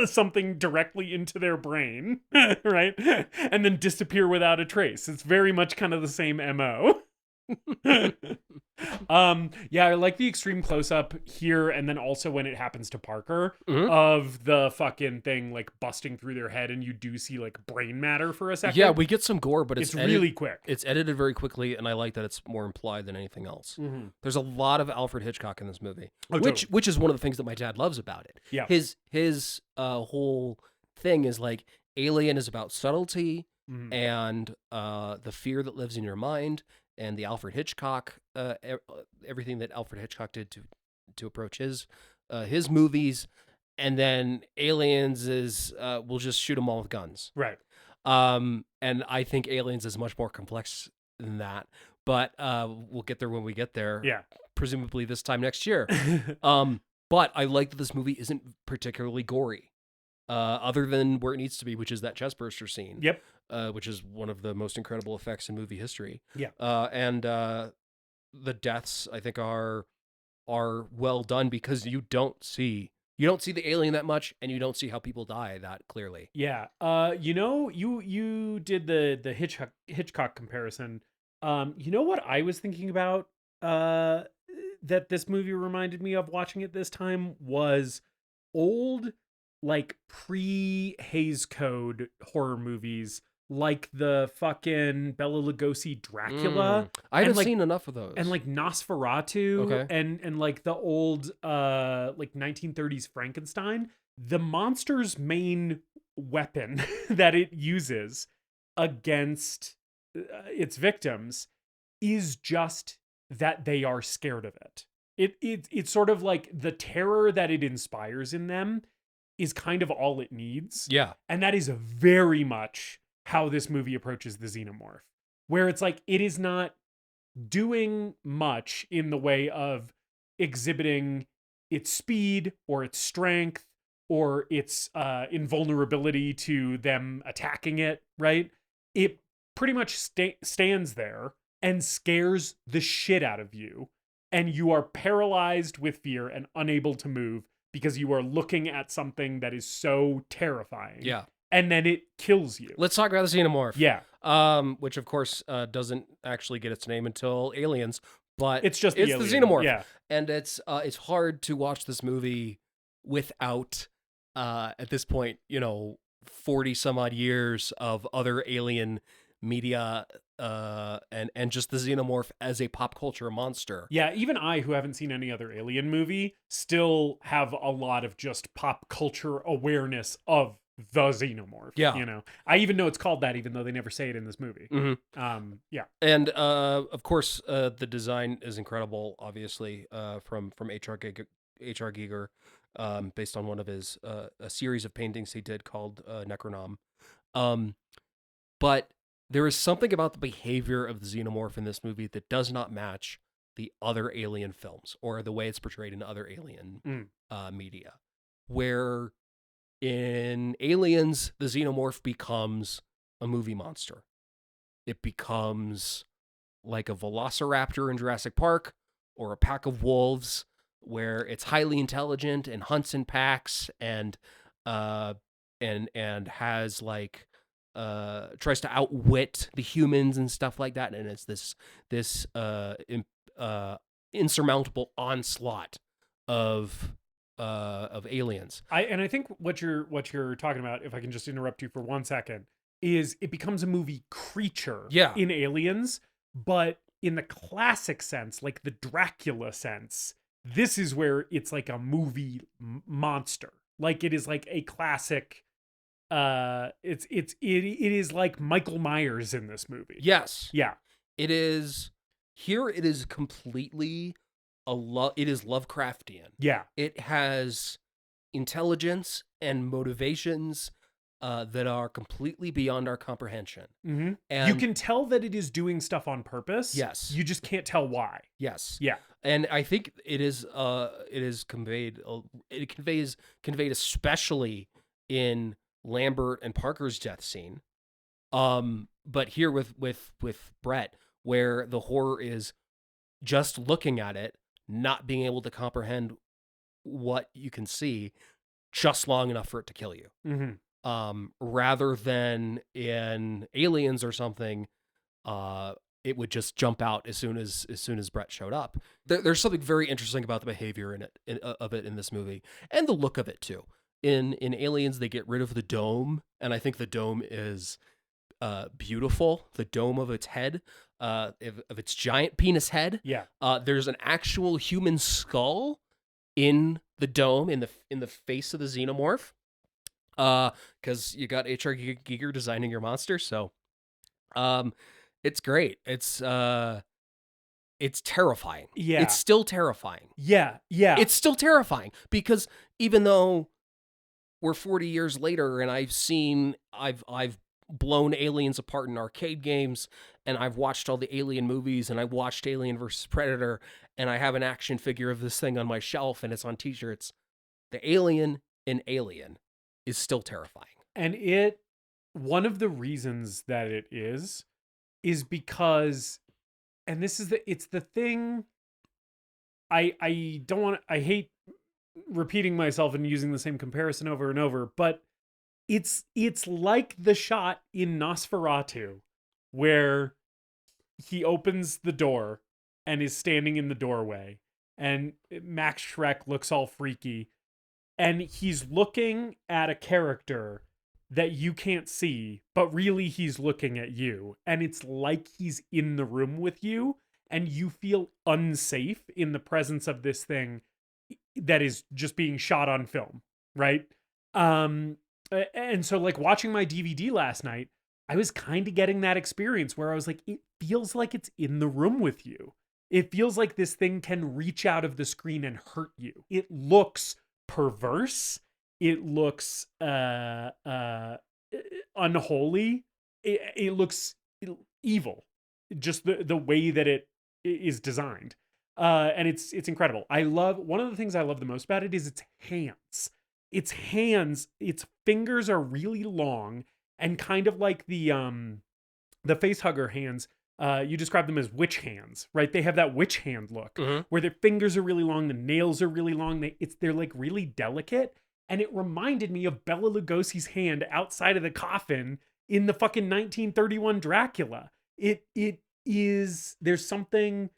something directly into their brain, right? And then disappear without a trace. It's very much kind of the same MO. Yeah, I like the extreme close-up here, and then also when it happens to Parker, of the fucking thing like busting through their head, and you do see like brain matter for a second. Yeah, we get some gore, but it's really quick. It's edited very quickly, and I like that it's more implied than anything else. There's a lot of Alfred Hitchcock in this movie, which is one of the things that my dad loves about it. Yeah, his whole thing is like Alien is about subtlety and the fear that lives in your mind. And the Alfred Hitchcock, everything that Alfred Hitchcock did to approach his movies, and then Aliens is we'll just shoot them all with guns, right? And I think Aliens is much more complex than that, but we'll get there when we get there. Yeah, presumably this time next year. But I like that this movie isn't particularly gory, other than where it needs to be, which is that chestburster scene. Yep. Which is one of the most incredible effects in movie history. Yeah. And the deaths, I think, are well done because you don't see the alien that much, and you don't see how people die that clearly. Yeah. You did the Hitchcock comparison. You know what I was thinking about that this movie reminded me of watching it this time was old, like pre-Hays Code horror movies, like the fucking Bela Lugosi Dracula. I haven't seen enough of those. And like Nosferatu, okay. and like the old like 1930s Frankenstein. The monster's main weapon that it uses against its victims is just that they are scared of it. It's sort of like the terror that it inspires in them is kind of all it needs. Yeah. And that is very much how this movie approaches the xenomorph, where it's like it is not doing much in the way of exhibiting its speed or its strength or its invulnerability to them attacking it, right? It pretty much stands there and scares the shit out of you, and you are paralyzed with fear and unable to move because you are looking at something that is so terrifying. Yeah. and then it kills you. Let's talk about the xenomorph. Yeah. Which of course doesn't actually get its name until Aliens, but It's just the the alien. xenomorph. Yeah. And it's hard to watch this movie without at this point, 40 some odd years of other alien media and just the xenomorph as a pop culture monster. Yeah, even I, who haven't seen any other alien movie, still have a lot of just pop culture awareness of the xenomorph. Yeah. I even know it's called that, even though they never say it in this movie. Mm-hmm. Yeah. And of course, the design is incredible, obviously, from H.R. Giger, based on one of his a series of paintings he did called Necronom. But there is something about the behavior of the xenomorph in this movie that does not match the other alien films or the way it's portrayed in other alien media, where in Aliens, the xenomorph becomes a movie monster. It becomes like a velociraptor in Jurassic Park or a pack of wolves, where it's highly intelligent and hunts in packs and has like tries to outwit the humans and stuff like that, and it's this insurmountable onslaught of aliens. I think what you're talking about, if I can just interrupt you for 1 second, is it becomes a movie creature in Aliens, but in the classic sense, like the Dracula sense, this is where it's like a movie monster. Like it is like a classic. It is like Michael Myers in this movie. Yes. Yeah. It is. Here it is completely it is Lovecraftian. Yeah. It has intelligence and motivations that are completely beyond our comprehension. Mm-hmm. And you can tell that it is doing stuff on purpose. Yes. You just can't tell why. Yes. Yeah. And I think it is conveyed especially in Lambert and Parker's death scene. But here with Brett, where the horror is just looking at it, not being able to comprehend what you can see just long enough for it to kill you. Mm-hmm. Rather than in Aliens or something, it would just jump out as soon as Brett showed up. There's something very interesting about the behavior of it in this movie, and the look of it too. In Aliens, they get rid of the dome, and I think the dome is beautiful. The dome of its head, of its giant penis head. Yeah. There's an actual human skull in the dome, in the face of the xenomorph. Because you got H.R. Giger designing your monster, so it's great. It's terrifying. Yeah. It's still terrifying. Yeah. Yeah. It's still terrifying because even though we're 40 years later and I've blown aliens apart in arcade games, and I've watched all the Alien movies, and I watched Alien vs. Predator, and I have an action figure of this thing on my shelf, and it's on t-shirts. The alien in Alien is still terrifying. And one of the reasons that it is because, and it's the thing, I hate repeating myself and using the same comparison over and over, but it's like the shot in Nosferatu where he opens the door and is standing in the doorway, and Max Schreck looks all freaky, and he's looking at a character that you can't see, but really he's looking at you, and it's like he's in the room with you, and you feel unsafe in the presence of this thing that is just being shot on film, right? And so, like, watching my DVD last night, I was kind of getting that experience where I was like, it feels like it's in the room with you. It feels like this thing can reach out of the screen and hurt you. It looks perverse. It looks unholy. It looks evil. Just the way that it is designed. And it's incredible. One of the things I love the most about it is its hands. Its fingers are really long, and kind of like the facehugger hands. You describe them as witch hands, right? They have that witch hand look, where their fingers are really long, the nails are really long. They're like really delicate, And it reminded me of Bela Lugosi's hand outside of the coffin in the fucking 1931 Dracula. It is, there's something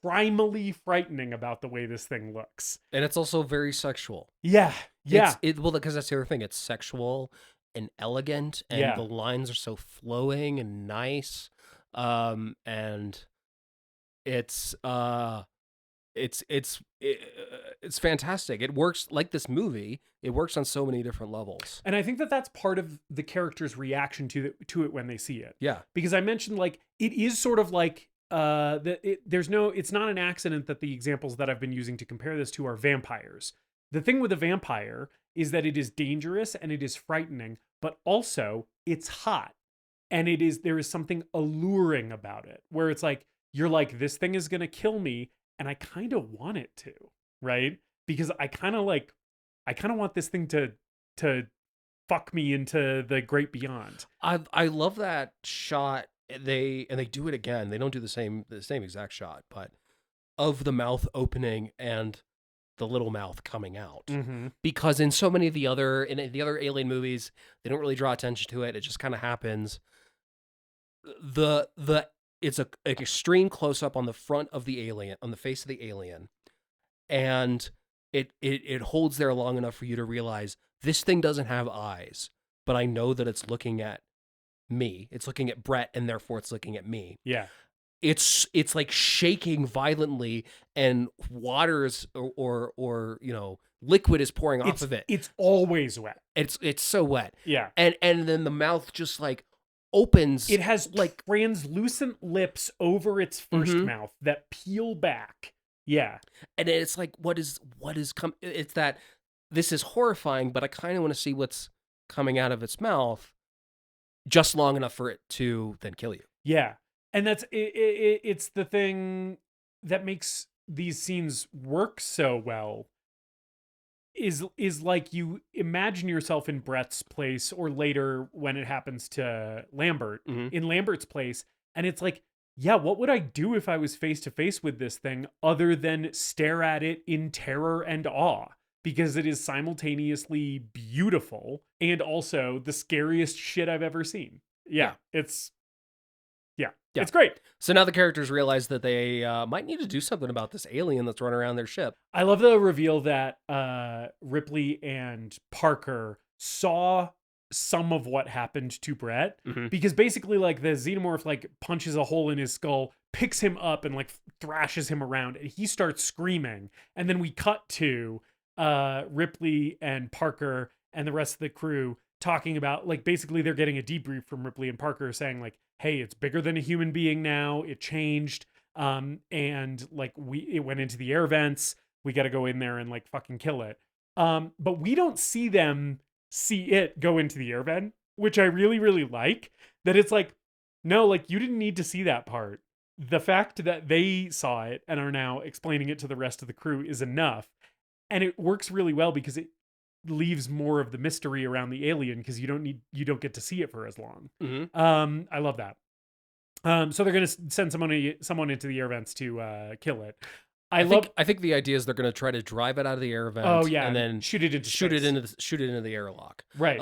primally frightening about the way this thing looks. And it's also very sexual. Yeah. Well, because that's the other thing. It's sexual and elegant, and the lines are so flowing and nice. And it's fantastic. It works like this movie. It works on so many different levels. And I think that that's part of the character's reaction to it when they see it. Yeah. Because I mentioned, like, it is sort of like, it's not an accident that the examples that I've been using to compare this to are vampires. The thing with a vampire is that it is dangerous and it is frightening, but also it's hot. And there is something alluring about it, where it's like, you're like, this thing is going to kill me, and I kind of want it to, right? Because I kind of want this thing to fuck me into the great beyond. I love that shot. They do it again. They don't do the same exact shot, but of the mouth opening and the little mouth coming out. Mm-hmm. Because in so many of the other Alien movies, they don't really draw attention to it. It just kind of happens. It's an extreme close up on the front of the alien, on the face of the alien, and it holds there long enough for you to realize this thing doesn't have eyes, but I know that it's looking at me. It's looking at Brett, and therefore it's looking at me. Yeah. It's like shaking violently, and waters or liquid is pouring off of it. It's always wet. It's so wet. Yeah. And then the mouth just like opens. It has like translucent lips over its first mouth that peel back. Yeah. And it's like, what is it's that this is horrifying, but I kind of want to see what's coming out of its mouth just long enough for it to then kill you. Yeah. And that's it's the thing that makes these scenes work so well is like, you imagine yourself in Brett's place, or later when it happens to Lambert, in Lambert's place, and it's like, yeah, what would I do if I was face to face with this thing other than stare at it in terror and awe? Because it is simultaneously beautiful and also the scariest shit I've ever seen. Yeah. It's great. So now the characters realize that they might need to do something about this alien that's running around their ship. I love the reveal that Ripley and Parker saw some of what happened to Brett, because basically, like, the xenomorph like punches a hole in his skull, picks him up, and like thrashes him around, and he starts screaming. And then we cut to Ripley and Parker and the rest of the crew talking about, like, basically they're getting a debrief from Ripley and Parker saying, like, hey, it's bigger than a human being now. It changed. And like, it went into the air vents. We got to go in there and like fucking kill it. But we don't see them see it go into the air vent, which I really, really like. That it's like, no, like, you didn't need to see that part. The fact that they saw it and are now explaining it to the rest of the crew is enough. And it works really well because it leaves more of the mystery around the alien, because you don't get to see it for as long. I love that. So they're going to send someone into the air vents to kill it. I think the idea is they're going to try to drive it out of the air vent. Oh yeah, and then shoot it into the airlock. Right.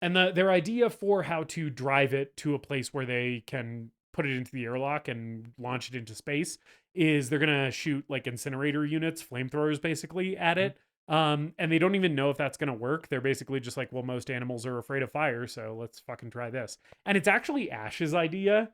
And their idea for how to drive it to a place where they can put it into the airlock and launch it into space is they're going to shoot like incinerator units, flamethrowers basically, at it. And they don't even know if that's going to work. They're basically just like, well, most animals are afraid of fire, so let's fucking try this. And it's actually Ash's idea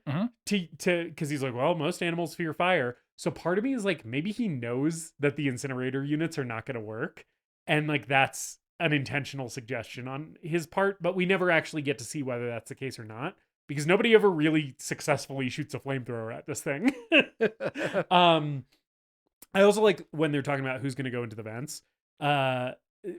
because he's like, well, most animals fear fire. So part of me is like, maybe he knows that the incinerator units are not going to work. And like, that's an intentional suggestion on his part, but we never actually get to see whether that's the case or not, because nobody ever really successfully shoots a flamethrower at this thing. I also like when they're talking about who's going to go into the vents.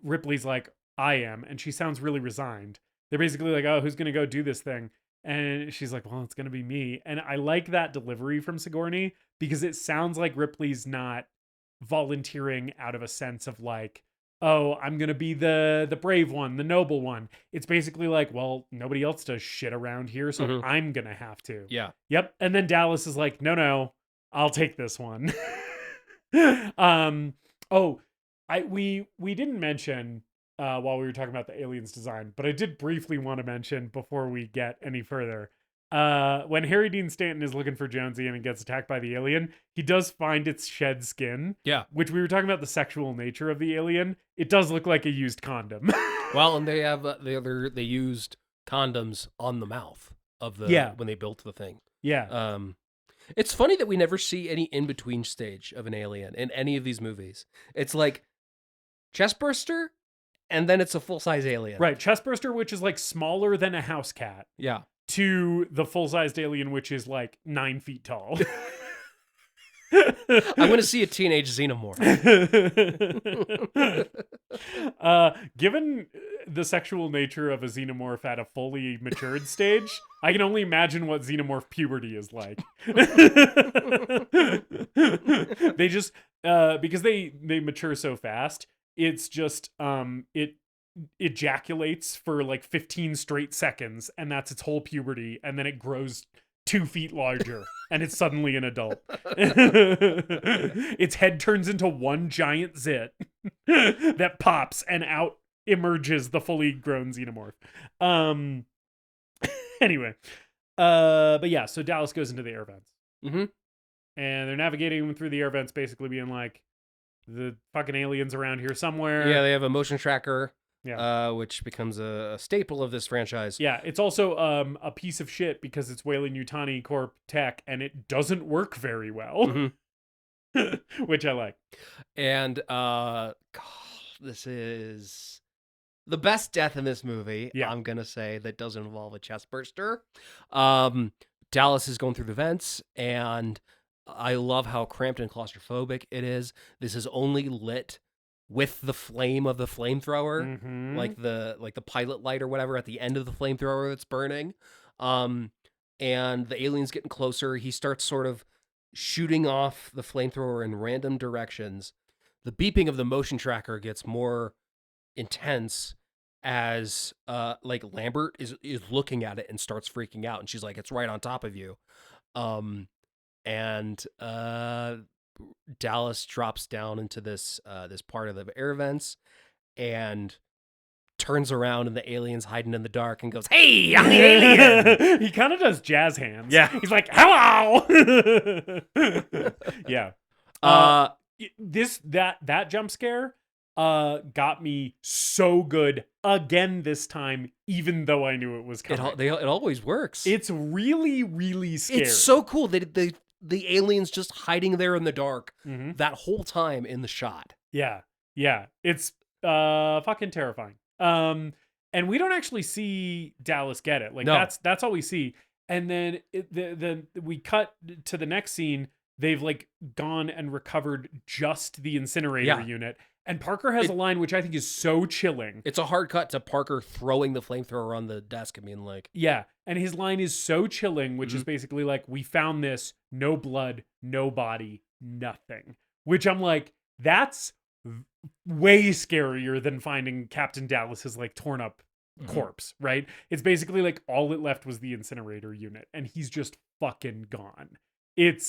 Ripley's like, I am, and she sounds really resigned. They're basically like, oh, who's gonna go do this thing? And she's like, well, it's gonna be me. And I like that delivery from Sigourney, because it sounds like Ripley's not volunteering out of a sense of like, oh, I'm gonna be the brave one, the noble one. It's basically like, well, nobody else does shit around here, so I'm gonna have to. Yeah. Yep. And then Dallas is like, no, I'll take this one. We didn't mention while we were talking about the alien's design, but I did briefly want to mention before we get any further. When Harry Dean Stanton is looking for Jonesy and gets attacked by the alien, he does find its shed skin. Yeah. Which we were talking about the sexual nature of the alien. It does look like a used condom. Well, and they have they used condoms on the mouth of the when they built the thing. Yeah. It's funny that we never see any in between stage of an alien in any of these movies. It's like chestburster, and then it's a full size alien. Right. Chestburster, which is like smaller than a house cat, Yeah. to the full sized alien, which is like 9 feet tall. I want to see a teenage xenomorph. Given the sexual nature of a xenomorph at a fully matured stage, I can only imagine what xenomorph puberty is like. They just because they mature so fast, it's just it ejaculates for like 15 straight seconds, and that's its whole puberty, and then it grows 2 feet larger, and it's suddenly an adult. Its head turns into one giant zit that pops, and out emerges the fully grown xenomorph. Anyway, but yeah, so Dallas goes into the air vents. Mm-hmm. And they're navigating through the air vents, basically being like, the fucking aliens around here somewhere. Yeah, they have a motion tracker. Yeah. Which becomes a staple of this franchise. Yeah, it's also a piece of shit because it's Weyland-Yutani Corp tech, and it doesn't work very well. Mm-hmm. Which I like. And God, this is the best death in this movie. Yeah. I'm gonna say that doesn't involve a chest burster. Dallas is going through the vents, and I love how cramped and claustrophobic it is. This is only lit with the flame of the flamethrower, Mm-hmm. like the pilot light or whatever at the end of the flamethrower that's burning. And the alien's getting closer. He starts sort of shooting off the flamethrower in random directions. The beeping of the motion tracker gets more intense as like Lambert is looking at it and starts freaking out, and she's like, "It's right on top of you." And Dallas drops down into this part of the air vents and turns around, and the alien's hiding in the dark and goes, "Hey, I'm the alien!" He kind of does jazz hands. Yeah. He's like, "Hello!" Yeah. That jump scare got me so good again this time, even though I knew it was coming. It always works. It's really, really scary. It's so cool that the alien's just hiding there in the dark Mm-hmm. that whole time in the shot. Yeah. It's fucking terrifying. And we don't actually see Dallas get it. Like No. that's all we see. And then we cut to the next scene. They've like gone and recovered just the incinerator unit. And Parker has a line which I think is so chilling. It's a hard cut to Parker throwing the flamethrower on the desk and being like, Yeah. And his line is so chilling, which is basically like, "We found this, no blood, no body, nothing." Which I'm like, that's way scarier than finding Captain Dallas's like torn up corpse, right? It's basically like all it left was the incinerator unit, and he's just fucking gone. It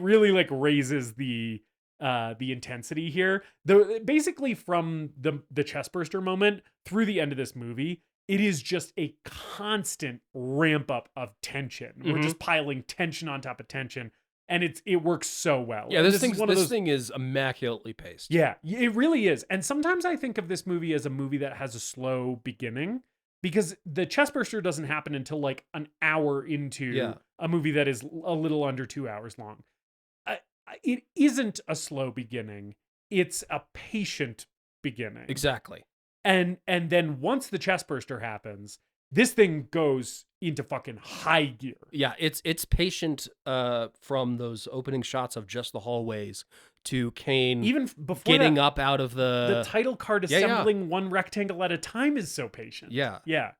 really like raises the intensity here. Basically from the chestburster moment through the end of this movie, it is just a constant ramp up of tension. We're just piling tension on top of tension, and it works so well. yeah, And this is thing is immaculately paced. yeah, it really is. And sometimes I think of this movie as a movie that has a slow beginning, because the chestburster doesn't happen until like an hour into a movie that is a little under 2 hours long. It isn't a slow beginning. It's a patient beginning. Exactly. And then once the chestburster happens, this thing goes into fucking high gear. Yeah, it's patient from those opening shots of just the hallways to Kane Even before getting that, up out of the title card Yeah, yeah. assembling one rectangle at a time is so patient. Yeah. Yeah.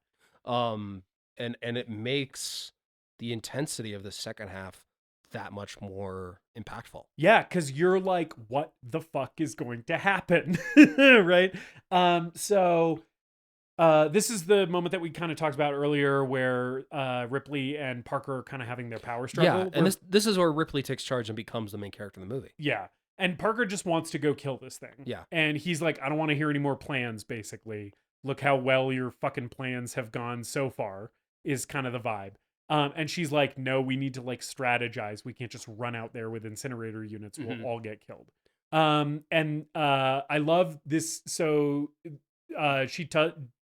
And it makes the intensity of the second half that much more impactful. Yeah, because you're like, what the fuck is going to happen? Right? So this is the moment that we kind of talked about earlier where Ripley and Parker are kind of having their power struggle. Yeah, and this is where Ripley takes charge and becomes the main character in the movie. Yeah. And Parker just wants to go kill this thing. Yeah. And he's like, I don't want to hear any more plans, basically. Look how well your fucking plans have gone so far, is kind of the vibe. And she's like, no, we need to like strategize. We can't just run out there with incinerator units. We'll all get killed. I love this. So she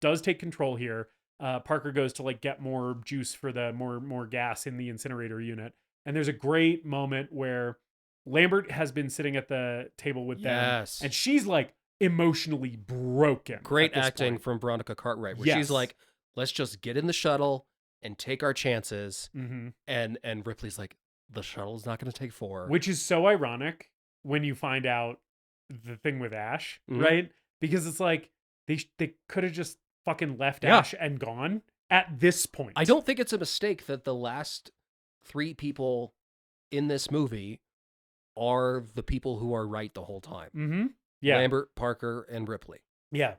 does take control here. Parker goes to like get more juice for the more gas in the incinerator unit. And there's a great moment where Lambert has been sitting at the table with them, and she's like emotionally broken. Great acting from Veronica Cartwright, where she's like, let's just get in the shuttle and take our chances. And Ripley's like, the shuttle's not going to take 4. Which is so ironic when you find out the thing with Ash, right? Because it's like they could have just fucking left Ash and gone at this point. I don't think it's a mistake that the last 3 people in this movie are the people who are right the whole time. Yeah. Lambert, Parker, and Ripley. Yeah.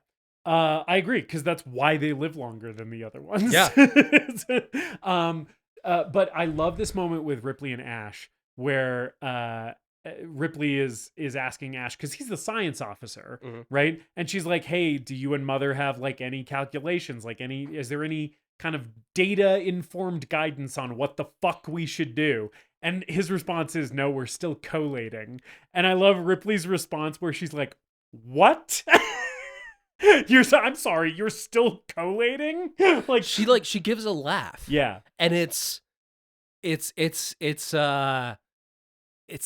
I agree, because that's why they live longer than the other ones. Yeah. But I love this moment with Ripley and Ash where Ripley is asking Ash, because he's the science officer, right? And she's like, hey, do you and Mother have like any calculations? Like is there any kind of data informed guidance on what the fuck we should do? And his response is, no, we're still collating. And I love Ripley's response where she's like, what? I'm sorry, you're still collating? Like she gives a laugh. Yeah. And it's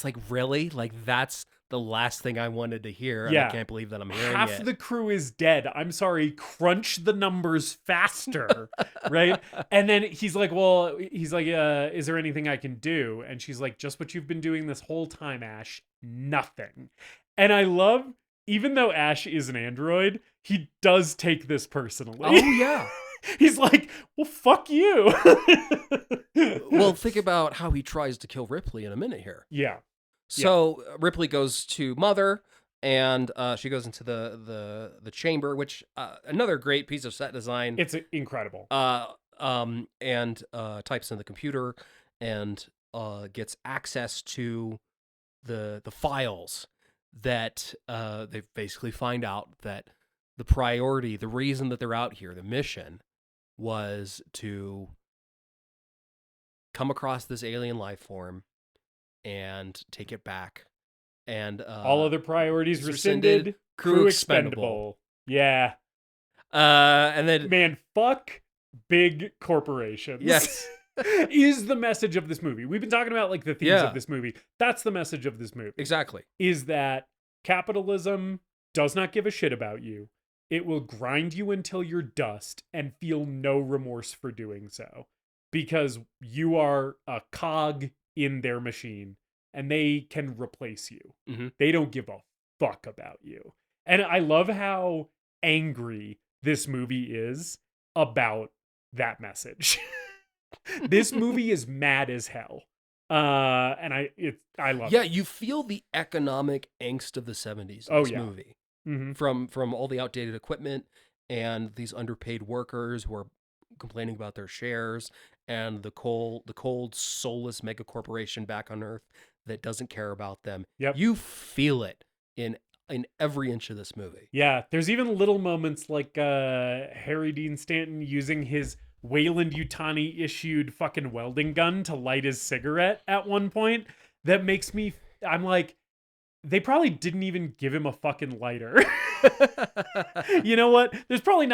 like, really? Like, that's the last thing I wanted to hear. And I can't believe that I'm hearing Half it. the crew is dead. I'm sorry, crunch the numbers faster. Right? And then he's like, is there anything I can do? And she's like, just what you've been doing this whole time, Ash. Nothing. And I love, even though Ash is an android, he does take this personally. Oh, yeah. He's like, well, fuck you. Well, think about how he tries to kill Ripley in a minute here. Yeah. So Ripley goes to Mother, and she goes into the chamber, which another great piece of set design. It's incredible. And types in the computer and gets access to the files that they basically find out that the priority, the reason that they're out here, the mission was to come across this alien life form and take it back. And all other priorities rescinded, crew expendable. Yeah. And then, man, fuck big corporations. Yes. Is the message of this movie. We've been talking about like the themes of this movie. That's the message of this movie. Exactly. Is that capitalism does not give a shit about you. It will grind you until you're dust and feel no remorse for doing so, because you are a cog in their machine and they can replace you. Mm-hmm. They don't give a fuck about you. And I love how angry this movie is about that message. This movie is mad as hell. And I love it. Yeah, you feel the economic angst of the 70s in this movie. Mm-hmm. From all the outdated equipment and these underpaid workers who are complaining about their shares, and the cold, soulless mega corporation back on Earth that doesn't care about them. Yep. You feel it in every inch of this movie. Yeah, there's even little moments like Harry Dean Stanton using his Wayland-Yutani issued fucking welding gun to light his cigarette at one point. That makes me, I'm like, they probably didn't even give him a fucking lighter. You know what? They probably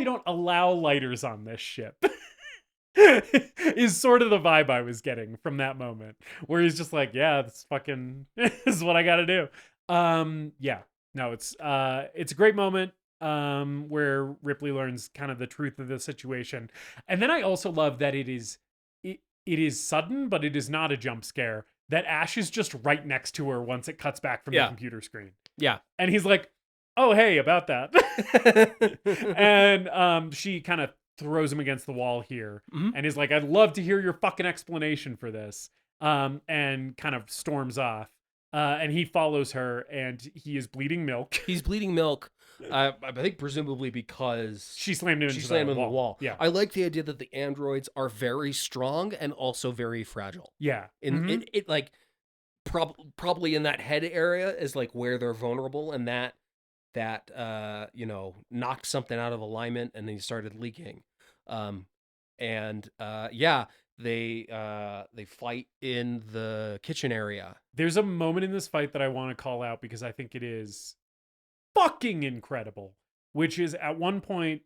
don't allow lighters on this ship. Is sort of the vibe I was getting from that moment, where he's just like, yeah, this is what I gotta do. It's a great moment where Ripley learns kind of the truth of the situation. And then I also love that it is sudden, but it is not a jump scare. That Ash is just right next to her once it cuts back from the computer screen. Yeah. And he's like, oh, hey, about that. And she kind of throws him against the wall here, and is like, I'd love to hear your fucking explanation for this. And kind of storms off. And he follows her, and he is bleeding milk. He's bleeding milk. I think presumably because she slammed him into the wall. Yeah. I like the idea that the androids are very strong and also very fragile. Yeah. It like probably in that head area is like where they're vulnerable, and that knocked something out of alignment, and then he started leaking. They fight in the kitchen area. There's a moment in this fight that I want to call out because I think it is fucking incredible, which is at one point,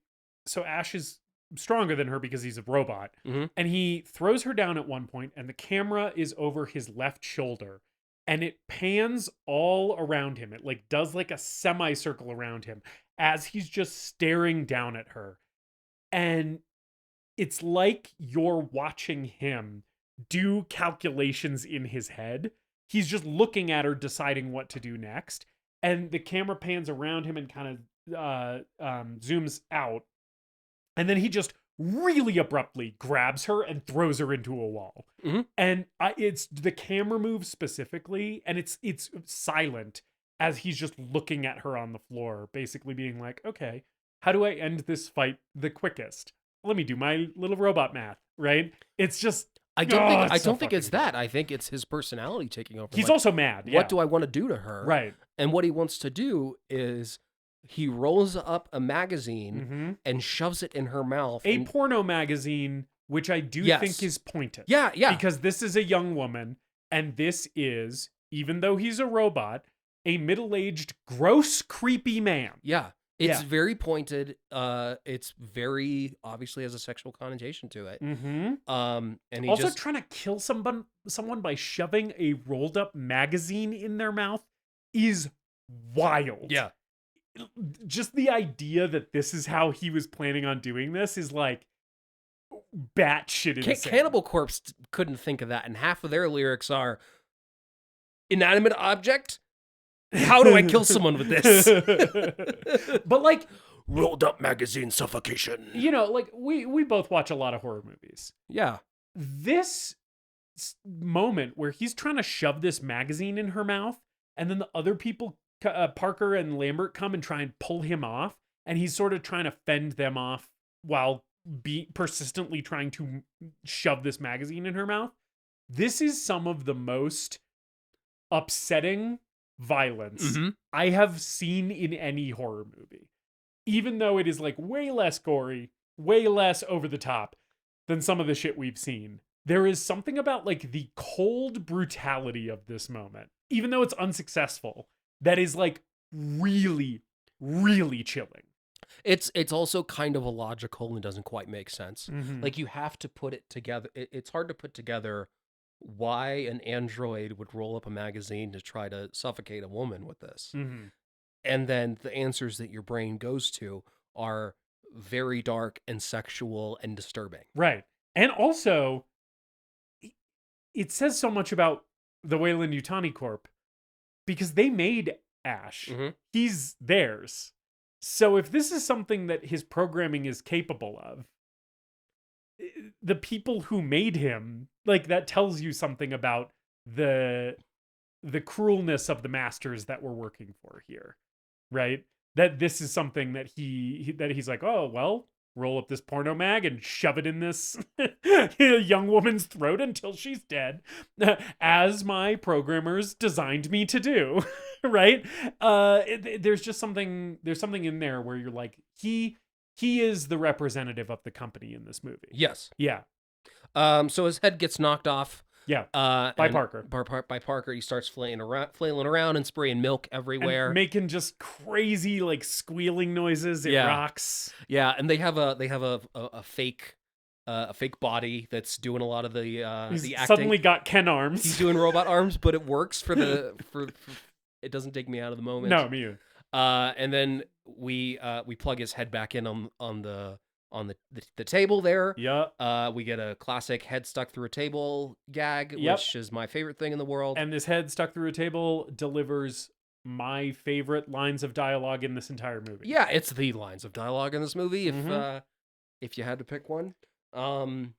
so Ash is stronger than her because he's a robot, and he throws her down at one point, and the camera is over his left shoulder, and it pans all around him. It like does like a semicircle around him as he's just staring down at her. And it's like you're watching him do calculations in his head. He's just looking at her, deciding what to do next. And the camera pans around him and kind of zooms out. And then he just really abruptly grabs her and throws her into a wall. And it's the camera moves specifically, and it's silent as he's just looking at her on the floor, basically being like, okay, how do I end this fight the quickest? Let me do my little robot math, right? It's just I don't think it's that. I think it's his personality taking over. He's like, also mad. What do I want to do to her? Right. And what he wants to do is he rolls up a magazine and shoves it in her mouth. A porno magazine, which I do think is pointed. Yeah. Because this is a young woman, and this is, even though he's a robot, a middle-aged, gross, creepy man. Yeah. It's very pointed. It's very obviously has a sexual connotation to it. And he also trying to kill someone by shoving a rolled up magazine in their mouth is wild. Yeah. Just the idea that this is how he was planning on doing this is like batshit insane. Cannibal Corpse couldn't think of that, and half of their lyrics are inanimate object. How do I kill someone with this? But like rolled up magazine suffocation. You know, like we both watch a lot of horror movies. Yeah. This moment where he's trying to shove this magazine in her mouth, and then the other people, Parker and Lambert, come and try and pull him off, and he's sort of trying to fend them off while persistently trying to shove this magazine in her mouth. This is some of the most upsetting violence I have seen in any horror movie. Even though it is like way less gory, way less over the top than some of the shit we've seen, there is something about like the cold brutality of this moment, even though it's unsuccessful, that is like really, really chilling. It's also kind of illogical and doesn't quite make sense. Like you have to put it together. It's hard to put together why an android would roll up a magazine to try to suffocate a woman with this. And then the answers that your brain goes to are very dark and sexual and disturbing. Right. And also, it says so much about the Weyland-Yutani Corp because they made Ash. He's theirs. So if this is something that his programming is capable of, the people who made him, like, that tells you something about the cruelness of the masters that we're working for here, right? That this is something that he's like, oh, well, roll up this porno mag and shove it in this young woman's throat until she's dead, as my programmers designed me to do, right? There's something in there where you're like, he is the representative of the company in this movie. Yes. Yeah. So his head gets knocked off. Yeah. By Parker. By Parker, he starts flailing around and spraying milk everywhere, and making just crazy like squealing noises. It rocks. Yeah, and they have a fake body that's doing a lot of the acting. Suddenly got Ken arms. He's doing robot arms, but it works for it doesn't take me out of the moment. No, me either. And then we plug his head back in on the table there. Yeah. We get a classic head stuck through a table gag, which is my favorite thing in the world. And this head stuck through a table delivers my favorite lines of dialogue in this entire movie. Yeah, it's the lines of dialogue in this movie. If you had to pick one. And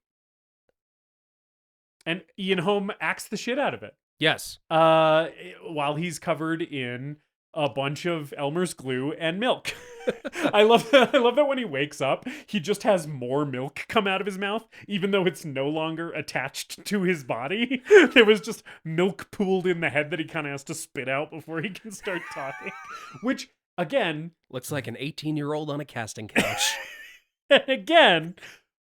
Ian Holm acts the shit out of it. Yes. While he's covered in a bunch of Elmer's glue and milk. I love that when he wakes up, he just has more milk come out of his mouth, even though it's no longer attached to his body. There was just milk pooled in the head that he kind of has to spit out before he can start talking. Which, again... Looks like an 18-year-old on a casting couch. Again,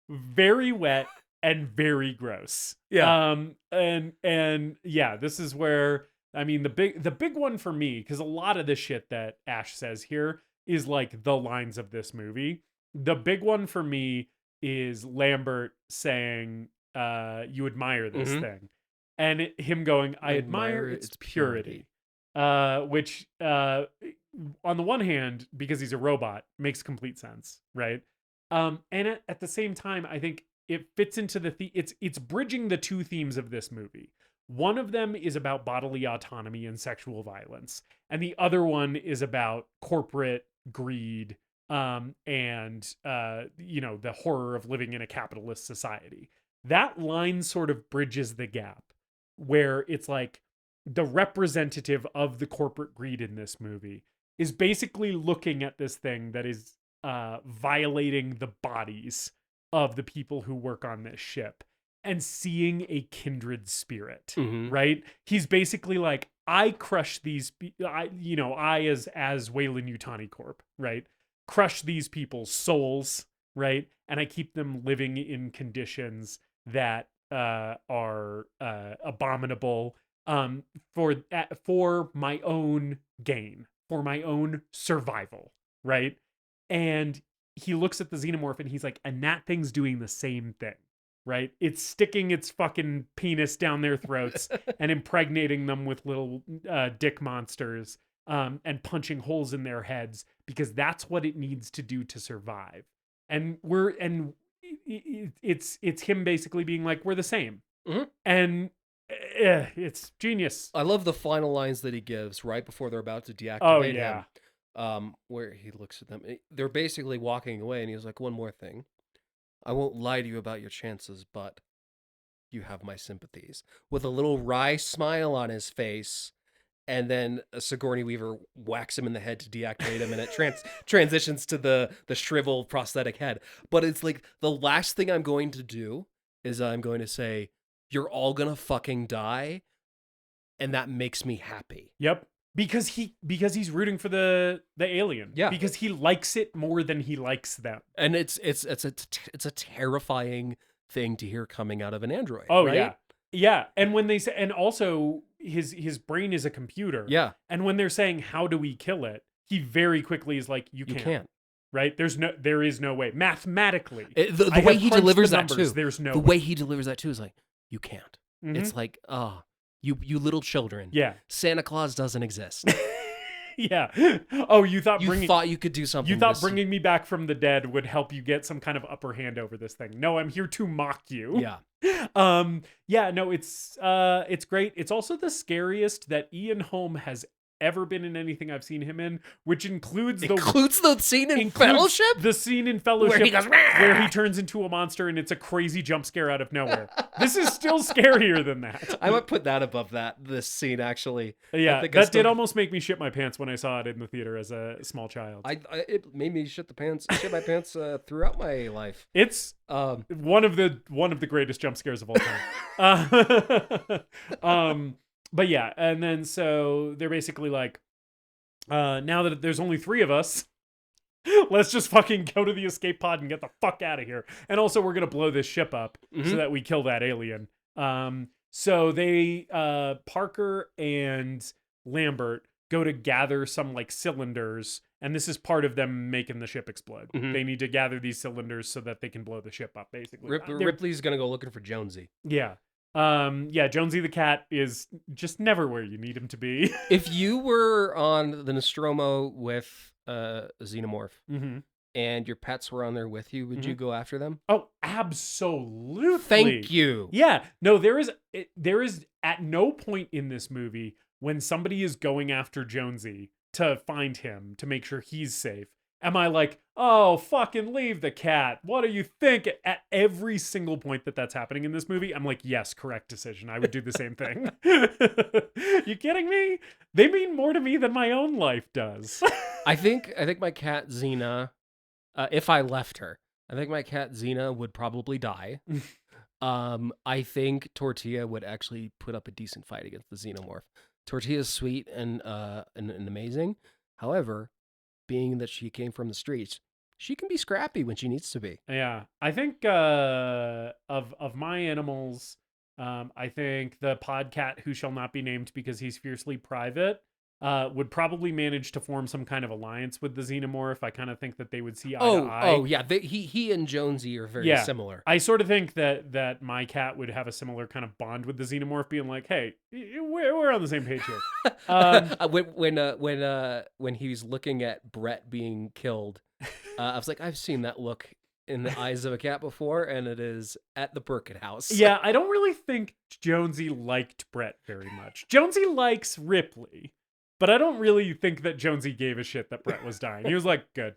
very wet and very gross. Yeah. And yeah, this is where... I mean, the big one for me, because a lot of the shit that Ash says here is like the lines of this movie. The big one for me is Lambert saying, you admire this thing. And him going, I admire its purity. Which, on the one hand, because he's a robot, makes complete sense, right? And at the same time, I think it fits into it's bridging the two themes of this movie. One of them is about bodily autonomy and sexual violence, and the other one is about corporate greed and the horror of living in a capitalist society. That line sort of bridges the gap where it's like the representative of the corporate greed in this movie is basically looking at this thing that is violating the bodies of the people who work on this ship and seeing a kindred spirit, right? He's basically like, I crush these, I as Weyland Yutani Corp, right? Crush these people's souls, right? And I keep them living in conditions that are abominable for my own gain, for my own survival, right? And he looks at the xenomorph and he's like, and that thing's doing the same thing. Right? It's sticking its fucking penis down their throats and impregnating them with little dick monsters and punching holes in their heads because that's what it needs to do to survive. And it's him basically being like, we're the same. And it's genius. I love the final lines that he gives right before they're about to deactivate him. Where he looks at them. They're basically walking away and he's like, one more thing. I won't lie to you about your chances, but you have my sympathies. With a little wry smile on his face, and then Sigourney Weaver whacks him in the head to deactivate him, and it transitions to the shriveled prosthetic head. But it's like, the last thing I'm going to do is I'm going to say, you're all gonna fucking die, and that makes me happy. Yep. Because he's rooting for the alien. Yeah. Because he likes it more than he likes them. And it's a terrifying thing to hear coming out of an android. Oh, right? yeah. Yeah. And when they say, and also his brain is a computer. Yeah. And when they're saying, how do we kill it? He very quickly is like, you can't. Right? There is no way. Mathematically. The way he delivers that too. There's no the way he delivers that too is like, you can't. It's like, You little children. Yeah. Santa Claus doesn't exist. Yeah. Oh, you thought you could do something. You thought bringing me back from the dead would help you get some kind of upper hand over this thing. No, I'm here to mock you. Yeah. Yeah, no, it's great. It's also the scariest that Ian Holm has ever been in anything I've seen him in, which includes the scene in Fellowship? The scene in Fellowship where he goes, where he turns into a monster and it's a crazy jump scare out of nowhere. This is still scarier than that. I might put that above this scene, actually. Yeah, that did almost make me shit my pants when I saw it in the theater as a small child. It made me shit my pants throughout my life. It's one of the greatest jump scares of all time. But yeah, and then so they're basically like, now that there's only 3 of us, let's just fucking go to the escape pod and get the fuck out of here. And also we're going to blow this ship up so that we kill that alien. So they, Parker and Lambert go to gather some like cylinders, and this is part of them making the ship explode. They need to gather these cylinders so that they can blow the ship up, basically. Ripley's going to go looking for Jonesy. Yeah. Jonesy the cat is just never where you need him to be. If you were on the Nostromo with a xenomorph and your pets were on there with you, would you go after them? Oh, absolutely. Thank you. Yeah. No, there is at no point in this movie when somebody is going after Jonesy to find him, to make sure he's safe, am I like, oh, fucking leave the cat. What do you think? At every single point that's happening in this movie, I'm like, yes, correct decision. I would do the same thing. You kidding me? They mean more to me than my own life does. I think my cat Xena, if I left her, I think my cat Xena would probably die. I think Tortilla would actually put up a decent fight against the xenomorph. Tortilla's sweet and amazing. However, being that she came from the streets, she can be scrappy when she needs to be. Yeah, I think of my animals, I think the podcat who shall not be named because he's fiercely private would probably manage to form some kind of alliance with the xenomorph. I kind of think that they would see eye to eye. Oh yeah, he and Jonesy are very similar. I sort of think that my cat would have a similar kind of bond with the xenomorph, being like, "Hey, we're on the same page here." When he was looking at Brett being killed, I was like, I've seen that look in the eyes of a cat before, and it is at the Burkett house. Yeah, I don't really think Jonesy liked Brett very much. Jonesy likes Ripley, but I don't really think that Jonesy gave a shit that Brett was dying. He was like, good.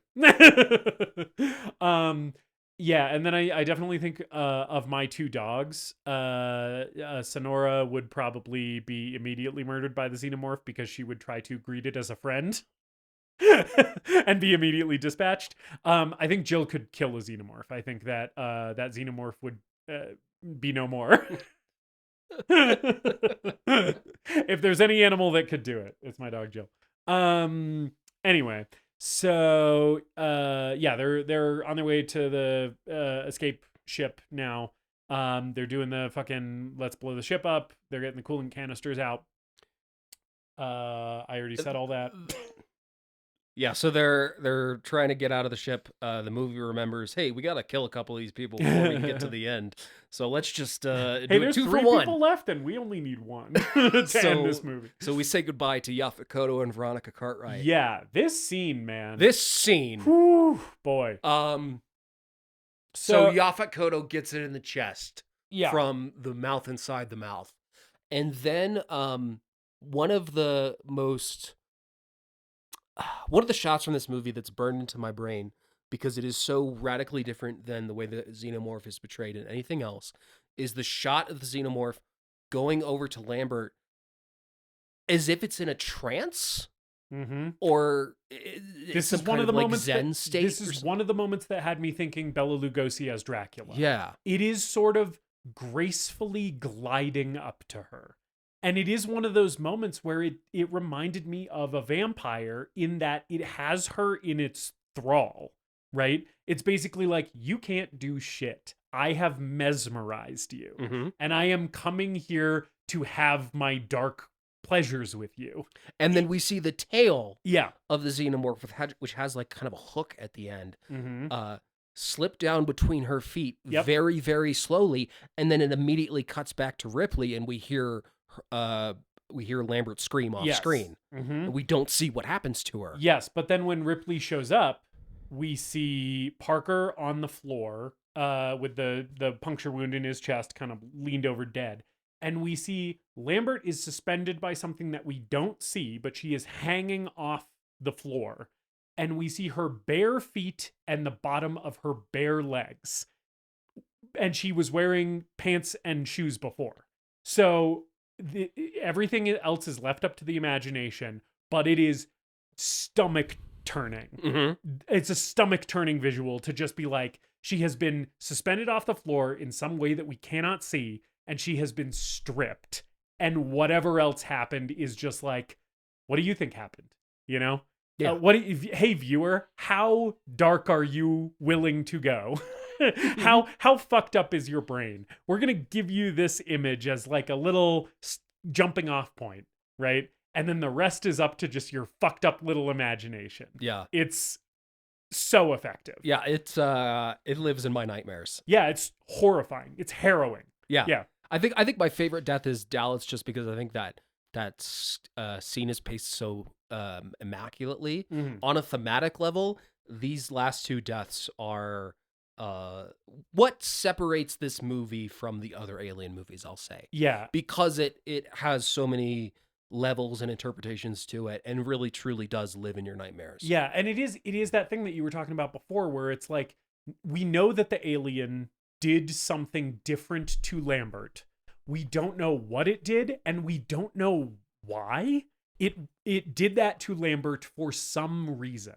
Yeah, and then I definitely think of my two dogs. Sonora would probably be immediately murdered by the xenomorph because she would try to greet it as a friend. And be immediately dispatched. I think Jill could kill a xenomorph. I think that that xenomorph would be no more. If there's any animal that could do it, it's my dog Jill. Anyway, so yeah, they're on their way to the escape ship now. They're doing the fucking let's blow the ship up. They're getting the coolant canisters out. I already said all that. Yeah, so they're trying to get out of the ship. The movie remembers, hey, we got to kill a couple of these people before we can get to the end. So let's just do it 2 for 1. There's 3 people left, and we only need 1 to end this movie. So we say goodbye to Yaphet Kotto and Veronica Cartwright. Yeah, this scene, man. This scene. Whew, boy. So Yaphet Kotto gets it in the chest. Yeah. From the mouth inside the mouth. And then one of the shots from this movie that's burned into my brain because it is so radically different than the way the xenomorph is portrayed in anything else is the shot of the xenomorph going over to Lambert as if it's in a trance. Mm-hmm. Or this is one of the moments Zen state. This is one of the moments that had me thinking Bela Lugosi as Dracula. Yeah. It is sort of gracefully gliding up to her. And it is one of those moments where it reminded me of a vampire in that it has her in its thrall, right? It's basically like, you can't do shit. I have mesmerized you. Mm-hmm. And I am coming here to have my dark pleasures with you. And then we see the tail Yeah. of the xenomorph, which has like kind of a hook at the end, Mm-hmm. slip down between her feet Yep. very, very slowly. And then it immediately cuts back to Ripley and we hear Lambert scream off screen. Mm-hmm. We don't see what happens to her. Yes, but then when Ripley shows up, we see Parker on the floor with the puncture wound in his chest, kind of leaned over dead. And we see Lambert is suspended by something that we don't see, but she is hanging off the floor. And we see her bare feet and the bottom of her bare legs. And she was wearing pants and shoes before. So everything else is left up to the imagination, but it is stomach turning. Mm-hmm. It's a stomach turning visual to just be like, she has been suspended off the floor in some way that we cannot see, and she has been stripped. And whatever else happened is just like, what do you think happened? You know? Yeah. Hey viewer, how dark are you willing to go? How fucked up is your brain? We're gonna give you this image as like a little jumping off point, right? And then the rest is up to just your fucked up little imagination. Yeah. It's so effective. Yeah, it lives in my nightmares. Yeah, it's horrifying. It's harrowing. Yeah. Yeah. I think my favorite death is Dallas just because I think that scene is paced so immaculately. Mm-hmm. On a thematic level, these last 2 deaths are what separates this movie from the other Alien movies, I'll say. Yeah. Because it has so many levels and interpretations to it and really truly does live in your nightmares. Yeah, and it is that thing that you were talking about before where it's like, we know that the alien did something different to Lambert. We don't know what it did, and we don't know why. It did that to Lambert for some reason,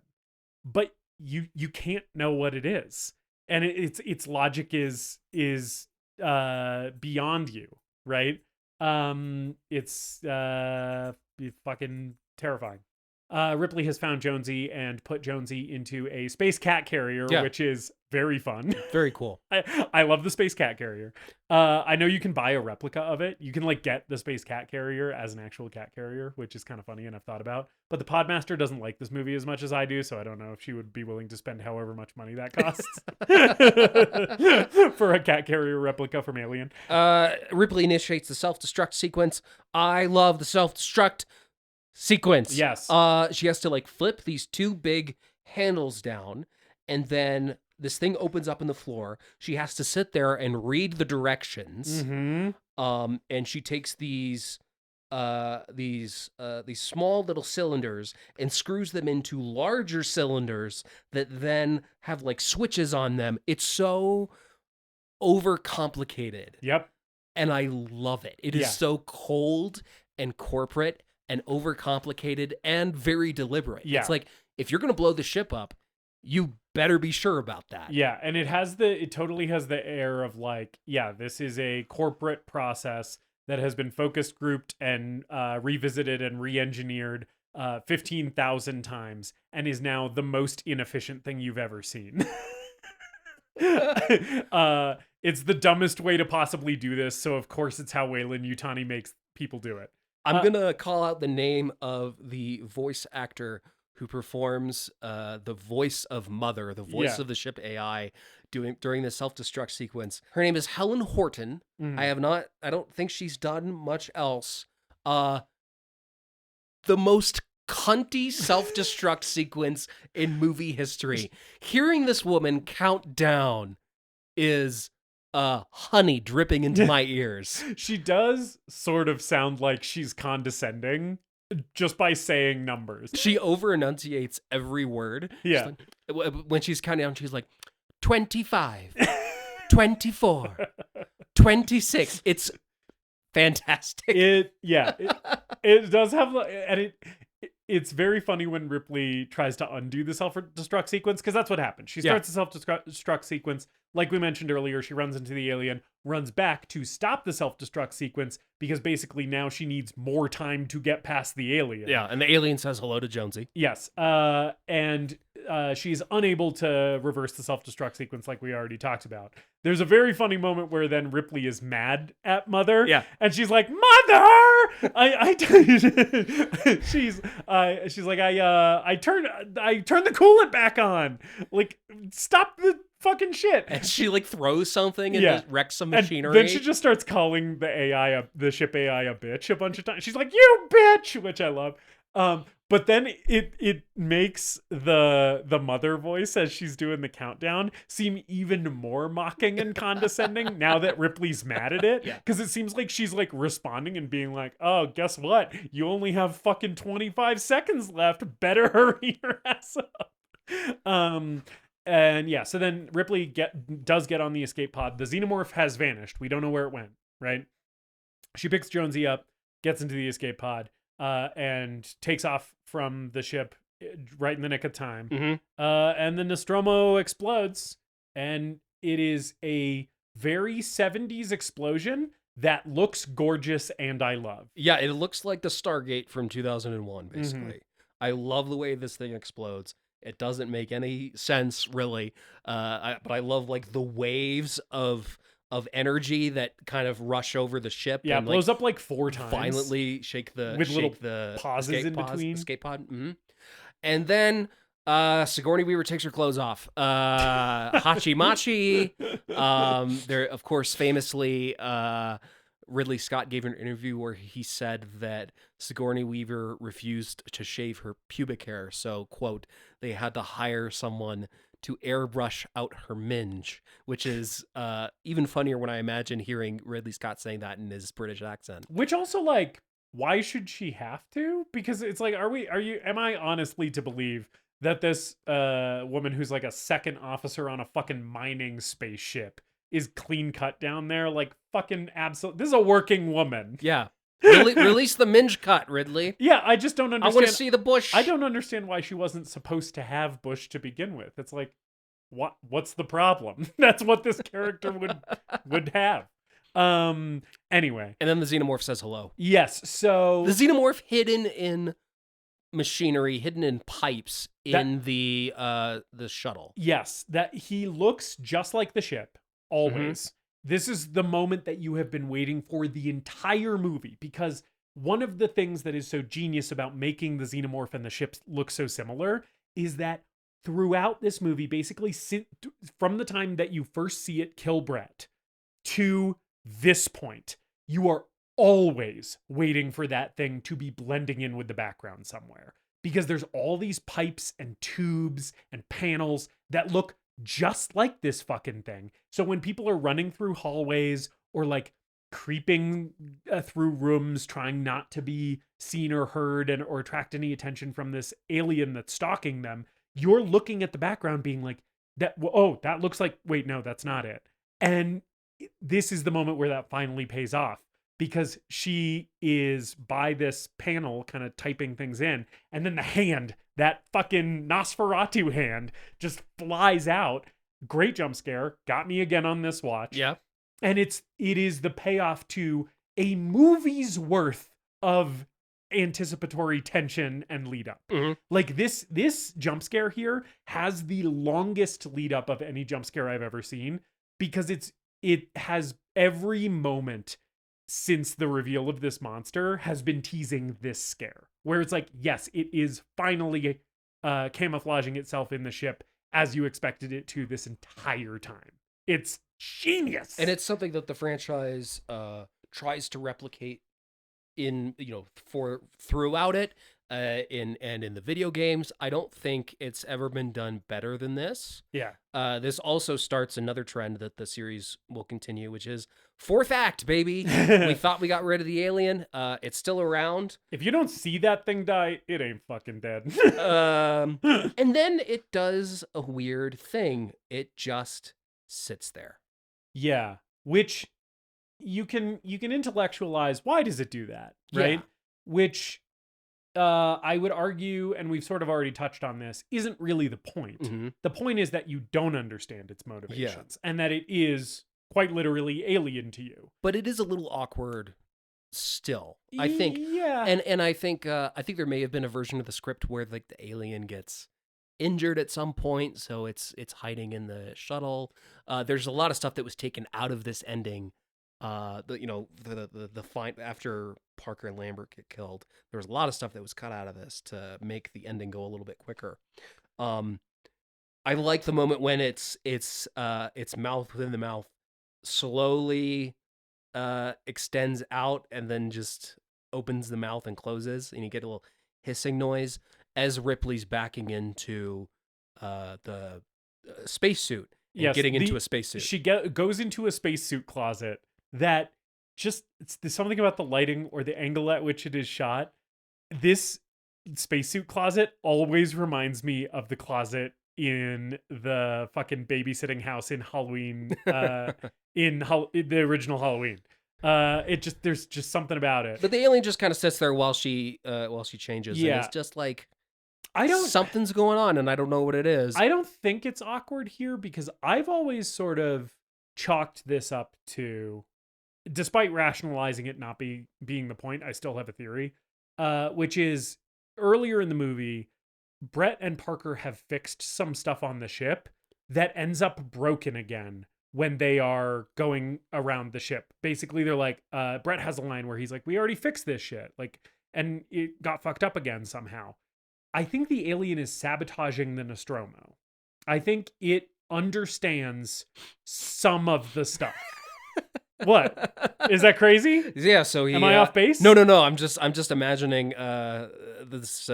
but you can't know what it is, and its logic is beyond you, right? It's fucking terrifying. Ripley has found Jonesy and put Jonesy into a space cat carrier, which is very fun. Very cool. I love the space cat carrier. I know you can buy a replica of it. You can like get the space cat carrier as an actual cat carrier, which is kind of funny and I've thought about. But the Podmaster doesn't like this movie as much as I do, so I don't know if she would be willing to spend however much money that costs for a cat carrier replica from Alien. Ripley initiates the self-destruct sequence. I love the self-destruct sequence. Yes. She has to like flip these two big handles down, and then this thing opens up in the floor. She has to sit there and read the directions. Mm-hmm. And she takes these small little cylinders and screws them into larger cylinders that then have like switches on them. It's so overcomplicated. Yep. And I love it. It is so cold and corporate and overcomplicated and very deliberate. Yeah. It's like, if you're going to blow the ship up, you better be sure about that. Yeah, and it totally has the air of like, yeah, this is a corporate process that has been focus grouped and revisited and re-engineered 15,000 times and is now the most inefficient thing you've ever seen. It's the dumbest way to possibly do this, so of course it's how Weyland-Yutani makes people do it. I'm going to call out the name of the voice actor who performs the voice of Mother, the voice of the ship AI during the self-destruct sequence. Her name is Helen Horton. Mm. I don't think she's done much else. The most cunty self-destruct sequence in movie history. Hearing this woman count down is honey dripping into my ears. She does sort of sound like she's condescending just by saying numbers. She over-enunciates every word. Yeah. When she's counting down, she's like, 25, 24, 26. It's fantastic. It does have, and it's very funny when Ripley tries to undo the self-destruct sequence, because that's what happens. She starts the self-destruct sequence. Like we mentioned earlier, she runs into the alien, runs back to stop the self-destruct sequence, because basically now she needs more time to get past the alien. Yeah, and the alien says hello to Jonesy. Yes, and she's unable to reverse the self-destruct sequence like we already talked about. There's a very funny moment where then Ripley is mad at Mother. Yeah. And she's like, Mother! She's like, I turned the coolant back on. Like, stop the fucking shit. And she like throws something and just wrecks some machinery. And then she just starts calling the ship AI a bitch a bunch of times. She's like, you bitch, which I love. But then it makes the Mother voice as she's doing the countdown seem even more mocking and condescending now that Ripley's mad at it. Because it seems like she's like responding and being like, oh, guess what? You only have fucking 25 seconds left. Better hurry your ass up. And yeah, so then Ripley does get on the escape pod. The xenomorph has vanished. We don't know where it went, right? She picks Jonesy up, gets into the escape pod, and takes off from the ship right in the nick of time. Mm-hmm. And the Nostromo explodes, and it is a very 70s explosion that looks gorgeous and I love. Yeah, it looks like the Stargate from 2001, basically. Mm-hmm. I love the way this thing explodes. It doesn't make any sense, really. But I love like the waves of energy that kind of rush over the ship. Yeah, and, it blows up like 4 times. Violently shake the pauses in between. Escape pod. Mm-hmm. And then Sigourney Weaver takes her clothes off. Hachi Machi. There, of course, famously, Ridley Scott gave an interview where he said that Sigourney Weaver refused to shave her pubic hair. So, quote, they had to hire someone to airbrush out her minge, which is even funnier when I imagine hearing Ridley Scott saying that in his British accent. Which also, like, why should she have to? Because it's like, am I honestly to believe that this woman who's like a second officer on a fucking mining spaceship is clean cut down there? Like, fucking absolute. This is a working woman. Yeah. Release the minge cut, Ridley. Yeah, I just don't I understand. want to see the bush. I don't understand why she wasn't supposed to have bush to begin with. It's like, what's the problem? That's what this character would have. Anyway. And then the xenomorph says hello. Yes, so The xenomorph hidden in machinery, hidden in pipes in the shuttle. Yes, that he looks just like the ship, always. This is the moment that you have been waiting for the entire movie, because one of the things that is so genius about making the xenomorph and the ship look so similar is that throughout this movie, basically from the time that you first see it kill Brett to this point, you are always waiting for that thing to be blending in with the background somewhere, because there's all these pipes and tubes and panels that look just like this fucking thing. So when people are running through hallways or like creeping through rooms trying not to be seen or heard or attract any attention from this alien that's stalking them, you're looking at the background being like, that looks like, wait, no, that's not it. And this is the moment where that finally pays off, because she is by this panel kind of typing things in, and then the hand, that fucking Nosferatu hand, just flies out. Great jump scare. Got me again on this watch. Yeah. And it is the payoff to a movie's worth of anticipatory tension and lead up. Like this jump scare here has the longest lead up of any jump scare I've ever seen, because it has every moment since the reveal of this monster has been teasing this scare, where it's like, yes, it is finally camouflaging itself in the ship as you expected it to this entire time. It's genius. And it's something that the franchise tries to replicate in, throughout it, in the video games. I don't think it's ever been done better than this. Yeah. This also starts another trend that the series will continue, which is fourth act, baby. We thought we got rid of the alien. It's still around. If you don't see that thing die, it ain't fucking dead. And then it does a weird thing. It just sits there. Yeah. Which you can intellectualize, why does it do that? Right? Yeah. Which I would argue, and we've sort of already touched on this, isn't really the point. The point is that you don't understand its motivations, and that it is quite literally alien to you. But it is a little awkward still, I think. Yeah. And I think there may have been a version of the script where like the alien gets injured at some point, so it's hiding in the shuttle. There's a lot of stuff that was taken out of this ending. The fight after Parker and Lambert get killed, there was a lot of stuff that was cut out of this to make the ending go a little bit quicker. I like the moment when its mouth within the mouth slowly extends out and then just opens the mouth and closes, and you get a little hissing noise as Ripley's backing into the spacesuit and getting into a spacesuit. She goes into a spacesuit closet that there's something about the lighting or the angle at which it is shot. This spacesuit closet always reminds me of the closet in the fucking babysitting house in Halloween, in the original Halloween. There's just something about it. But the alien just kind of sits there while she changes. Yeah. And it's just like, something's going on and I don't know what it is. I don't think it's awkward here, because I've always sort of chalked this up to, despite rationalizing it not being the point, I still have a theory, which is earlier in the movie, Brett and Parker have fixed some stuff on the ship that ends up broken again when they are going around the ship. Basically, they're like, Brett has a line where he's like, we already fixed this shit, like, and it got fucked up again somehow. I think the alien is sabotaging the Nostromo. I think it understands some of the stuff. What? Is that crazy? Yeah, so Am I off base? No. I'm just imagining this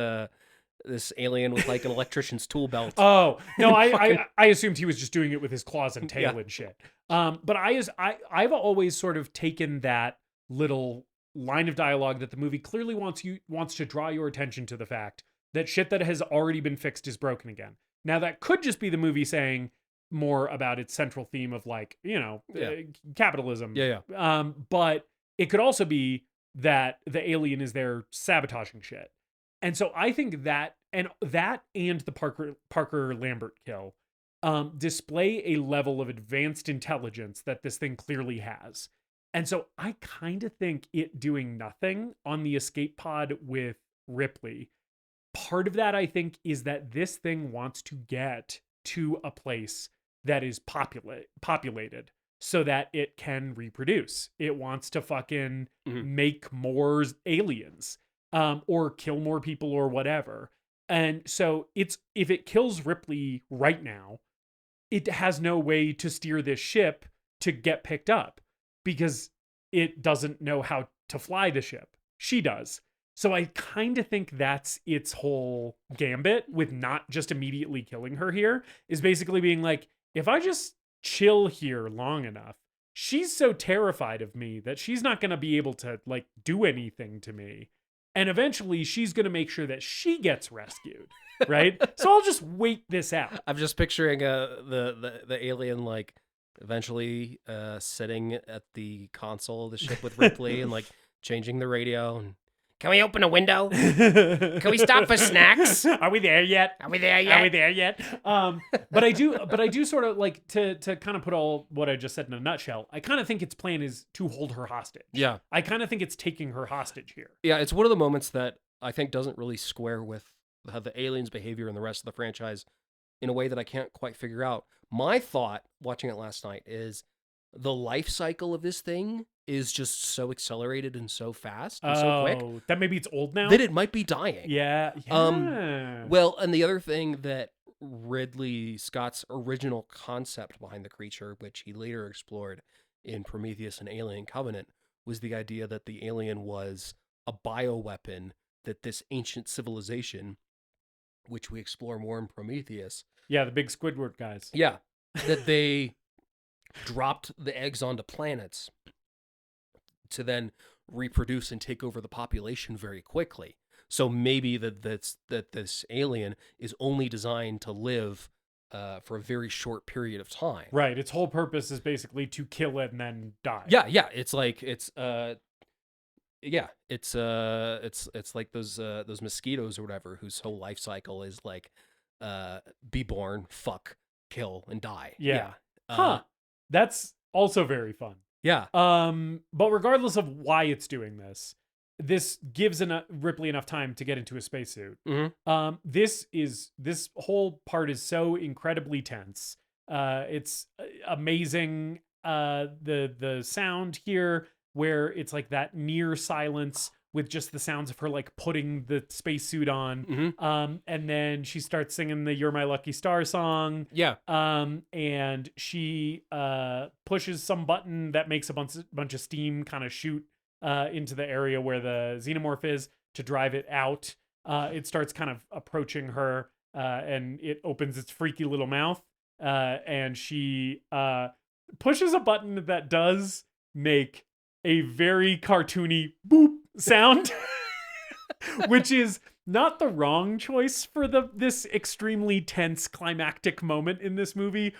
alien with like an electrician's tool belt. Oh, no, I assumed he was just doing it with his claws and tail and shit. But I've always sort of taken that little line of dialogue that the movie clearly wants to draw your attention to the fact that shit that has already been fixed is broken again. Now, that could just be the movie saying more about its central theme of, like, capitalism. Yeah. But it could also be that the alien is there sabotaging shit. And so I think that and the Parker Lambert kill display a level of advanced intelligence that this thing clearly has. And so I kind of think it doing nothing on the escape pod with Ripley, part of that I think is that this thing wants to get to a place that is populated so that it can reproduce. It wants to fucking make more aliens, or kill more people or whatever. And so if it kills Ripley right now, it has no way to steer this ship to get picked up because it doesn't know how to fly the ship. She does. So I kind of think that's its whole gambit with not just immediately killing her here, is basically being like, if I just chill here long enough, she's so terrified of me that she's not going to be able to like do anything to me. And eventually she's going to make sure that she gets rescued, right? So I'll just wait this out. I'm just picturing the alien like eventually sitting at the console of the ship with Ripley and like changing the radio and, can we open a window? Can we stop for snacks? Are we there yet? Are we there yet? Are we there yet? But I do sort of like to kind of put all what I just said in a nutshell. I kind of think its plan is to hold her hostage. Yeah. I kind of think it's taking her hostage here. Yeah, it's one of the moments that I think doesn't really square with how the alien's behavior and the rest of the franchise in a way that I can't quite figure out. My thought watching it last night is the life cycle of this thing is just so accelerated and so fast and so quick that maybe it's old now? that it might be dying. Yeah. Well, and the other thing that Ridley Scott's original concept behind the creature, which he later explored in Prometheus and Alien Covenant, was the idea that the alien was a bioweapon that this ancient civilization, which we explore more in Prometheus. Yeah, the big Squidward guys. Yeah, that they dropped the eggs onto planets to then reproduce and take over the population very quickly. So maybe that this alien is only designed to live for a very short period of time. Right. Its whole purpose is basically to kill it and then die. Yeah. It's like it's like those mosquitoes or whatever whose whole life cycle is like be born, fuck, kill, and die. Yeah. That's also very fun. Yeah. But regardless of why it's doing this, this gives Ripley enough time to get into a spacesuit. Mm-hmm. This whole part is so incredibly tense. It's amazing. The sound here, where it's like that near silence with just the sounds of her like putting the spacesuit on. Mm-hmm. And then she starts singing the "You're My Lucky Star" song. Yeah. And she pushes some button that makes a bunch of steam kind of shoot into the area where the xenomorph is to drive it out. It starts kind of approaching her, and it opens its freaky little mouth, and she pushes a button that does make a very cartoony boop sound, which is not the wrong choice for this extremely tense climactic moment in this movie,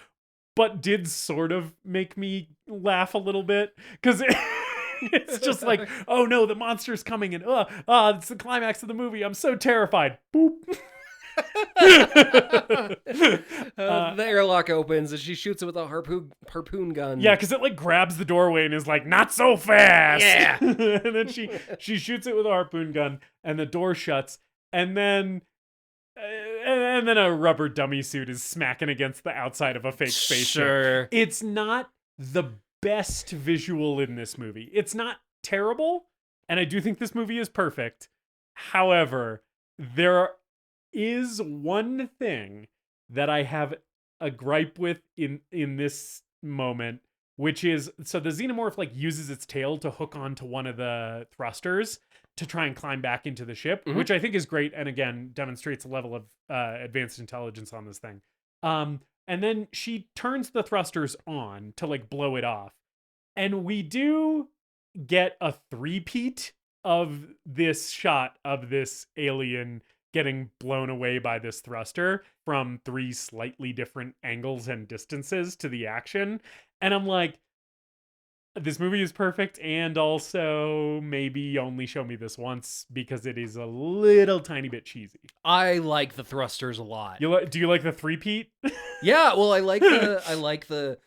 but did sort of make me laugh a little bit because it's just like, oh no, the monster's coming and it's the climax of the movie. I'm so terrified. Boop. The airlock opens and she shoots it with a harpoon gun. Yeah, because it like grabs the doorway and is like, not so fast. Yeah. And then she shoots it with a harpoon gun and the door shuts, and then a rubber dummy suit is smacking against the outside of a fake spaceship. Sure. It's not the best visual in this movie. It's not terrible, and I do think this movie is perfect. However, there is one thing that I have a gripe with in this moment, which is, so the xenomorph like uses its tail to hook onto one of the thrusters to try and climb back into the ship, Mm-hmm. which I think is great, and again demonstrates a level of advanced intelligence on this thing. And then she turns the thrusters on to like blow it off, and we do get a three-peat of this shot of this alien getting blown away by this thruster from three slightly different angles and distances to the action. And I'm like, this movie is perfect, and also maybe only show me this once because it is a little tiny bit cheesy. I like the thrusters a lot. Do you like the three-peat? Yeah, well, I like that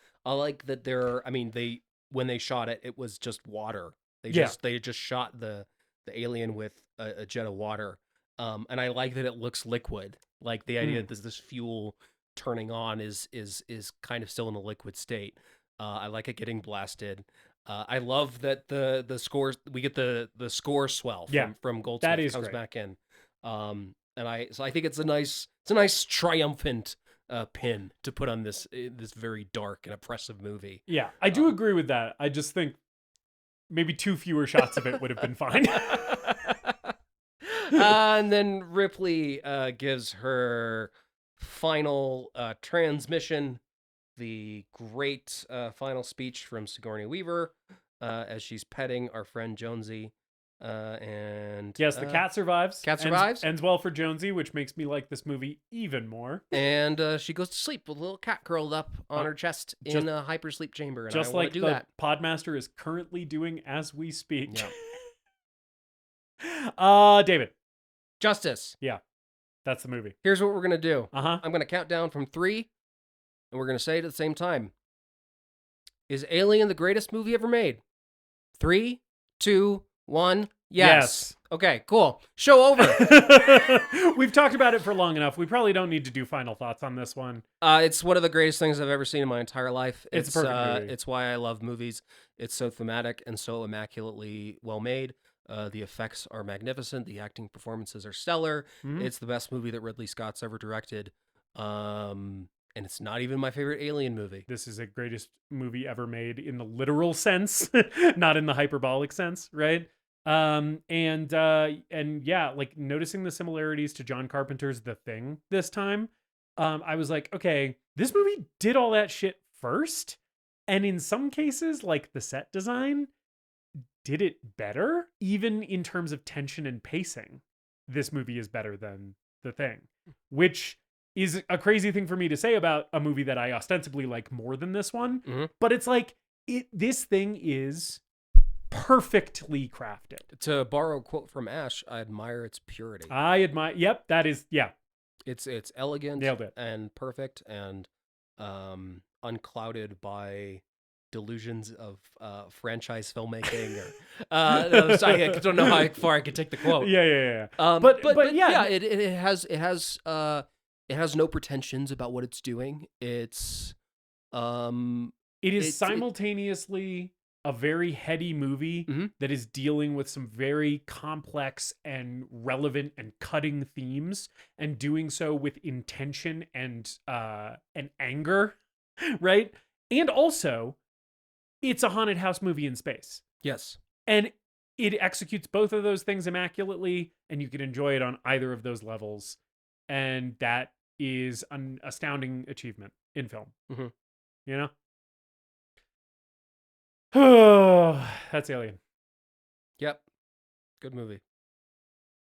they're, I mean, when they shot it, it was just water. They just shot the alien with a jet of water. And I like that it looks liquid. Like the idea that this fuel turning on is kind of still in a liquid state. I like it getting blasted. I love that the scores, we get the score swell from Goldsmith that is comes great. back in. And I think it's a nice triumphant pin to put on this very dark and oppressive movie. Yeah, I do agree with that. I just think maybe 2 fewer shots of it would have been fine. And then Ripley gives her final transmission, the great final speech from Sigourney Weaver as she's petting our friend Jonesy. And yes, the cat survives. Cat survives. Ends well for Jonesy, which makes me like this movie even more. And she goes to sleep with a little cat curled up on her chest in a hypersleep chamber. And just I like do the that. Podmaster is currently doing as we speak. Yeah. David. Justus. Yeah, that's the movie. Here's what we're going to do. Uh-huh. I'm going to count down from 3, and we're going to say it at the same time. Is Alien the greatest movie ever made? 3, 2, 1. Yes. Okay, cool. Show over. We've talked about it for long enough. We probably don't need to do final thoughts on this one. It's one of the greatest things I've ever seen in my entire life. It's a perfect movie. It's why I love movies. It's so thematic and so immaculately well made. The effects are magnificent. The acting performances are stellar. Mm-hmm. It's the best movie that Ridley Scott's ever directed. And it's not even my favorite Alien movie. This is the greatest movie ever made in the literal sense, not in the hyperbolic sense, right? And yeah, like noticing the similarities to John Carpenter's The Thing this time, I was like, okay, this movie did all that shit first, and in some cases, like the set design, did it better, even in terms of tension and pacing. This movie is better than The Thing, which is a crazy thing for me to say about a movie that I ostensibly like more than this one. Mm-hmm. But it's like, this thing is perfectly crafted. To borrow a quote from Ash, I admire its purity. I admire. Yep, that is. Yeah, it's elegant, nailed it, and perfect, and unclouded by delusions of franchise filming. Or I don't know how far I could take the quote. Yeah. But yeah, it has no pretensions about what it's doing. It is simultaneously a very heady movie that is dealing with some very complex and relevant and cutting themes, and doing so with intention and anger, right? And also, it's a haunted house movie in space. Yes. And it executes both of those things immaculately, and you can enjoy it on either of those levels. And that is an astounding achievement in film. Mm-hmm. You know? Oh, that's Alien. Yep. Good movie.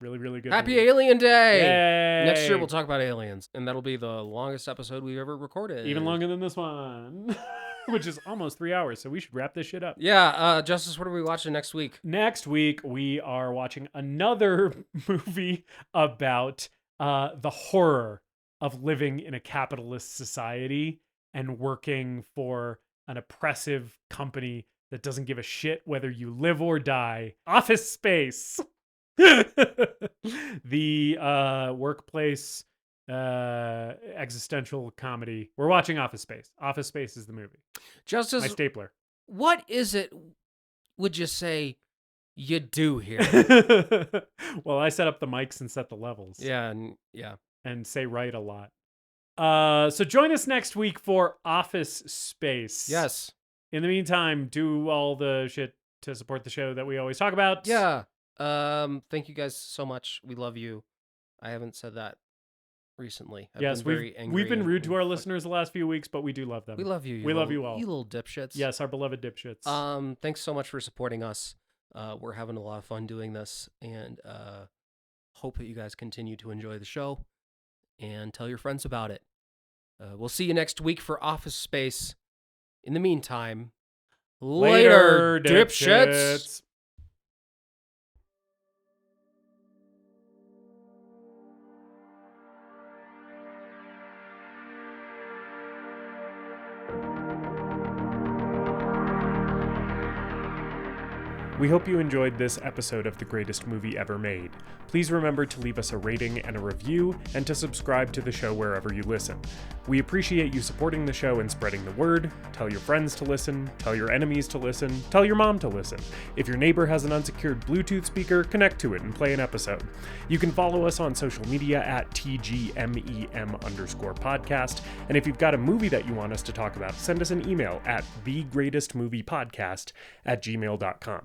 Really, really good. Happy movie. Alien Day! Yay! Next year we'll talk about aliens, and that'll be the longest episode we've ever recorded. Even longer than this one, which is almost 3 hours, so we should wrap this shit up. Yeah, Justus, what are we watching next week? Next week, we are watching another movie about the horror of living in a capitalist society and working for an oppressive company that doesn't give a shit whether you live or die. Office Space. The workplace existential comedy. We're watching Office Space. Office Space is the movie. Justus, my stapler. What is it, would you say, you do here? Well, I set up the mics and set the levels. Yeah. And say right a lot. So join us next week for Office Space. Yes. In the meantime, do all the shit to support the show that we always talk about. Yeah. Thank you guys so much. We love you. I haven't said that recently. Yes, we've been rude to our listeners the last few weeks, but we do love them. We love you. We love you all. You little dipshits. Yes, our beloved dipshits. Thanks so much for supporting us. We're having a lot of fun doing this, and hope that you guys continue to enjoy the show and tell your friends about it. We'll see you next week for Office Space. In the meantime, Later, dipshits. We hope you enjoyed this episode of The Greatest Movie Ever Made. Please remember to leave us a rating and a review, and to subscribe to the show wherever you listen. We appreciate you supporting the show and spreading the word. Tell your friends to listen, tell your enemies to listen, tell your mom to listen. If your neighbor has an unsecured Bluetooth speaker, connect to it and play an episode. You can follow us on social media at TGMEM_podcast, and if you've got a movie that you want us to talk about, send us an email at thegreatestmoviepodcast@gmail.com.